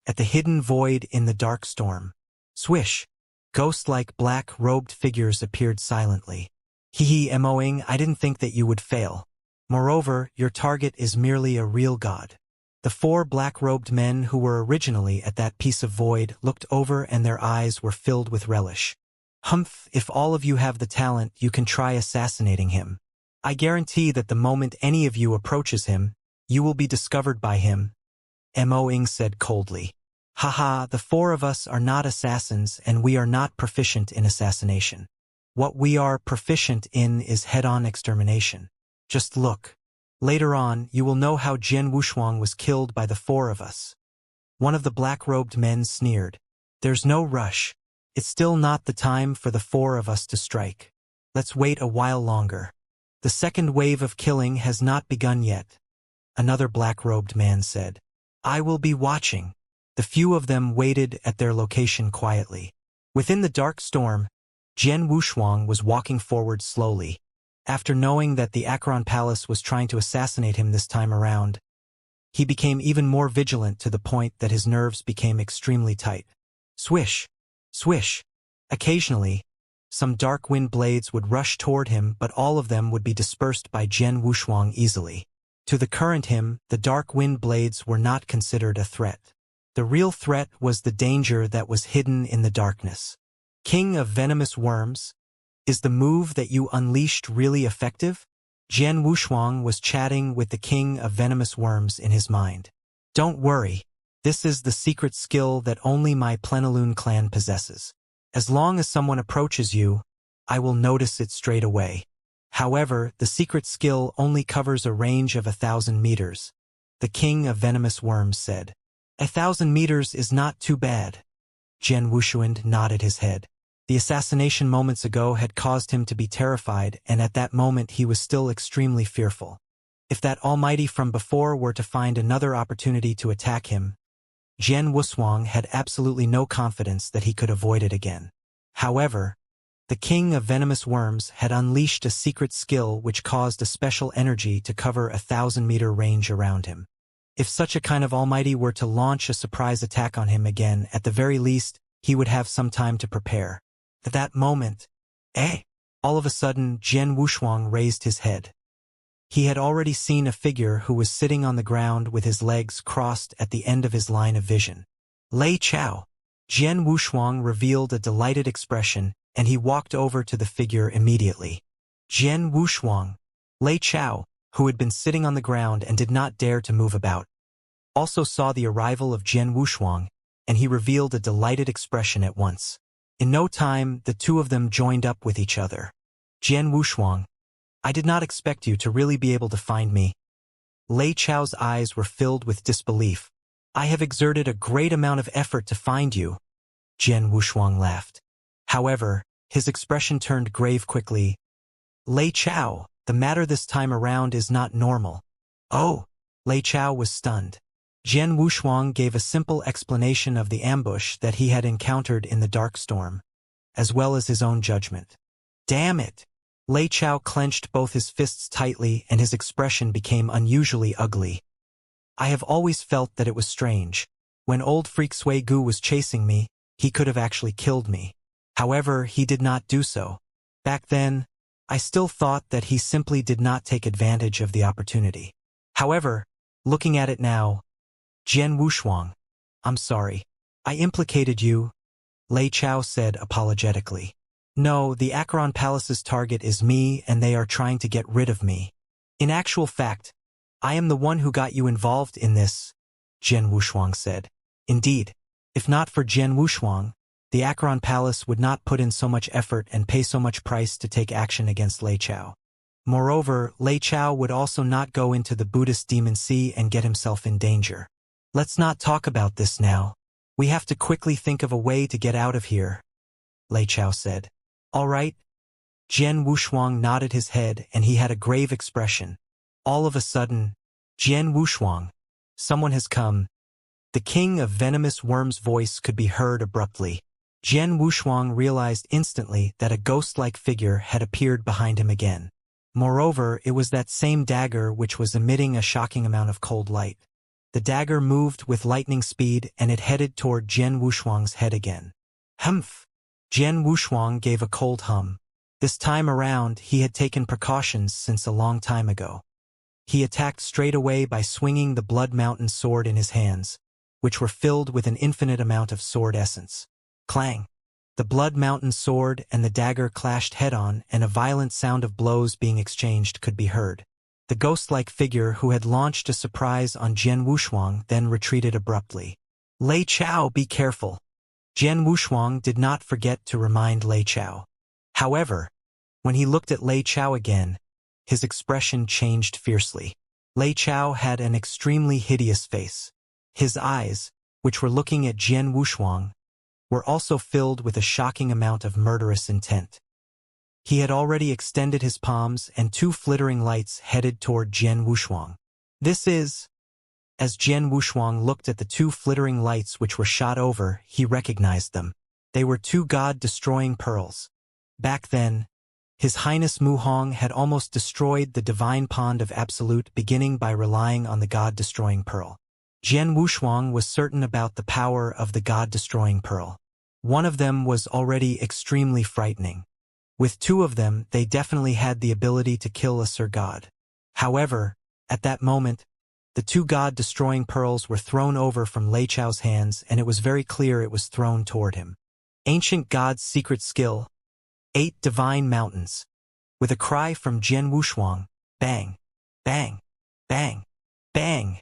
At the hidden void in the dark storm, swish, ghost-like black-robed figures appeared silently. Moing, I didn't think that you would fail. Moreover, your target is merely a real god. The four black-robed men who were originally at that piece of void looked over and their eyes were filled with relish. Humph, if all of you have the talent, you can try assassinating him. I guarantee that the moment any of you approaches him, you will be discovered by him, Moing said coldly. Haha, the four of us are not assassins and we are not proficient in assassination. What we are proficient in is head-on extermination. Just look. Later on, you will know how Jian Wushuang was killed by the four of us. One of the black-robed men sneered. There's no rush. It's still not the time for the four of us to strike. Let's wait a while longer. The second wave of killing has not begun yet. Another black-robed man said. I will be watching. The few of them waited at their location quietly. Within the dark storm, Jian Wushuang was walking forward slowly. After knowing that the Acheron Palace was trying to assassinate him this time around, he became even more vigilant to the point that his nerves became extremely tight. Swish! Swish! Occasionally, some dark wind blades would rush toward him, but all of them would be dispersed by Jian Wushuang easily. To the current him, the dark wind blades were not considered a threat. The real threat was the danger that was hidden in the darkness. King of Venomous Worms, is the move that you unleashed really effective? Jian Wushuang was chatting with the King of Venomous Worms in his mind. Don't worry, this is the secret skill that only my Plenilune clan possesses. As long as someone approaches you, I will notice it straight away. However, the secret skill only covers a range of 1,000 meters, the King of Venomous Worms said. 1,000 meters is not too bad. Jian Wushuang nodded his head. The assassination moments ago had caused him to be terrified, and at that moment he was still extremely fearful. If that Almighty from before were to find another opportunity to attack him, Jian Wushuang had absolutely no confidence that he could avoid it again. However, The king of venomous worms had unleashed a secret skill which caused a special energy to cover a 1,000-meter range around him. If such a kind of almighty were to launch a surprise attack on him again, at the very least, he would have some time to prepare. At that moment, all of a sudden, Jian Wushuang raised his head. He had already seen a figure who was sitting on the ground with his legs crossed at the end of his line of vision. Lei Chao. Jian Wushuang revealed a delighted expression, and he walked over to the figure immediately. Jian Wushuang. Lei Chao, who had been sitting on the ground and did not dare to move about, also saw the arrival of Jian Wushuang, and he revealed a delighted expression at once. In no time, the two of them joined up with each other. Jian Wushuang, I did not expect you to really be able to find me. Lei Chao's eyes were filled with disbelief. I have exerted a great amount of effort to find you. Jian Wushuang laughed. However, his expression turned grave quickly. Lei Chao, the matter this time around is not normal. Oh! Lei Chao was stunned. Jian Wushuang gave a simple explanation of the ambush that he had encountered in the dark storm, as well as his own judgment. Damn it! Lei Chao clenched both his fists tightly and his expression became unusually ugly. I have always felt that it was strange. When old freak Sui Gu was chasing me, he could have actually killed me. However, he did not do so. Back then, I still thought that he simply did not take advantage of the opportunity. However, looking at it now, Jian Wushuang, I'm sorry. I implicated you, Lei Chao said apologetically. No, the Acheron Palace's target is me and they are trying to get rid of me. In actual fact, I am the one who got you involved in this, Jian Wushuang said. Indeed, if not for Jian Wushuang, the Acheron Palace would not put in so much effort and pay so much price to take action against Lei Chao. Moreover, Lei Chao would also not go into the Buddhist demon sea and get himself in danger. Let's not talk about this now. We have to quickly think of a way to get out of here, Lei Chao said. All right. Jian Wushuang nodded his head and he had a grave expression. All of a sudden, Jian Wushuang, someone has come. The king of venomous worms' voice could be heard abruptly. Jian Wushuang realized instantly that a ghost-like figure had appeared behind him again. Moreover, it was that same dagger which was emitting a shocking amount of cold light. The dagger moved with lightning speed and it headed toward Jian Wushuang's head again. Humph! Jian Wushuang gave a cold hum. This time around, he had taken precautions since a long time ago. He attacked straight away by swinging the Blood Mountain sword in his hands, which were filled with an infinite amount of sword essence. Clang! The Blood Mountain sword and the dagger clashed head-on and a violent sound of blows being exchanged could be heard. The ghost-like figure who had launched a surprise on Jian Wushuang then retreated abruptly. Lei Chao, be careful. Jian Wushuang did not forget to remind Lei Chao. However, when he looked at Lei Chao again, his expression changed fiercely. Lei Chao had an extremely hideous face. His eyes, which were looking at Jian Wushuang, were also filled with a shocking amount of murderous intent. He had already extended his palms and two flittering lights headed toward Jian Wushuang. This is... As Jian Wushuang looked at the two flittering lights which were shot over, he recognized them. They were two god-destroying pearls. Back then, His Highness Mu Hong had almost destroyed the divine pond of Absolute, beginning by relying on the god-destroying pearl. Jian Wushuang was certain about the power of the god-destroying pearl. One of them was already extremely frightening. With two of them, they definitely had the ability to kill a Sir God. However, at that moment, the two god-destroying pearls were thrown over from Lei Chao's hands and it was very clear it was thrown toward him. Ancient God's secret skill. 8 divine mountains. With a cry from Jian Wushuang, bang, bang, bang, bang.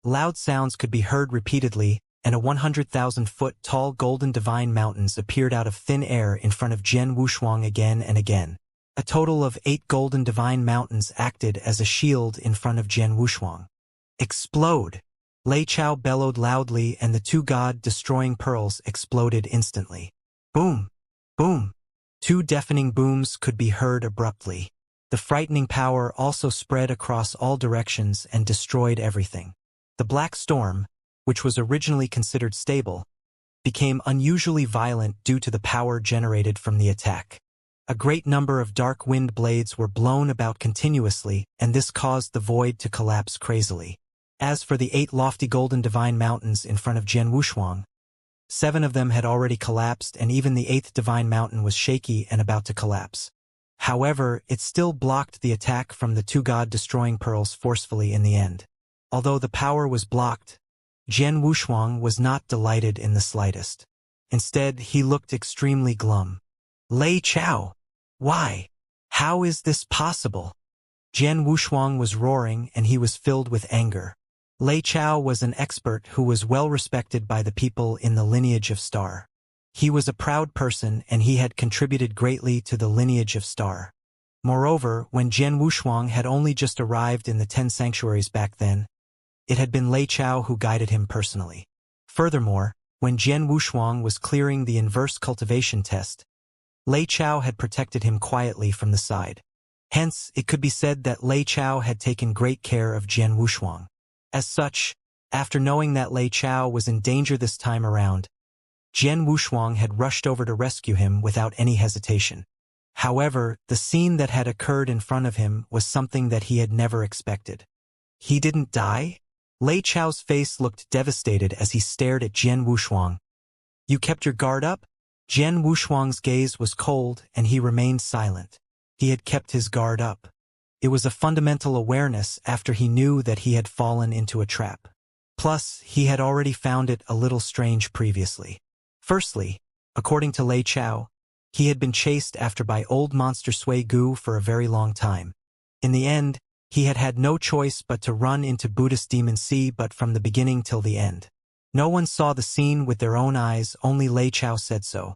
Loud sounds could be heard repeatedly, and a 100,000-foot-tall golden divine mountains appeared out of thin air in front of Jian Wushuang again and again. A total of 8 golden divine mountains acted as a shield in front of Jian Wushuang. Explode! Lei Chao bellowed loudly and the two god-destroying pearls exploded instantly. Boom! Boom! 2 deafening booms could be heard abruptly. The frightening power also spread across all directions and destroyed everything. The Black Storm, which was originally considered stable, became unusually violent due to the power generated from the attack. A great number of dark wind blades were blown about continuously, and this caused the void to collapse crazily. As for the 8 lofty golden divine mountains in front of Jian Wushuang, 7 of them had already collapsed, and even the 8th divine mountain was shaky and about to collapse. However, it still blocked the attack from the 2 god-destroying pearls forcefully in the end. Although the power was blocked, Jian Wushuang was not delighted in the slightest. Instead, he looked extremely glum. Lei Chao! Why? How is this possible? Jian Wushuang was roaring, and he was filled with anger. Lei Chao was an expert who was well respected by the people in the lineage of Star. He was a proud person, and he had contributed greatly to the lineage of Star. Moreover, when Jian Wushuang had only just arrived in the 10 sanctuaries back then, it had been Lei Chao who guided him personally. Furthermore, when Jian Wushuang was clearing the inverse cultivation test, Lei Chao had protected him quietly from the side. Hence, it could be said that Lei Chao had taken great care of Jian Wushuang. As such, after knowing that Lei Chao was in danger this time around, Jian Wushuang had rushed over to rescue him without any hesitation. However, the scene that had occurred in front of him was something that he had never expected. He didn't die? Lei Chao's face looked devastated as he stared at Jian Wushuang. You kept your guard up? Jian Wushuang's gaze was cold, and he remained silent. He had kept his guard up. It was a fundamental awareness after he knew that he had fallen into a trap. Plus, he had already found it a little strange previously. Firstly, according to Lei Chao, he had been chased after by old monster Sui Gu for a very long time. In the end, he had had no choice but to run into Buddhist Demon Sea, but from the beginning till the end. No one saw the scene with their own eyes, only Lei Chao said so.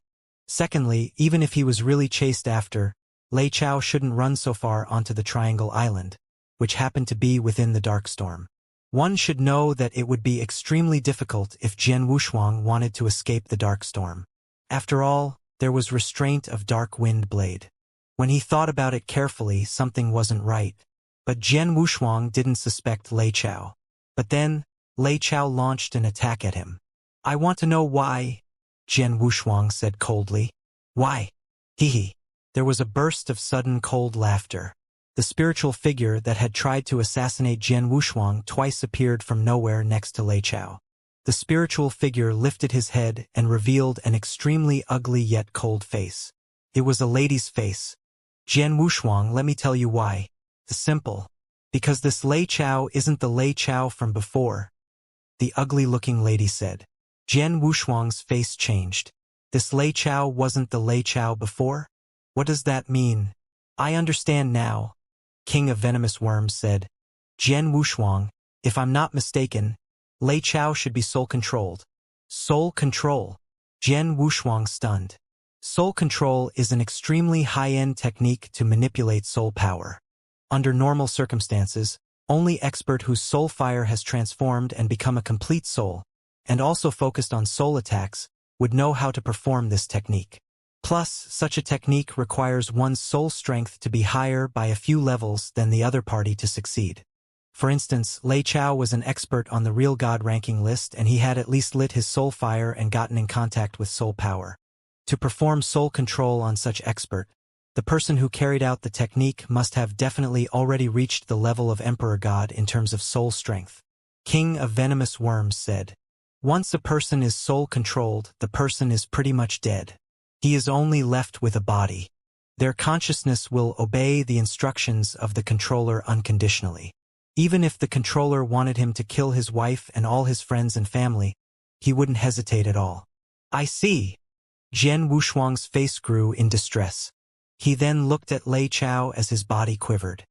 Secondly, even if he was really chased after, Lei Chao shouldn't run so far onto the Triangle Island, which happened to be within the dark storm. One should know that it would be extremely difficult if Jian Wushuang wanted to escape the dark storm. After all, there was restraint of dark wind blade. When he thought about it carefully, something wasn't right. But Jian Wushuang didn't suspect Lei Chao. But then, Lei Chao launched an attack at him. I want to know why, Jian Wushuang said coldly. Why? Hee. There was a burst of sudden cold laughter. The spiritual figure that had tried to assassinate Jian Wushuang twice appeared from nowhere next to Lei Chao. The spiritual figure lifted his head and revealed an extremely ugly yet cold face. It was a lady's face. Jian Wushuang, let me tell you why. Simple. Because this Lei Chao isn't the Lei Chao from before, the ugly-looking lady said. Jian Wushuang's face changed. This Lei Chao wasn't the Lei Chao before? What does that mean? I understand now, King of Venomous Worms said. Jian Wushuang, if I'm not mistaken, Lei Chao should be soul-controlled. Soul control? Jian Wushuang stunned. Soul control is an extremely high-end technique to manipulate soul power. Under normal circumstances, only expert whose soul fire has transformed and become a complete soul, and also focused on soul attacks, would know how to perform this technique. Plus, such a technique requires one's soul strength to be higher by a few levels than the other party to succeed. For instance, Lei Chao was an expert on the real god ranking list, and he had at least lit his soul fire and gotten in contact with soul power. To perform soul control on such expert, the person who carried out the technique must have definitely already reached the level of Emperor God in terms of soul strength. King of Venomous Worms said. Once a person is soul-controlled, the person is pretty much dead. He is only left with a body. Their consciousness will obey the instructions of the controller unconditionally. Even if the controller wanted him to kill his wife and all his friends and family, he wouldn't hesitate at all. I see. Jian Wushuang's face grew in distress. He then looked at Lei Chao as his body quivered.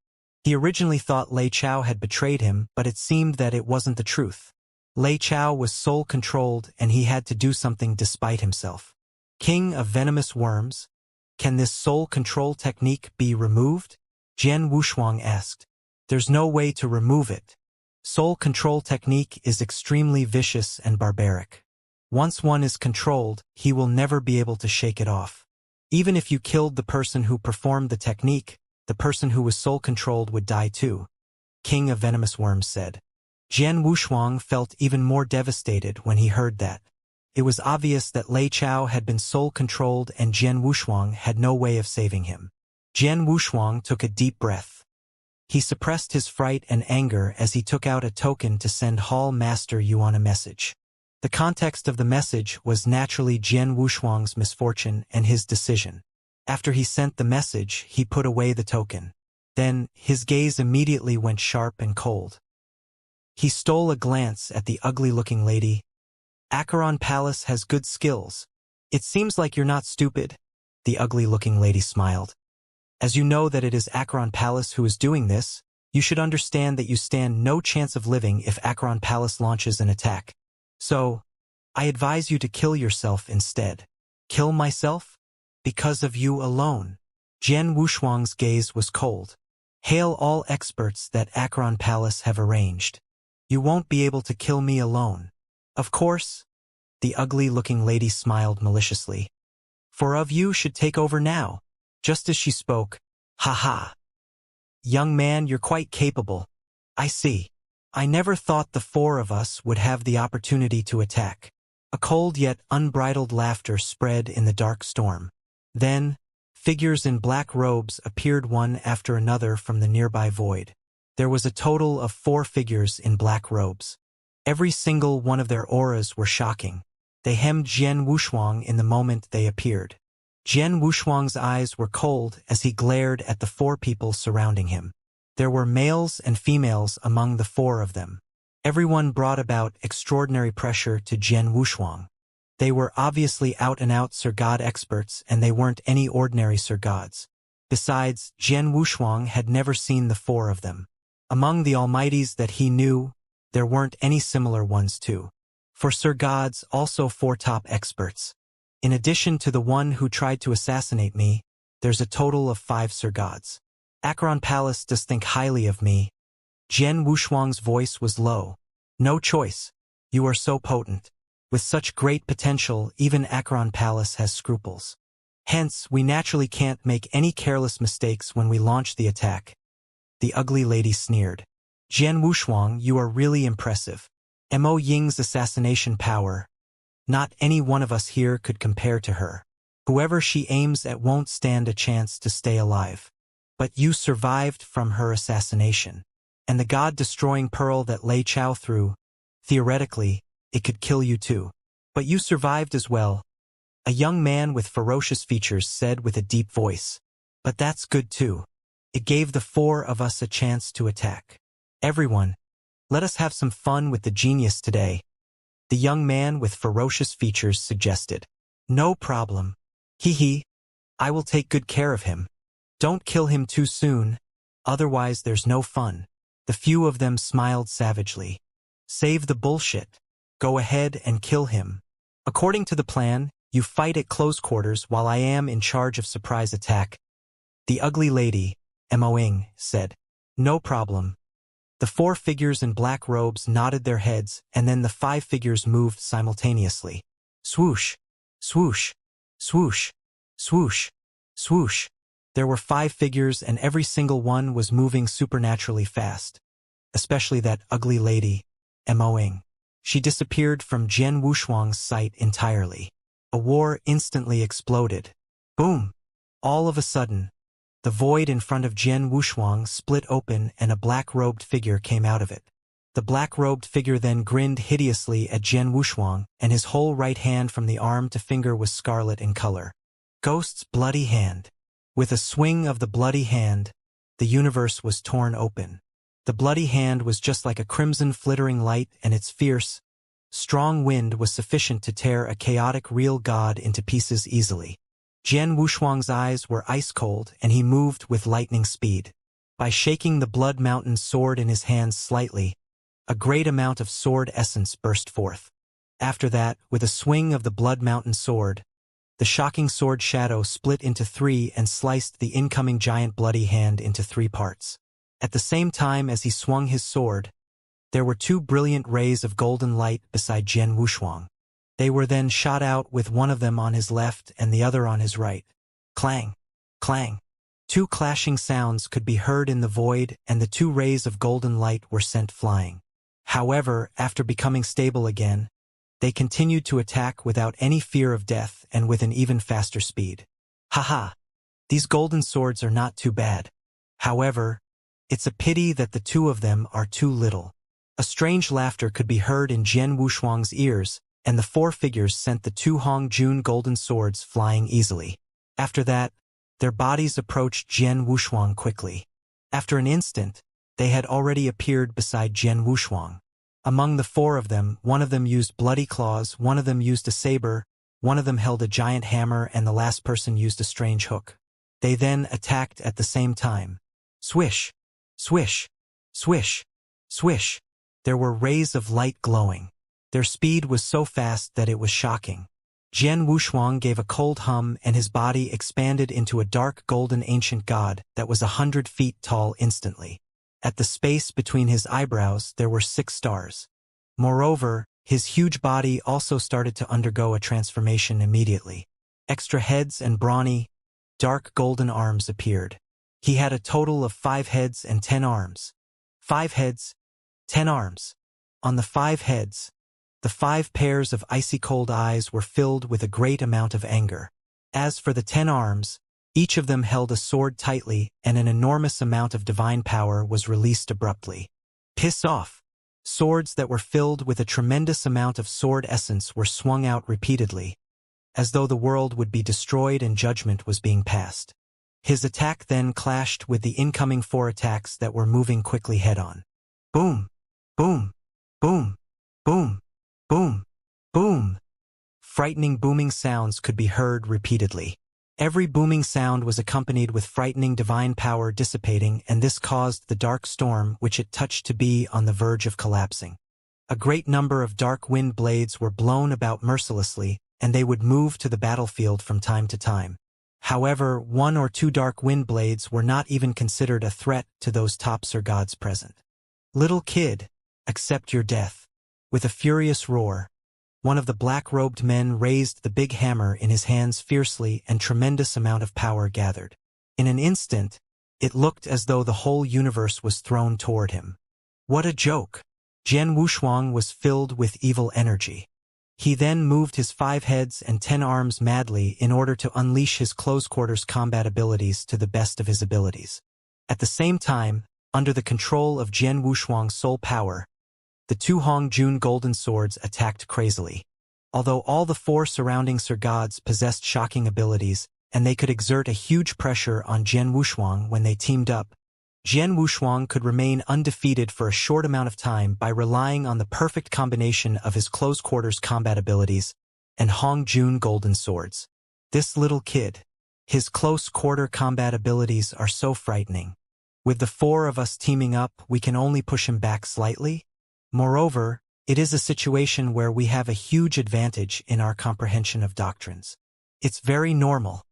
He originally thought Lei Chao had betrayed him, but it seemed that it wasn't the truth. Lei Chao was soul-controlled, and he had to do something despite himself. King of Venomous Worms, can this soul control technique be removed? Jian Wushuang asked. There's no way to remove it. Soul control technique is extremely vicious and barbaric. Once one is controlled, he will never be able to shake it off. Even if you killed the person who performed the technique, the person who was soul-controlled would die too, King of Venomous Worms said. Jian Wushuang felt even more devastated when he heard that. It was obvious that Lei Chao had been soul-controlled and Jian Wushuang had no way of saving him. Jian Wushuang took a deep breath. He suppressed his fright and anger as he took out a token to send Hall Master Yuan a message. The context of the message was naturally Jian Wushuang's misfortune and his decision. After he sent the message, he put away the token. Then, his gaze immediately went sharp and cold. He stole a glance at the ugly-looking lady. Acheron Palace has good skills. It seems like you're not stupid. The ugly-looking lady smiled. As you know that it is Acheron Palace who is doing this, you should understand that you stand no chance of living if Acheron Palace launches an attack. So, I advise you to kill yourself instead. Kill myself? Because of you alone. Jian Wushuang's gaze was cold. Hail all experts that Acheron Palace have arranged. You won't be able to kill me alone. Of course. The ugly-looking lady smiled maliciously. For of you should take over now. Just as she spoke, ha ha. Young man, you're quite capable. I see. I never thought the four of us would have the opportunity to attack. A cold yet unbridled laughter spread in the dark storm. Then, figures in black robes appeared one after another from the nearby void. There was a total of 4 figures in black robes. Every single one of their auras were shocking. They hemmed Jian Wushuang in the moment they appeared. Jian Wushuang's eyes were cold as he glared at the 4 people surrounding him. There were males and females among the 4 of them. Everyone brought about extraordinary pressure to Jian Wushuang. They were obviously out-and-out Sir God experts, and they weren't any ordinary Sir Gods. Besides, Jian Wushuang had never seen the 4 of them. Among the almighties that he knew, there weren't any similar ones too. For Sir Gods, also 4 top experts. In addition to the one who tried to assassinate me, there's a total of 5 Sir Gods. Acheron Palace does think highly of me. Jian Wushuang's voice was low. No choice. You are so potent. With such great potential, even Acheron Palace has scruples. Hence, we naturally can't make any careless mistakes when we launch the attack. The ugly lady sneered. Jian Wushuang, you are really impressive. Mo Ying's assassination power. Not any one of us here could compare to her. Whoever she aims at won't stand a chance to stay alive. But you survived from her assassination. And the god-destroying pearl that Lei Chao threw, theoretically, it could kill you too. But you survived as well. A young man with ferocious features said with a deep voice. But that's good too. It gave the 4 of us a chance to attack. Everyone, let us have some fun with the genius today. The young man with ferocious features suggested. No problem. Hee. I will take good care of him. Don't kill him too soon, otherwise there's no fun. The few of them smiled savagely. Save the bullshit. Go ahead and kill him. According to the plan, you fight at close quarters while I am in charge of surprise attack. The ugly lady, Mo Ying, said. No problem. The 4 figures in black robes nodded their heads, and then the 5 figures moved simultaneously. Swoosh, swoosh, swoosh, swoosh, swoosh. There were 5 figures and every single one was moving supernaturally fast. Especially that ugly lady, Mo Ying. She disappeared from Jian Wushuang's sight entirely. A war instantly exploded. Boom! All of a sudden, the void in front of Jian Wushuang split open and a black-robed figure came out of it. The black-robed figure then grinned hideously at Jian Wushuang, and his whole right hand from the arm to finger was scarlet in color. Ghost's bloody hand. With a swing of the bloody hand, the universe was torn open. The bloody hand was just like a crimson flittering light, and its fierce, strong wind was sufficient to tear a chaotic real god into pieces easily. Jian Wushuang's eyes were ice-cold, and he moved with lightning speed. By shaking the Blood Mountain sword in his hands slightly, a great amount of sword essence burst forth. After that, with a swing of the Blood Mountain sword, the shocking sword shadow split into 3 and sliced the incoming giant bloody hand into 3 parts. At the same time as he swung his sword, there were 2 brilliant rays of golden light beside Jian Wushuang. They were then shot out with one of them on his left and the other on his right. Clang! Clang! 2 clashing sounds could be heard in the void, and the 2 rays of golden light were sent flying. However, after becoming stable again, they continued to attack without any fear of death and with an even faster speed. Haha, these golden swords are not too bad. However, it's a pity that the two of them are too little. A strange laughter could be heard in Jian Wushuang's ears, and the four figures sent the two Hongjun golden swords flying easily. After that, their bodies approached Jian Wushuang quickly. After an instant, they had already appeared beside Jian Wushuang. Among the four of them, one of them used bloody claws, one of them used a saber, one of them held a giant hammer, and the last person used a strange hook. They then attacked at the same time. Swish! Swish! Swish! Swish! There were rays of light glowing. Their speed was so fast that it was shocking. Jian Wushuang gave a cold hum and his body expanded into a dark golden ancient god that was 100 feet tall instantly. At the space between his eyebrows there were 6 stars. Moreover, his huge body also started to undergo a transformation immediately. Extra heads and brawny, dark golden arms appeared. He had a total of 5 heads and 10 arms. 5 heads, 10 arms. On the 5 heads, the 5 pairs of icy cold eyes were filled with a great amount of anger. As for the 10 arms, each of them held a sword tightly, and an enormous amount of divine power was released abruptly. Piss off! Swords that were filled with a tremendous amount of sword essence were swung out repeatedly, as though the world would be destroyed and judgment was being passed. His attack then clashed with the incoming 4 attacks that were moving quickly head-on. Boom! Boom! Boom! Boom! Boom! Boom! Frightening booming sounds could be heard repeatedly. Every booming sound was accompanied with frightening divine power dissipating, and this caused the dark storm which it touched to be on the verge of collapsing. A great number of dark wind blades were blown about mercilessly, and they would move to the battlefield from time to time. However, 1 or 2 dark wind blades were not even considered a threat to those top-tier gods present. Little kid, accept your death. With a furious roar, one of the black-robed men raised the big hammer in his hands fiercely, and tremendous amount of power gathered. In an instant, it looked as though the whole universe was thrown toward him. What a joke! Jian Wushuang was filled with evil energy. He then moved his 5 heads and 10 arms madly in order to unleash his close-quarters combat abilities to the best of his abilities. At the same time, under the control of Jian Wushuang's soul power, the 2 Hongjun golden swords attacked crazily. Although all the 4 surrounding Sir Gods possessed shocking abilities, and they could exert a huge pressure on Jian Wushuang when they teamed up, Jian Wushuang could remain undefeated for a short amount of time by relying on the perfect combination of his close-quarters combat abilities and Hongjun golden swords. This little kid. His close-quarter combat abilities are so frightening. With the 4 of us teaming up, we can only push him back slightly. Moreover, it is a situation where we have a huge advantage in our comprehension of doctrines. It's very normal.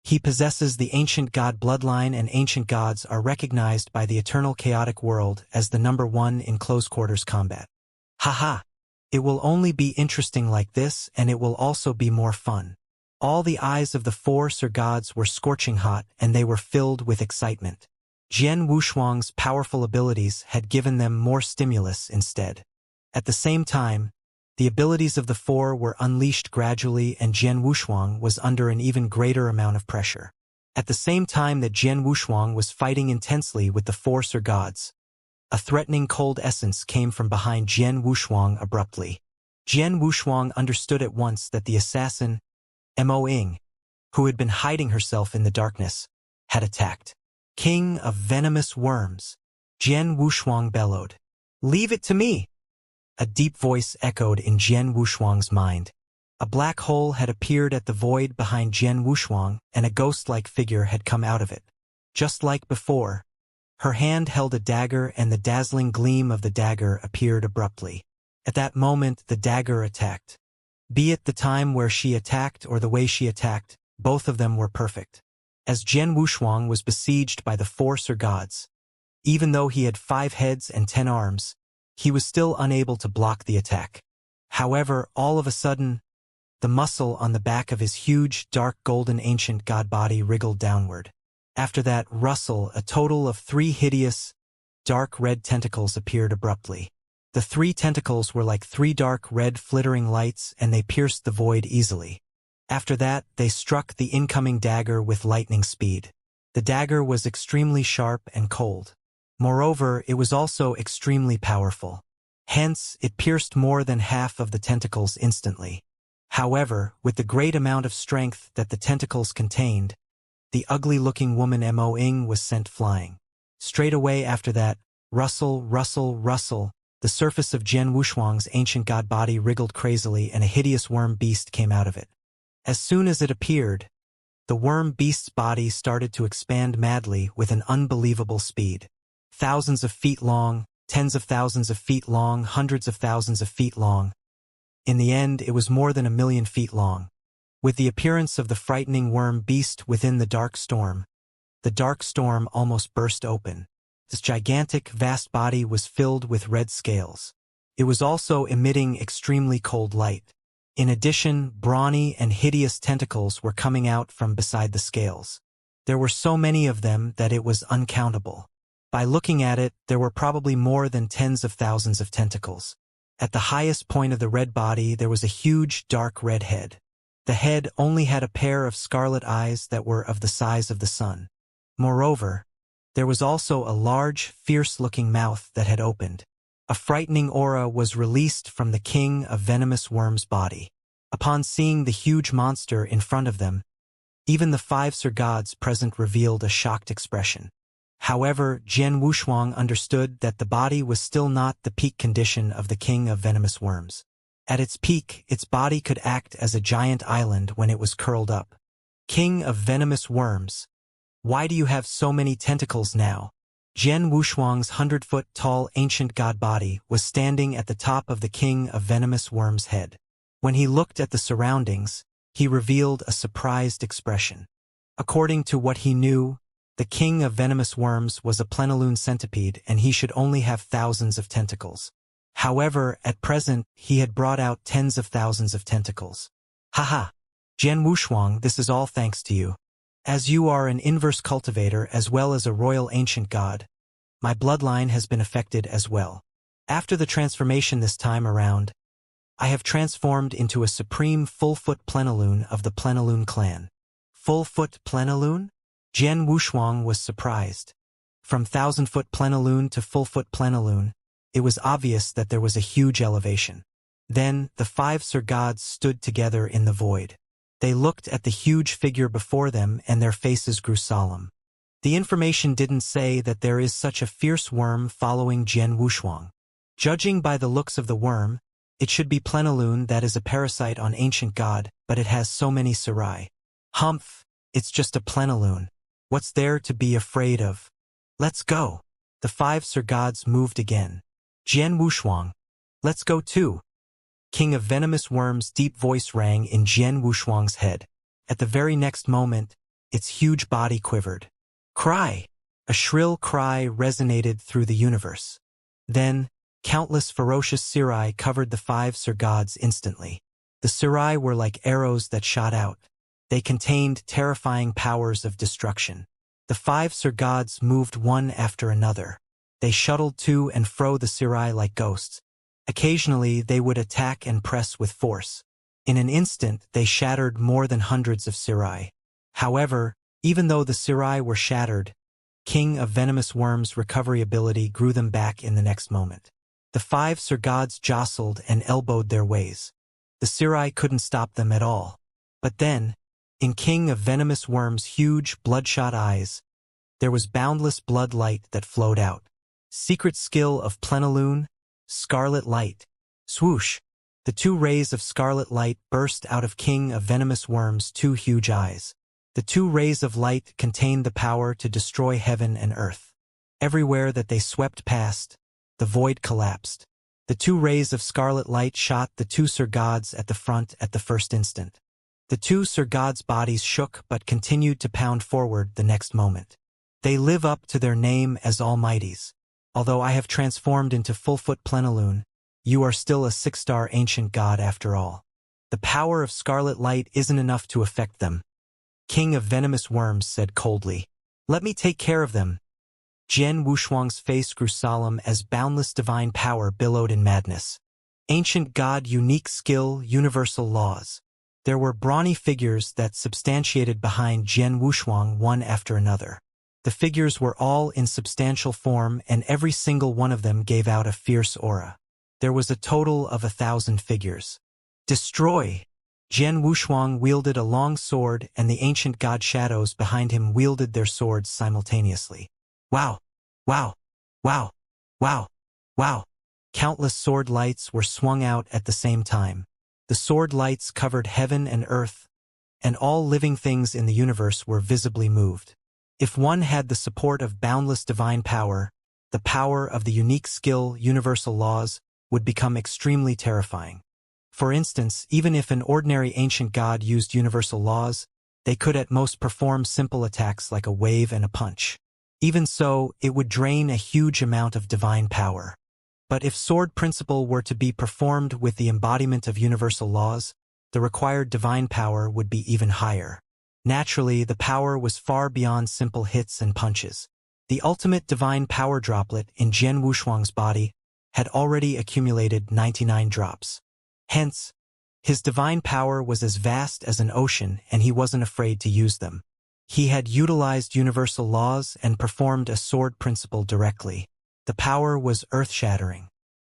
He possesses the ancient god bloodline, and ancient gods are recognized by the eternal chaotic world as the number 1 in close-quarters combat. Haha! It will only be interesting like this, and it will also be more fun. All the eyes of the 4 Sir Gods were scorching hot, and they were filled with excitement. Jian Wushuang's powerful abilities had given them more stimulus instead. At the same time, the abilities of the 4 were unleashed gradually, and Jian Wushuang was under an even greater amount of pressure. At the same time that Jian Wushuang was fighting intensely with the 4 Sir Gods, a threatening cold essence came from behind Jian Wushuang abruptly. Jian Wushuang understood at once that the assassin, Mo Ying, who had been hiding herself in the darkness, had attacked. King of venomous worms, Jian Wushuang bellowed. Leave it to me! A deep voice echoed in Jian Wushuang's mind. A black hole had appeared at the void behind Jian Wushuang, and a ghost-like figure had come out of it. Just like before, her hand held a dagger, and the dazzling gleam of the dagger appeared abruptly. At that moment, the dagger attacked. Be it the time where she attacked or the way she attacked, both of them were perfect. As Jian Wushuang was besieged by the 4 Sir Gods, even though he had 5 heads and 10 arms, he was still unable to block the attack. However, all of a sudden, the muscle on the back of his huge, dark golden ancient god body wriggled downward. After that rustle, a total of 3 hideous, dark red tentacles appeared abruptly. The 3 tentacles were like 3 dark red flittering lights, and they pierced the void easily. After that, they struck the incoming dagger with lightning speed. The dagger was extremely sharp and cold. Moreover, it was also extremely powerful. Hence, it pierced more than half of the tentacles instantly. However, with the great amount of strength that the tentacles contained, the ugly-looking woman Mo-ing was sent flying. Straight away after that, rustle, rustle, rustle, the surface of Jian Wushuang's ancient god body wriggled crazily and a hideous worm beast came out of it. As soon as it appeared, the worm beast's body started to expand madly with an unbelievable speed. Thousands of feet long, tens of thousands of feet long, hundreds of thousands of feet long. In the end, it was more than 1,000,000 feet long. With the appearance of the frightening worm beast within the dark storm almost burst open. This gigantic, vast body was filled with red scales. It was also emitting extremely cold light. In addition, brawny and hideous tentacles were coming out from beside the scales. There were so many of them that it was uncountable. By looking at it, there were probably more than tens of thousands of tentacles. At the highest point of the red body, there was a huge, dark red head. The head only had a pair of scarlet eyes that were of the size of the sun. Moreover, there was also a large, fierce-looking mouth that had opened. A frightening aura was released from the king of venomous worms' body. Upon seeing the huge monster in front of them, even the 5 Sir Gods present revealed a shocked expression. However, Jian Wushuang understood that the body was still not the peak condition of the king of venomous worms. At its peak, its body could act as a giant island when it was curled up. King of venomous worms, why do you have so many tentacles now? Jian Wushuang's 100-foot-tall ancient god body was standing at the top of the king of venomous worms' head. When he looked at the surroundings, he revealed a surprised expression. According to what he knew, the king of venomous worms was a plenilune centipede and he should only have thousands of tentacles. However, at present, he had brought out tens of thousands of tentacles. Haha! Jian Wushuang, this is all thanks to you. As you are an inverse cultivator as well as a royal ancient god, my bloodline has been affected as well. After the transformation this time around, I have transformed into a supreme full-foot plenilune of the plenilune clan. Full-foot plenilune? Jian Wushuang was surprised. From 1,000-foot plenilune to full-foot plenilune, it was obvious that there was a huge elevation. Then, the 5 Sir Gods stood together in the void. They looked at the huge figure before them and their faces grew solemn. The information didn't say that there is such a fierce worm following Jian Wushuang. Judging by the looks of the worm, it should be plenilune that is a parasite on ancient god, but it has so many serai. Humph, it's just a plenilune. What's there to be afraid of? Let's go. The 5 Sir Gods moved again. Jian Wushuang, let's go too. King of venomous worms' deep voice rang in Jian Wushuang's head. At the very next moment, its huge body quivered. Cry! A shrill cry resonated through the universe. Then, countless ferocious serai covered the 5 Sir Gods instantly. The serai were like arrows that shot out. They contained terrifying powers of destruction. The 5 Sir Gods moved one after another. They shuttled to and fro the serai like ghosts. Occasionally, they would attack and press with force. In an instant, they shattered more than hundreds of serai. However, even though the serai were shattered, King of Venomous Worms' recovery ability grew them back in the next moment. The 5 Sir Gods jostled and elbowed their ways. The serai couldn't stop them at all. But then, in King of Venomous Worms' huge, bloodshot eyes, there was boundless blood light that flowed out. Secret skill of plenilune, scarlet light. Swoosh! The 2 rays of scarlet light burst out of King of Venomous Worms' 2 huge eyes. The 2 rays of light contained the power to destroy heaven and earth. Everywhere that they swept past, the void collapsed. The 2 rays of scarlet light shot the 2 Sir Gods at the front at the first instant. The 2 Sir Gods' bodies shook but continued to pound forward the next moment. They live up to their name as Almighties. Although I have transformed into full-foot plenilune, you are still a 6-star ancient god after all. The power of scarlet light isn't enough to affect them. King of Venomous Worms said coldly. Let me take care of them. Jian Wushuang's face grew solemn as boundless divine power billowed in madness. Ancient God, unique skill, universal laws. There were brawny figures that substantiated behind Jian Wushuang one after another. The figures were all in substantial form, and every single one of them gave out a fierce aura. There was a total of 1,000 figures. Destroy! Jian Wushuang wielded a long sword, and the ancient god shadows behind him wielded their swords simultaneously. Wow! Wow! Wow! Wow! Wow! Countless sword lights were swung out at the same time. The sword lights covered heaven and earth, and all living things in the universe were visibly moved. If one had the support of boundless divine power, the power of the unique skill, universal laws, would become extremely terrifying. For instance, even if an ordinary ancient god used universal laws, they could at most perform simple attacks like a wave and a punch. Even so, it would drain a huge amount of divine power. But if sword principle were to be performed with the embodiment of universal laws, the required divine power would be even higher. Naturally, the power was far beyond simple hits and punches. The ultimate divine power droplet in Jian Wushuang's body had already accumulated 99 drops. Hence, his divine power was as vast as an ocean, and he wasn't afraid to use them. He had utilized universal laws and performed a sword principle directly. The power was earth-shattering.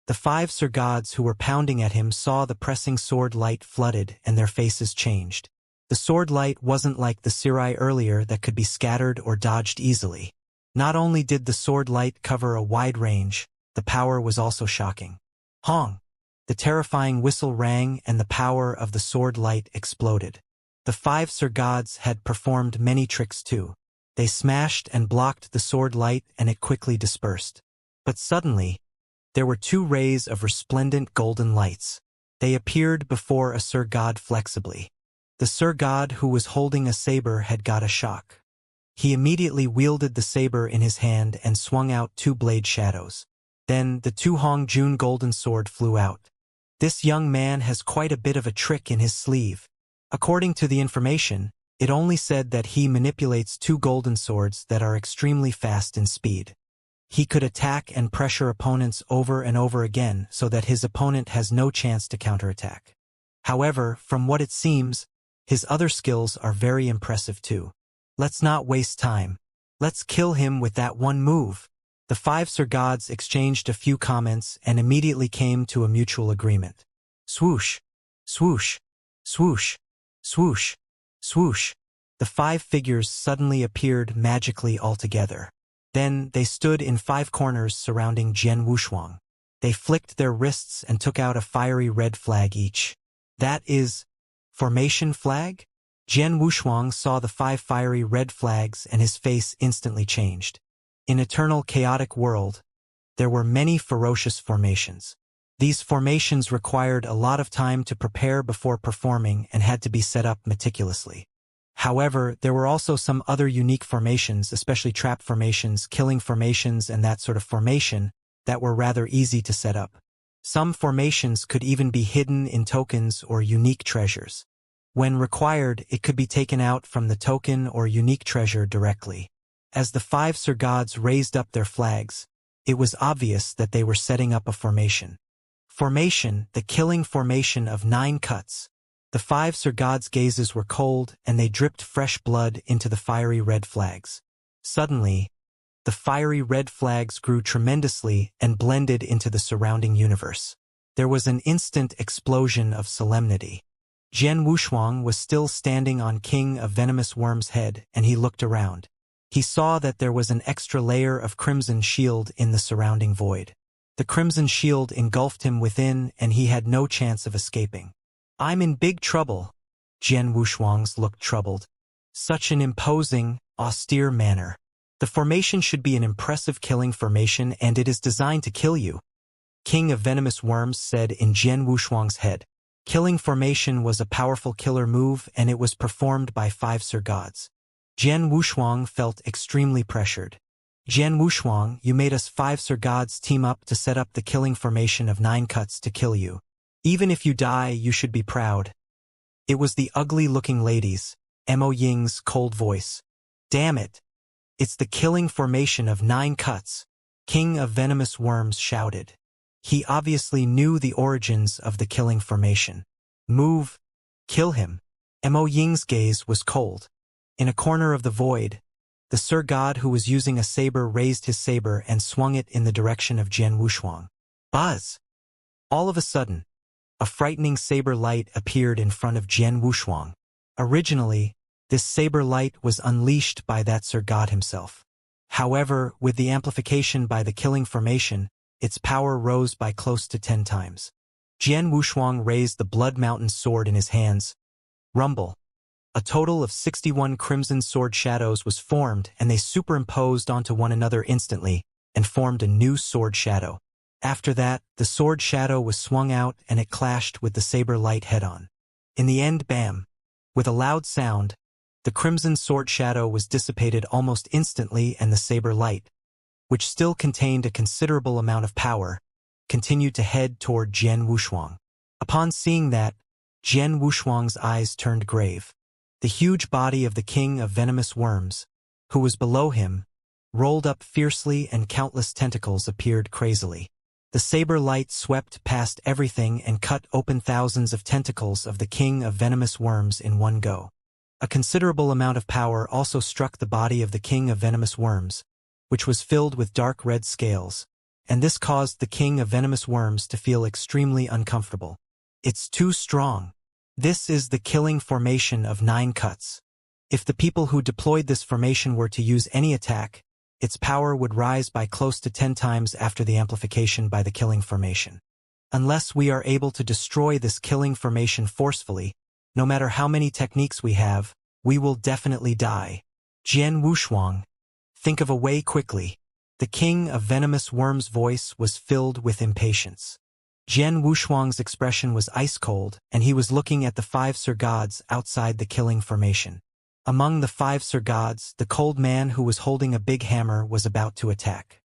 The 5 Sir Gods who were pounding at him saw the pressing sword light flooded, and their faces changed. The sword light wasn't like the Sirai earlier that could be scattered or dodged easily. Not only did the sword light cover a wide range, the power was also shocking. Hong! The terrifying whistle rang, and the power of the sword light exploded. The 5 Sir Gods had performed many tricks too. They smashed and blocked the sword light, and it quickly dispersed. But suddenly, there were 2 rays of resplendent golden lights. They appeared before a Sir God flexibly. The Sir God who was holding a saber had got a shock. He immediately wielded the saber in his hand and swung out 2 blade shadows. Then the 2 Hong Jun golden sword flew out. This young man has quite a bit of a trick in his sleeve. According to the information, it only said that he manipulates 2 golden swords that are extremely fast in speed. He could attack and pressure opponents over and over again so that his opponent has no chance to counterattack. However, from what it seems, his other skills are very impressive too. Let's not waste time. Let's kill him with that one move. The 5 Sir Gods exchanged a few comments and immediately came to a mutual agreement. Swoosh! Swoosh! Swoosh! Swoosh! Swoosh! The 5 figures suddenly appeared magically altogether. Then they stood in 5 corners surrounding Jian Wushuang. They flicked their wrists and took out a fiery red flag each. That is, formation flag? Jian Wushuang saw the 5 fiery red flags and his face instantly changed. In eternal chaotic world, there were many ferocious formations. These formations required a lot of time to prepare before performing and had to be set up meticulously. However, there were also some other unique formations, especially trap formations, killing formations, and that sort of formation, that were rather easy to set up. Some formations could even be hidden in tokens or unique treasures. When required, it could be taken out from the token or unique treasure directly. As the 5 Sir Gods raised up their flags, it was obvious that they were setting up a formation. Formation, the killing formation of 9 cuts. The 5 Sir Gods' gazes were cold, and they dripped fresh blood into the fiery red flags. Suddenly, the fiery red flags grew tremendously and blended into the surrounding universe. There was an instant explosion of solemnity. Jian Wushuang was still standing on King of Venomous Worm's head, and he looked around. He saw that there was an extra layer of crimson shield in the surrounding void. The crimson shield engulfed him within, and he had no chance of escaping. I'm in big trouble. Jian Wushuang's looked troubled. Such an imposing, austere manner. The formation should be an impressive killing formation, and it is designed to kill you. King of Venomous Worms said in Jian Wushuang's head. Killing formation was a powerful killer move, and it was performed by 5 Sir Gods. Jian Wushuang felt extremely pressured. Jian Wushuang, you made us 5 Sir Gods team up to set up the killing formation of 9 cuts to kill you. Even if you die, you should be proud. It was the ugly-looking lady's, Mo Ying's cold voice. Damn it. It's the killing formation of 9 cuts, King of Venomous Worms shouted. He obviously knew the origins of the killing formation. Move. Kill him. Mo Ying's gaze was cold. In a corner of the void, the Sir God who was using a saber raised his saber and swung it in the direction of Jian Wushuang. Buzz! All of a sudden, a frightening saber light appeared in front of Jian Wushuang. Originally, this saber light was unleashed by that Sir God himself. However, with the amplification by the killing formation, its power rose by close to 10 times. Jian Wushuang raised the Blood Mountain sword in his hands. Rumble. A total of 61 crimson sword shadows was formed, and they superimposed onto one another instantly and formed a new sword shadow. After that, the sword shadow was swung out and it clashed with the saber light head-on. In the end, bam! With a loud sound, the crimson sword shadow was dissipated almost instantly, and the saber light, which still contained a considerable amount of power, continued to head toward Jian Wushuang. Upon seeing that, Jian Wushuang's eyes turned grave. The huge body of the King of Venomous Worms, who was below him, rolled up fiercely and countless tentacles appeared crazily. The saber light swept past everything and cut open thousands of tentacles of the King of Venomous Worms in one go. A considerable amount of power also struck the body of the King of Venomous Worms, which was filled with dark red scales, and this caused the King of Venomous Worms to feel extremely uncomfortable. It's too strong. This is the killing formation of 9 cuts. If the people who deployed this formation were to use any attack, its power would rise by close to 10 times after the amplification by the killing formation. Unless we are able to destroy this killing formation forcefully, no matter how many techniques we have, we will definitely die. Jian Wushuang, think of a way quickly. The King of Venomous Worms' voice was filled with impatience. Jian Wushuang's expression was ice-cold, and he was looking at the 5 Sir Gods outside the killing formation. Among the 5 Sir Gods, the cold man who was holding a big hammer was about to attack.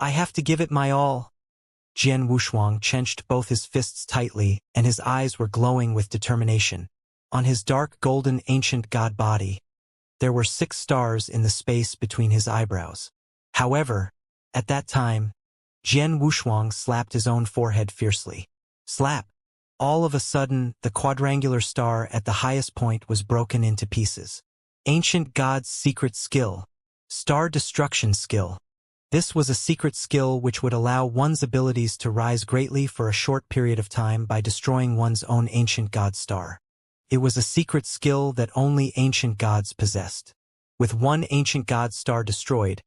I have to give it my all. Jian Wushuang clenched both his fists tightly, and his eyes were glowing with determination. On his dark golden ancient god body, there were 6 stars in the space between his eyebrows. However, at that time, Jian Wushuang slapped his own forehead fiercely. Slap! All of a sudden, the quadrangular star at the highest point was broken into pieces. Ancient God's secret skill. Star destruction skill. This was a secret skill which would allow one's abilities to rise greatly for a short period of time by destroying one's own ancient god star. It was a secret skill that only ancient gods possessed. With one ancient god star destroyed,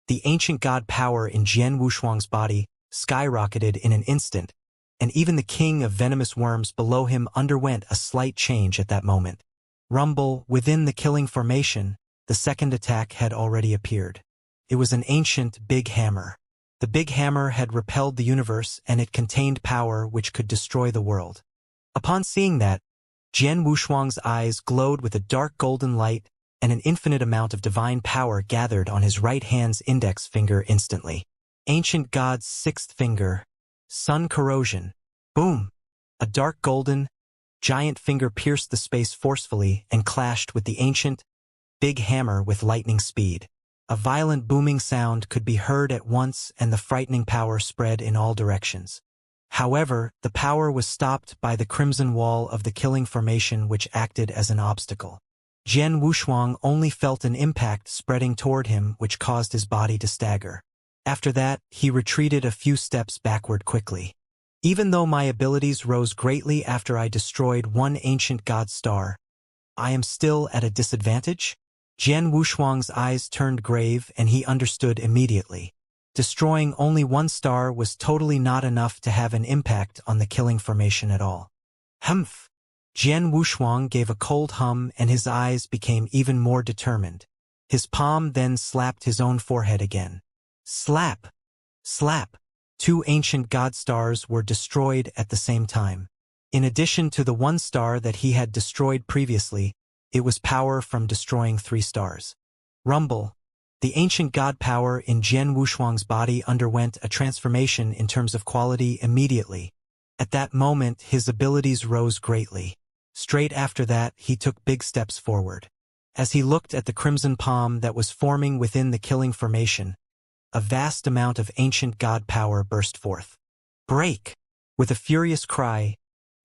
the ancient god power in Jian Wushuang's body skyrocketed in an instant, and even the King of Venomous Worms below him underwent a slight change at that moment. Rumble, within the killing formation, the second attack had already appeared. It was an ancient big hammer. The big hammer had repelled the universe, and it contained power which could destroy the world. Upon seeing that, Jian Wushuang's eyes glowed with a dark golden light, and an infinite amount of divine power gathered on his right hand's index finger instantly. Ancient God's 6th finger. Sun corrosion. Boom! A dark golden, giant finger pierced the space forcefully and clashed with the ancient, big hammer with lightning speed. A violent booming sound could be heard at once, and the frightening power spread in all directions. However, the power was stopped by the crimson wall of the killing formation, which acted as an obstacle. Jian Wushuang only felt an impact spreading toward him, which caused his body to stagger. After that, he retreated a few steps backward quickly. Even though my abilities rose greatly after I destroyed one ancient god star, I am still at a disadvantage? Jian Wushuang's eyes turned grave, and he understood immediately. Destroying only one star was totally not enough to have an impact on the killing formation at all. Humph! Jian Wushuang gave a cold hum, and his eyes became even more determined. His palm then slapped his own forehead again. Slap! Slap! 2 ancient god stars were destroyed at the same time. In addition to the 1 star that he had destroyed previously, it was power from destroying 3 stars. Rumble! The ancient god power in Jian Wushuang's body underwent a transformation in terms of quality immediately. At that moment, his abilities rose greatly. Straight after that, he took big steps forward. As he looked at the crimson palm that was forming within the killing formation, a vast amount of ancient god power burst forth. Break! With a furious cry,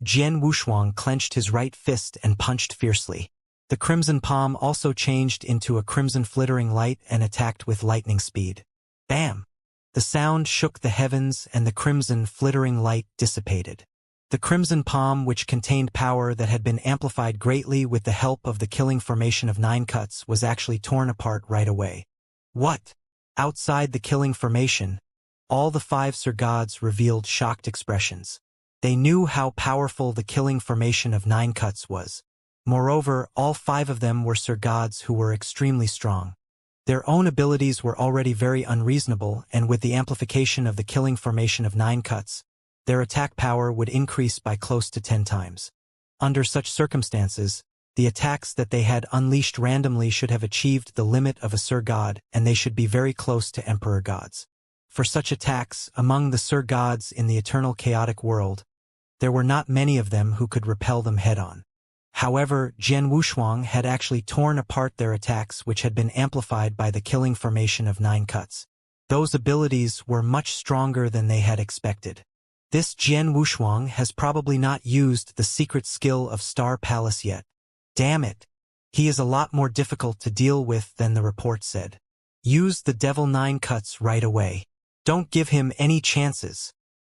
Jian Wushuang clenched his right fist and punched fiercely. The crimson palm also changed into a crimson flittering light and attacked with lightning speed. Bam! The sound shook the heavens and the crimson flittering light dissipated. The crimson palm, which contained power that had been amplified greatly with the help of the killing formation of 9 cuts, was actually torn apart right away. What? Outside the killing formation, all the 5 Sir Gods revealed shocked expressions. They knew how powerful the killing formation of 9 cuts was. Moreover, all 5 of them were Sir Gods who were extremely strong. Their own abilities were already very unreasonable, and with the amplification of the killing formation of 9 cuts, their attack power would increase by close to 10 times. Under such circumstances, the attacks that they had unleashed randomly should have achieved the limit of a Sir God, and they should be very close to Emperor Gods. For such attacks, among the Sir Gods in the eternal chaotic world, there were not many of them who could repel them head-on. However, Jian Wushuang had actually torn apart their attacks, which had been amplified by the killing formation of 9 cuts. Those abilities were much stronger than they had expected. This Jian Wushuang has probably not used the secret skill of Star Palace yet. Damn it! He is a lot more difficult to deal with than the report said. Use the Devil 9 cuts right away. Don't give him any chances.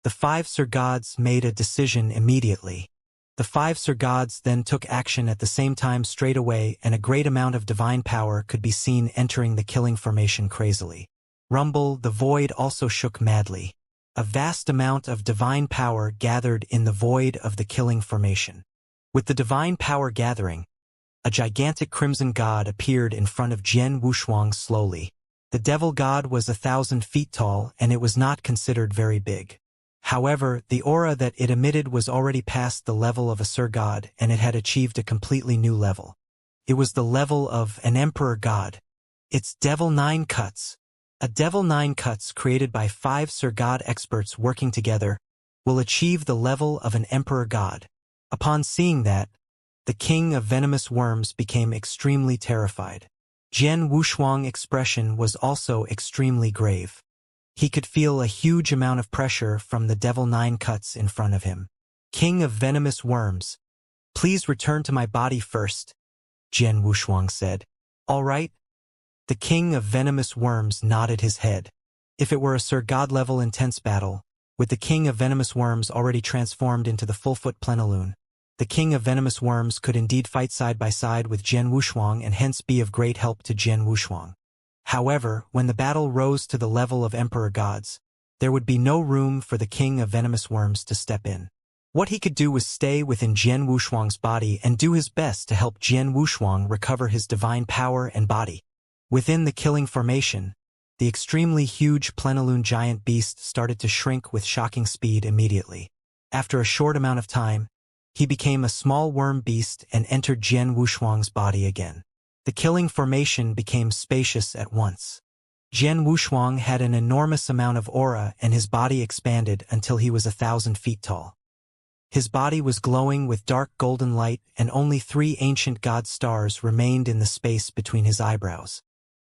The 5 Sir Gods made a decision immediately. The 5 Sir Gods then took action at the same time straight away, and a great amount of divine power could be seen entering the killing formation crazily. Rumble, the void also shook madly. A vast amount of divine power gathered in the void of the killing formation. With the divine power gathering, a gigantic crimson god appeared in front of Jian Wushuang slowly. The devil god was 1,000 feet tall, and it was not considered very big. However, the aura that it emitted was already past the level of a Sir God, and it had achieved a completely new level. It was the level of an Emperor God. It's Devil 9 cuts. A Devil 9 cuts created by 5 Sir God experts working together will achieve the level of an Emperor God. Upon seeing that, the King of Venomous Worms became extremely terrified. Jian Wushuang's expression was also extremely grave. He could feel a huge amount of pressure from the Devil 9 cuts in front of him. King of Venomous Worms, please return to my body first, Jian Wushuang said. All right? The King of Venomous Worms nodded his head. If it were a Sir God-level intense battle, with the King of Venomous Worms already transformed into the full-foot plenilune, the King of Venomous Worms could indeed fight side by side with Jian Wushuang and hence be of great help to Jian Wushuang. However, when the battle rose to the level of Emperor Gods, there would be no room for the King of Venomous Worms to step in. What he could do was stay within Jian Wushuang's body and do his best to help Jian Wushuang recover his divine power and body. Within the killing formation, the extremely huge plenilune giant beast started to shrink with shocking speed immediately. After a short amount of time, he became a small worm beast and entered Jian Wushuang's body again. The killing formation became spacious at once. Jian Wushuang had an enormous amount of aura and his body expanded until he was 1,000 feet tall. His body was glowing with dark golden light and only 3 ancient god stars remained in the space between his eyebrows.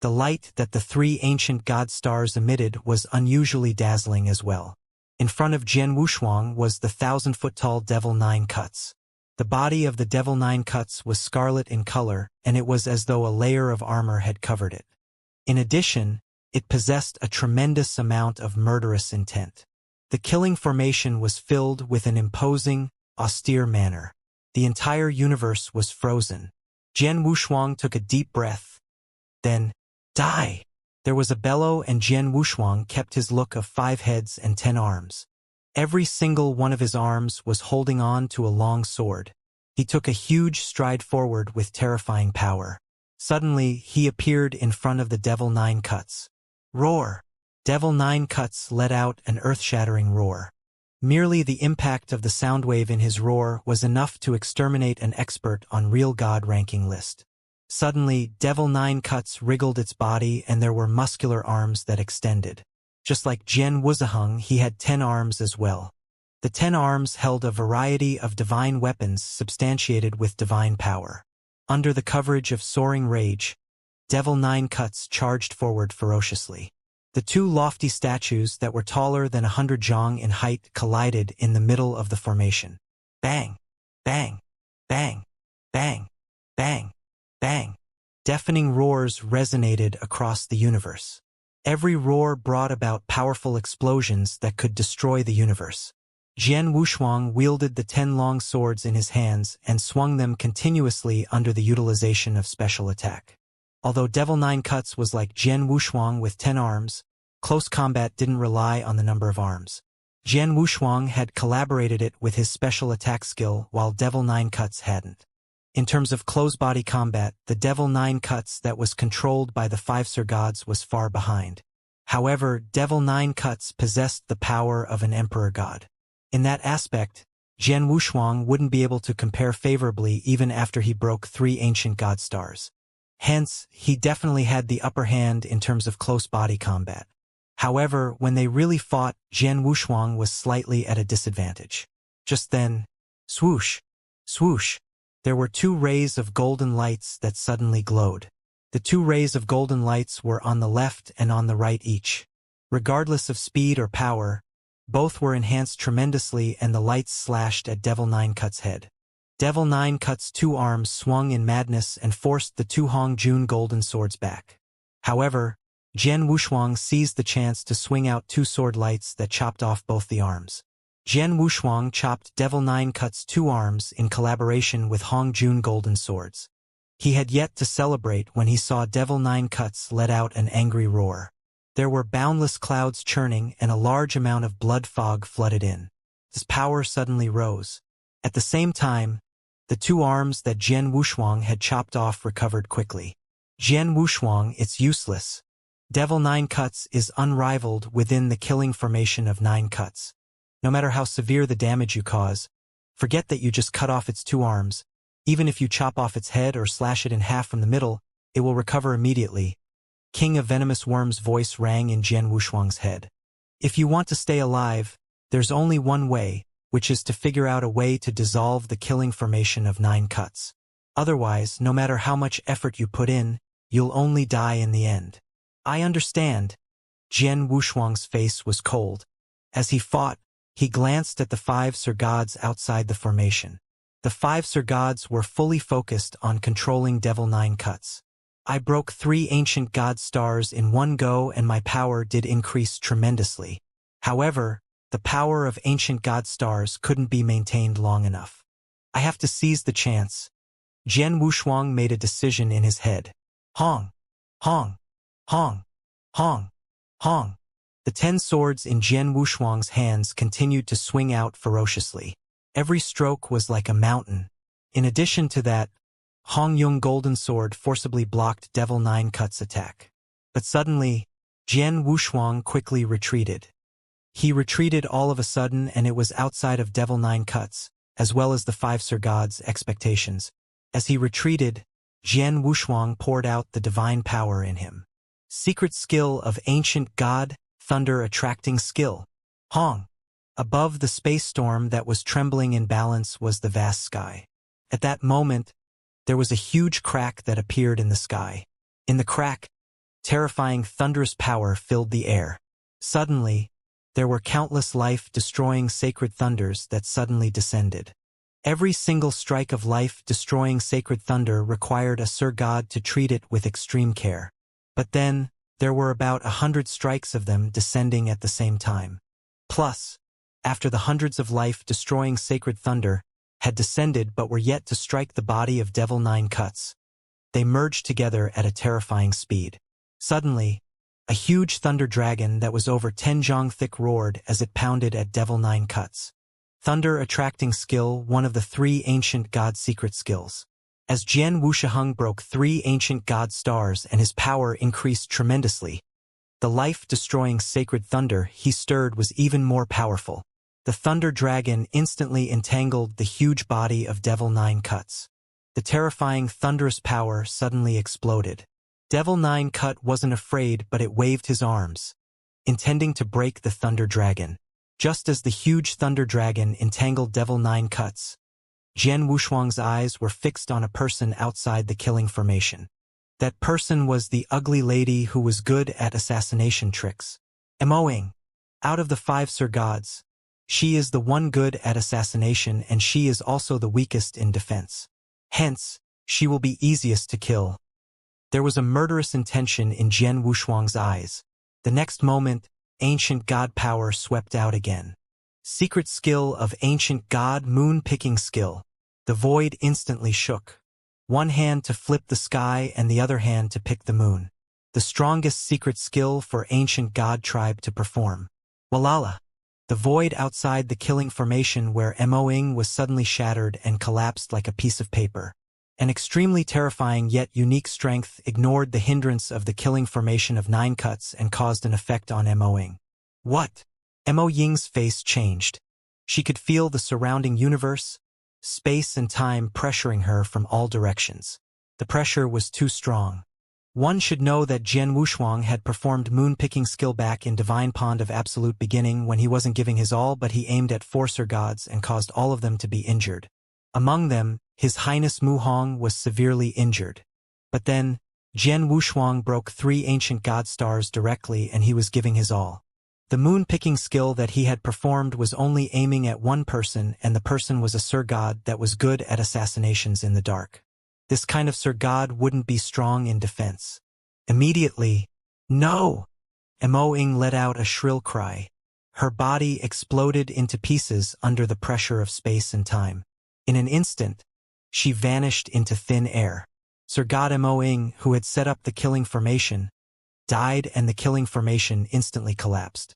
The light that the 3 ancient god stars emitted was unusually dazzling as well. In front of Jian Wushuang was the 1,000-foot-tall Devil 9 cuts. The body of the Devil 9 cuts was scarlet in color, and it was as though a layer of armor had covered it. In addition, it possessed a tremendous amount of murderous intent. The killing formation was filled with an imposing, austere manner. The entire universe was frozen. Jian Wushuang took a deep breath. Then, die! There was a bellow and Jian Wushuang kept his look of 5 heads and 10 arms. Every single one of his arms was holding on to a long sword. He took a huge stride forward with terrifying power. Suddenly, he appeared in front of the Devil 9 cuts. Roar! Devil 9 cuts let out an earth-shattering roar. Merely the impact of the sound wave in his roar was enough to exterminate an expert on Real God ranking list. Suddenly, Devil 9 cuts wriggled its body and there were muscular arms that extended. Just like Jian Wushuang, he had 10 arms as well. The 10 arms held a variety of divine weapons substantiated with divine power. Under the coverage of soaring rage, Devil Nine Cuts charged forward ferociously. The two lofty statues that were taller than 100 zhang in height collided in the middle of the formation. Bang! Bang! Bang! Bang! Bang! Bang! Deafening roars resonated across the universe. Every roar brought about powerful explosions that could destroy the universe. Jian Wushuang wielded the 10 long swords in his hands and swung them continuously under the utilization of special attack. Although Devil Nine Cuts was like Jian Wushuang with 10 arms, close combat didn't rely on the number of arms. Jian Wushuang had collaborated it with his special attack skill while Devil Nine Cuts hadn't. In terms of close-body combat, the Devil Nine Cuts that was controlled by the 5 Sir Gods was far behind. However, Devil Nine Cuts possessed the power of an Emperor God. In that aspect, Jian Wushuang wouldn't be able to compare favorably even after he broke 3 ancient God stars. Hence, he definitely had the upper hand in terms of close-body combat. However, when they really fought, Jian Wushuang was slightly at a disadvantage. Just then, swoosh, swoosh, there were 2 rays of golden lights that suddenly glowed. The 2 rays of golden lights were on the left and on the right each. Regardless of speed or power, both were enhanced tremendously and the lights slashed at Devil Nine Cuts' head. Devil Nine Cuts' 2 arms swung in madness and forced the 2 Hongjun golden swords back. However, Jian Wushuang seized the chance to swing out 2 sword lights that chopped off both the arms. Jian Wushuang chopped Devil Nine Cuts' 2 arms in collaboration with Hongjun golden swords. He had yet to celebrate when he saw Devil Nine Cuts let out an angry roar. There were boundless clouds churning and a large amount of blood fog flooded in. His power suddenly rose. At the same time, the 2 arms that Jian Wushuang had chopped off recovered quickly. Jian Wushuang, it's useless. Devil Nine Cuts is unrivaled within the killing formation of 9 cuts. No matter how severe the damage you cause, forget that you just cut off its 2 arms. Even if you chop off its head or slash it in half from the middle, it will recover immediately. King of Venomous Worm's voice rang in Jian Wushuang's head. If you want to stay alive, there's only one way, which is to figure out a way to dissolve the killing formation of 9 cuts. Otherwise, no matter how much effort you put in, you'll only die in the end. I understand. Jian Wushuang's face was cold. As he fought, he glanced at the 5 Sir Gods outside the formation. The 5 Sir Gods were fully focused on controlling Devil Nine Cuts. I broke 3 ancient God stars in one go and my power did increase tremendously. However, the power of ancient God stars couldn't be maintained long enough. I have to seize the chance. Jian Wushuang made a decision in his head. Hong! Hong! Hong! Hong! Hong! The 10 swords in Jian Wushuang's hands continued to swing out ferociously. Every stroke was like a mountain. In addition to that, Hongyun Golden Sword forcibly blocked Devil Nine Cuts' attack. But suddenly, Jian Wushuang quickly retreated. He retreated all of a sudden and it was outside of Devil Nine Cuts, as well as the 5 Sir Gods' expectations. As he retreated, Jian Wushuang poured out the divine power in him. Secret skill of ancient god, thunder attracting skill. Hong! Above the space storm that was trembling in balance was the vast sky. At that moment, there was a huge crack that appeared in the sky. In the crack, terrifying thunderous power filled the air. Suddenly, there were countless life-destroying sacred thunders that suddenly descended. Every single strike of life-destroying sacred thunder required a Sir God to treat it with extreme care. But then, there were about 100 strikes of them descending at the same time. Plus, after the hundreds of life-destroying sacred thunder had descended but were yet to strike the body of Devil Nine Cuts, they merged together at a terrifying speed. Suddenly, a huge thunder dragon that was over 10 zhang thick roared as it pounded at Devil Nine Cuts. Thunder attracting skill, one of the 3 ancient god secret skills. As Jian Wushuang broke 3 ancient god stars and his power increased tremendously, the life-destroying sacred thunder he stirred was even more powerful. The thunder dragon instantly entangled the huge body of Devil Nine Cuts. The terrifying thunderous power suddenly exploded. Devil Nine Cut wasn't afraid but it waved his arms, intending to break the thunder dragon. Just as the huge thunder dragon entangled Devil Nine Cuts, Jian Wushuang's eyes were fixed on a person outside the killing formation. That person was the ugly lady who was good at assassination tricks. Moing. Out of the 5 Sir Gods, she is the one good at assassination and she is also the weakest in defense. Hence, she will be easiest to kill. There was a murderous intention in Jian Wushuang's eyes. The next moment, ancient god power swept out again. Secret skill of ancient god moon-picking skill. The void instantly shook. One hand to flip the sky and the other hand to pick the moon. The strongest secret skill for ancient god tribe to perform. Walala. The void outside the killing formation where Moing was suddenly shattered and collapsed like a piece of paper. An extremely terrifying yet unique strength ignored the hindrance of the killing formation of 9 cuts and caused an effect on Moing. What? Moying's face changed. She could feel the surrounding universe, space and time pressuring her from all directions. The pressure was too strong. One should know that Jian Wushuang had performed moon-picking skill back in Divine Pond of Absolute Beginning when he wasn't giving his all but he aimed at 4 Sir Gods and caused all of them to be injured. Among them, His Highness Mu Hong was severely injured. But then, Jian Wushuang broke 3 ancient god stars directly and he was giving his all. The moon-picking skill that he had performed was only aiming at one person and the person was a Sir God that was good at assassinations in the dark. This kind of Sir God wouldn't be strong in defense. Immediately, no! Moing let out a shrill cry. Her body exploded into pieces under the pressure of space and time. In an instant, she vanished into thin air. Sir God Moing, who had set up the killing formation, died and the killing formation instantly collapsed.